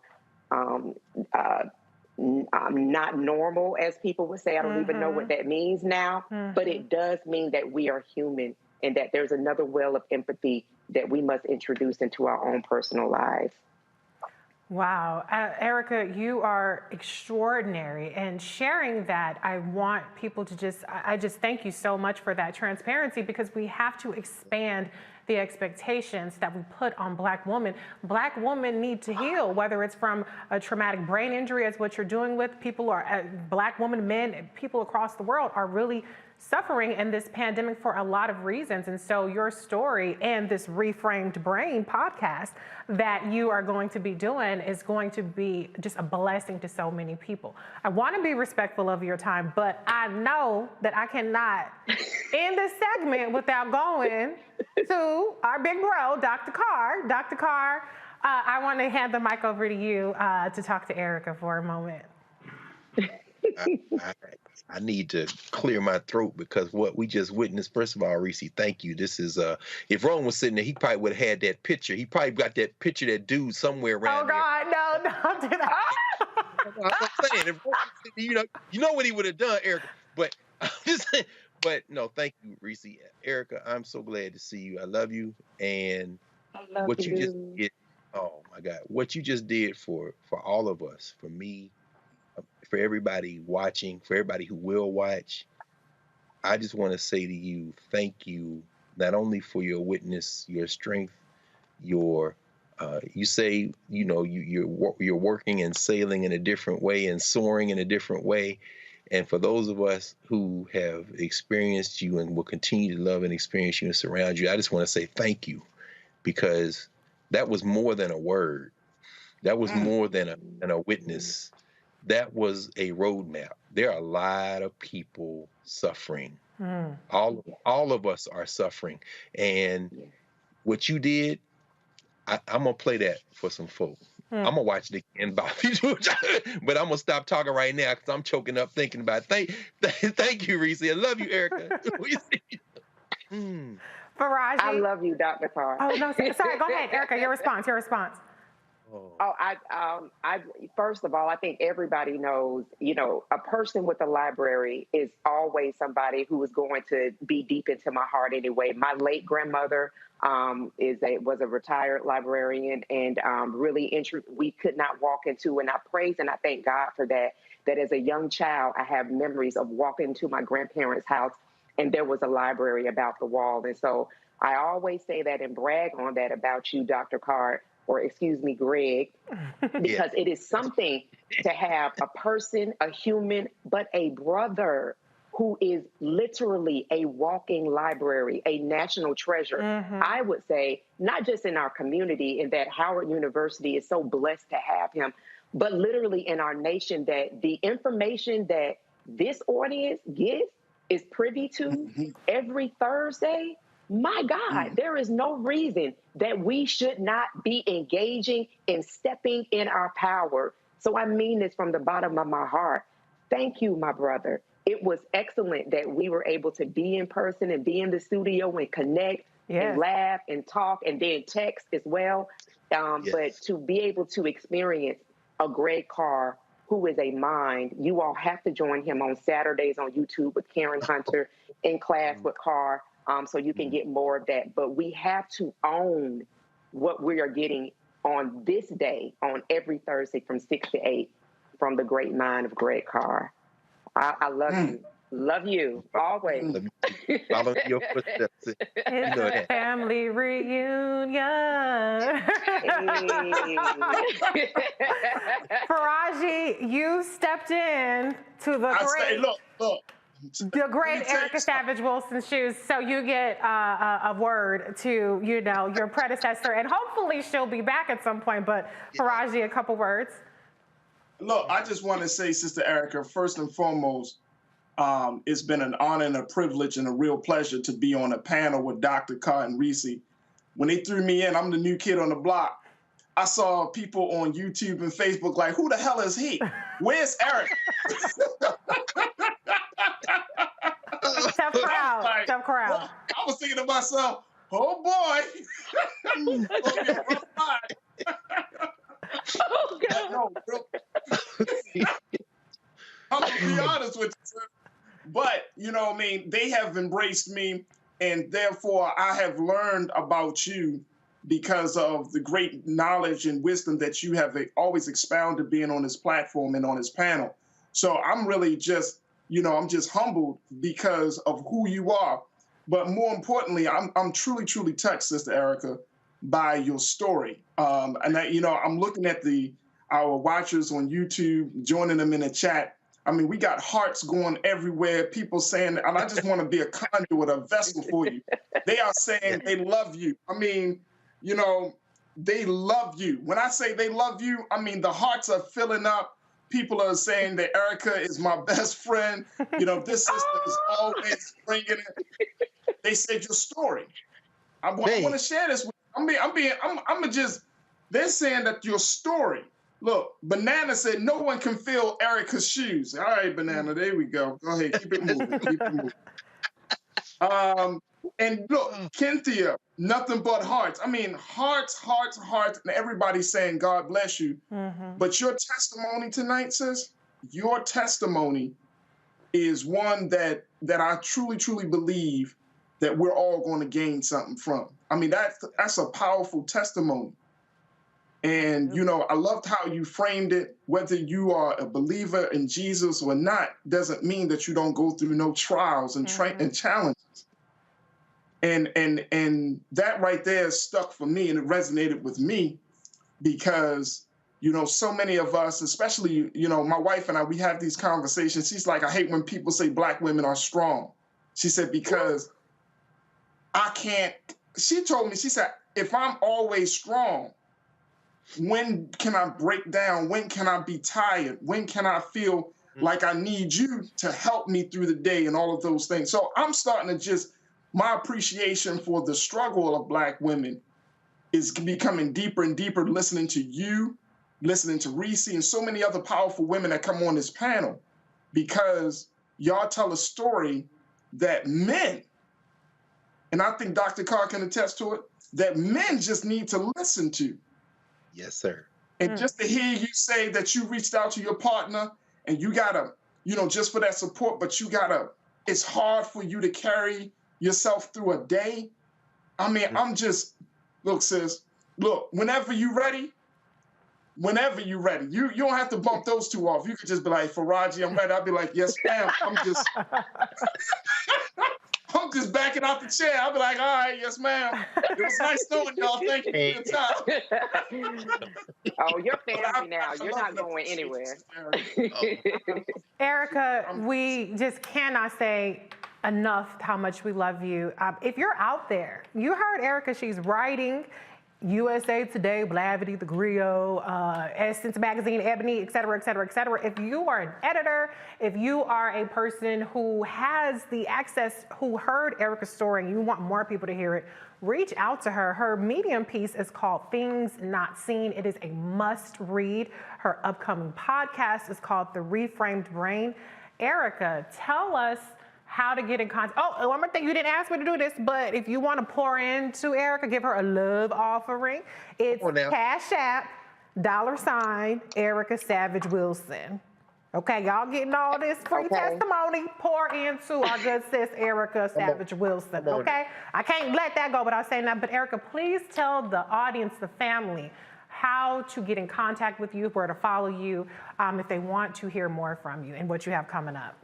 not normal, as people would say. I don't even know what that means now, but it does mean that we are human and that there's another well of empathy that we must introduce into our own personal lives. Wow. Erica, you are extraordinary. And sharing that, I want people to I just thank you so much for that transparency, because we have to expand the expectations that we put on Black women. Black women need to heal, whether it's from a traumatic brain injury, as what you're doing with people, or Black women, men, people across the world are really suffering in this pandemic for a lot of reasons. And so your story and this Reframed Brain podcast that you are going to be doing is going to be just a blessing to so many people. I want to be respectful of your time, but I know that I cannot end this segment without going to our big bro, Dr. Carr. Dr. Carr, I want to hand the mic over to you to talk to Erica for a moment. I need to clear my throat, because what we just witnessed, first of all, Reese, thank you. This is, if Roland was sitting there, he probably would have had that picture. He probably got that picture, that dude somewhere around there. Oh, God, no, don't do that. I'm saying, if Roland, you know what he would have done, Erica. But I'm just saying, but no, thank you, Reese. Erica, I'm so glad to see you. I love you. And what you just did, oh my God, what you just did for all of us, for me, for everybody watching, for everybody who will watch, I just want to say to you, thank you, not only for your witness, your strength, your, you say, you're working and sailing in a different way and soaring in a different way. And for those of us who have experienced you and will continue to love and experience you and surround you, I just want to say thank you, because that was more than a word. That was more than a witness. That was a roadmap. There are a lot of people suffering. All of us are suffering. And what you did, I'm going to play that for some folks. I'm going to watch it again, Bobby. But I'm going to stop talking right now, because I'm choking up thinking about it. Thank you, Reese. I love you, Erica. Faraji. I love you, Dr. Carr. Oh, no, sorry. Go ahead, Erica. Your response. I first of all, I think everybody knows, a person with a library is always somebody who is going to be deep into my heart anyway. My late grandmother was a retired librarian, and we could not walk into, and I praise and I thank God for that as a young child, I have memories of walking to my grandparents' house, and there was a library about the wall. And so I always say that and brag on that about you, Dr. Carr, or excuse me, Greg, because it is something to have a person, a human, but a brother who is literally a walking library, a national treasure. I would say, not just in our community, in that Howard University is so blessed to have him, but literally in our nation, that the information that this audience gets, is privy to every Thursday. My God, there is no reason that we should not be engaging and stepping in our power. So I mean this from the bottom of my heart. Thank you, my brother. It was excellent that we were able to be in person and be in the studio and connect and laugh and talk and then text as well. But to be able to experience a Greg Carr, who is a mind, you all have to join him on Saturdays on YouTube with Karen Hunter, In Class with Carr. So you can get more of that. But we have to own what we are getting on this day, on every Thursday from 6 to 8, from the great mind of Greg Carr. I love you. Love you, always. Follow your footsteps. It's a family reunion. Faraji, you stepped in to the great Erica Savage Wilson's shoes, so you get a word to, your predecessor, and hopefully she'll be back at some point. But Faraji, a couple words. Look, I just want to say, Sister Erica, first and foremost, It's been an honor and a privilege and a real pleasure to be on a panel with Dr. Carr and Reese. When they threw me in, I'm the new kid on the block. I saw people on YouTube and Facebook like, who the hell is he? Where's Eric? Tough crowd. Like, Tough crowd. I was thinking to myself, oh boy. Oh, God. No, I'm going to be honest with you, sir. But, you know what I mean, they have embraced me, and therefore I have learned about you because of the great knowledge and wisdom that you have always expounded being on this platform and on this panel. So I'm really just, I'm just humbled because of who you are. But more importantly, I'm truly, truly touched, Sister Erica, by your story. And I'm looking at our watchers on YouTube, joining them in the chat. I mean, we got hearts going everywhere, people saying, and I just want to be a conduit, a vessel for you. They are saying they love you. I mean, they love you. When I say they love you, I mean, the hearts are filling up. People are saying that Erica is my best friend. This sister is always bringing it. They said your story. I want to share this with you. They're saying that your story. Look, Banana said no one can fill Erica's shoes. All right, Banana, there we go. Go ahead, keep it moving. And look, Cynthia, nothing but hearts. I mean, hearts, and everybody's saying God bless you. Mm-hmm. But your testimony tonight, sis, your testimony is one that I truly, truly believe that we're all going to gain something from. I mean, that's a powerful testimony. And, I loved how you framed it. Whether you are a believer in Jesus or not doesn't mean that you don't go through no trials and and challenges. And that right there stuck for me, and it resonated with me because, so many of us, especially, my wife and I, we have these conversations. She's like, I hate when people say Black women are strong. She said, because she told me, she said, if I'm always strong, when can I break down? When can I be tired? When can I feel like I need you to help me through the day and all of those things? So I'm starting to my appreciation for the struggle of Black women is becoming deeper and deeper, listening to you, listening to Reese, and so many other powerful women that come on this panel, because y'all tell a story that men, and I think Dr. Carr can attest to it, that men just need to listen to. Yes, sir. And just to hear you say that you reached out to your partner and you gotta, just for that support, but it's hard for you to carry yourself through a day. I mean, look, sis, whenever you're ready, you don't have to bump those two off. You could just be like, Faraji, I'm ready. I'll be like, yes, ma'am. I'm just backing out the chair. I'll be like, all right, yes, ma'am. It was nice knowing y'all. Thank you for your time. Oh, you're family now. You're not going anywhere. Erica, we just cannot say enough how much we love you. If you're out there, you heard Erica, she's writing USA Today, Blavity, The Griot, Essence Magazine, Ebony, et cetera, et cetera, et cetera. If you are an editor, if you are a person who has the access, who heard Erica's story and you want more people to hear it, reach out to her. Her Medium piece is called Things Not Seen. It is a must read. Her upcoming podcast is called The Reframed Brain. Erica, tell us how to get in contact. Oh, one more thing, you didn't ask me to do this, but if you want to pour into Erica, give her a love offering. It's Cash App, $ Erica Savage Wilson. Okay, y'all getting all this free testimony? Pour into our good sis, Erica Savage Wilson, okay? I can't let that go without saying that, but Erica, please tell the audience, the family, how to get in contact with you, where to follow you, if they want to hear more from you and what you have coming up.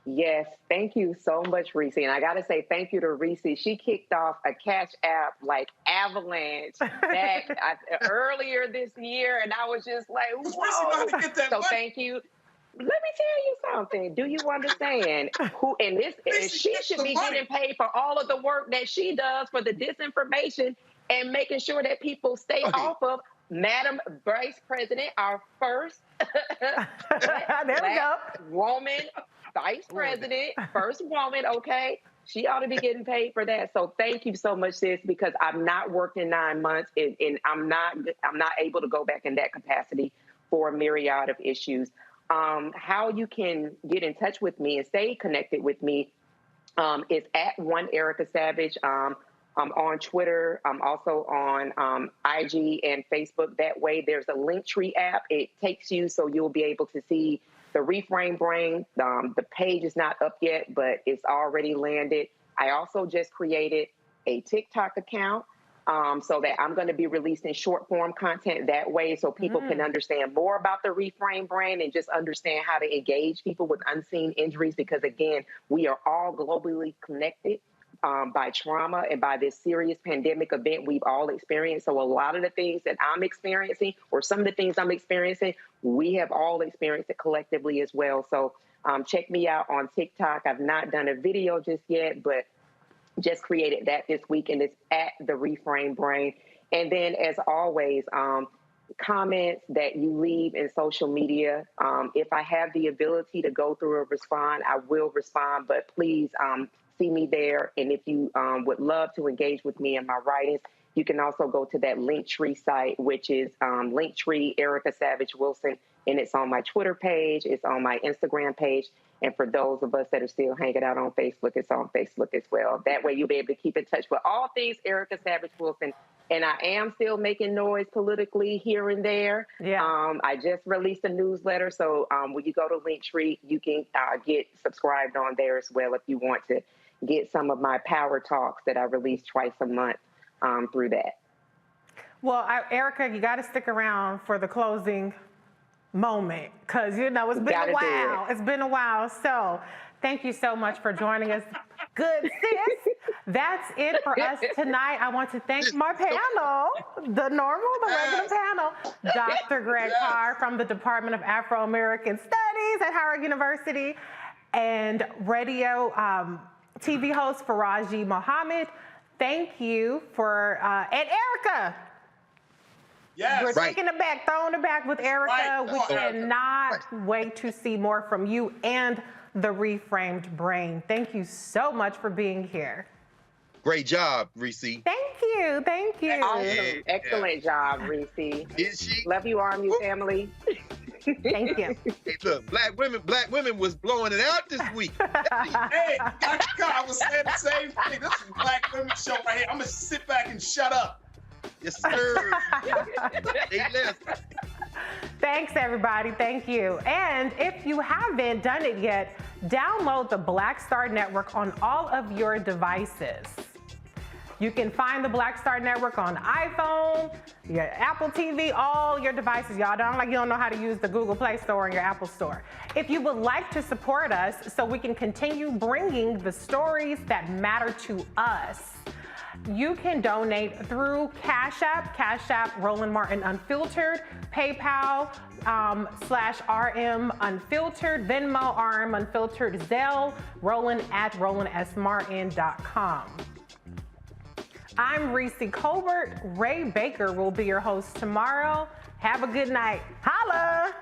Yes, thank you so much, Reese. And I got to say thank you to Reese. She kicked off a Cash App like avalanche back earlier this year. And I was just like, whoa. So thank you. Let me tell you something. Do you understand she should be getting paid for all of the work that she does for the disinformation and making sure that people stay off of Madam Vice President, our first black woman vice president, first woman, okay? She ought to be getting paid for that. So thank you so much, sis, because I've not worked in 9 months and I'm not able to go back in that capacity for a myriad of issues. How you can get in touch with me and stay connected with me is at @1EricaSavage. I'm on Twitter. I'm also on IG and Facebook. That way, there's a Linktree app. It takes you so you'll be able to see the Reframe Brain. The page is not up yet, but it's already landed. I also just created a TikTok account so that I'm going to be releasing short form content that way so people can understand more about the Reframe Brain and just understand how to engage people with unseen injuries. Because again, we are all globally connected by trauma and by this serious pandemic event we've all experienced. So a lot of the things that I'm experiencing, or some of the things I'm experiencing, we have all experienced it collectively as well. So check me out on TikTok. I've not done a video just yet, but just created that this week, and it's at the Reframe Brain. And then, as always, comments that you leave in social media, if I have the ability to go through and respond, I will respond, but please see me there. And if you would love to engage with me in my writings, you can also go to that Linktree site, which is Linktree Erica Savage Wilson, and it's on my Twitter page, it's on my Instagram page, and for those of us that are still hanging out on Facebook, it's on Facebook as well. That way you'll be able to keep in touch with all things Erica Savage Wilson. And I am still making noise politically here and there. Yeah. I just released a newsletter, so when you go to Linktree, you can get subscribed on there as well if you want to get some of my power talks that I release twice a month through that. Well, Erica, you got to stick around for the closing moment because, you know, it's been a while. It's been a while. So thank you so much for joining us. Good, sis. That's it for us tonight. I want to thank my panel, the regular panel, Dr. Greg Carr from the Department of Afro-American Studies at Howard University, and radio TV host Faraji Mohammed. Thank you for, and Erica. Yes. We're taking it back, throwing it back with Erica. Right. We cannot wait to see more from you and the Reframed Brain. Thank you so much for being here. Great job, Reese. Thank you. Thank you. Awesome. Excellent job, Reese. Is she? Love you, RMU family. Thank you. Hey, look, black women was blowing it out this week. Hey, Dr. Carr, I was saying the same thing. This is a Black Women Show right here. I'm going to sit back and shut up. Yes, sir. Thanks, everybody. Thank you. And if you haven't done it yet, download the Black Star Network on all of your devices. You can find the Black Star Network on iPhone, your Apple TV, all your devices. Y'all you don't know how to use the Google Play Store and your Apple Store. If you would like to support us so we can continue bringing the stories that matter to us, you can donate through Cash App Roland Martin Unfiltered, PayPal /RM Unfiltered, Venmo RM Unfiltered, Zelle, Roland at RolandSMartin.com. I'm Reese Colbert. Ray Baker will be your host tomorrow. Have a good night. Holla!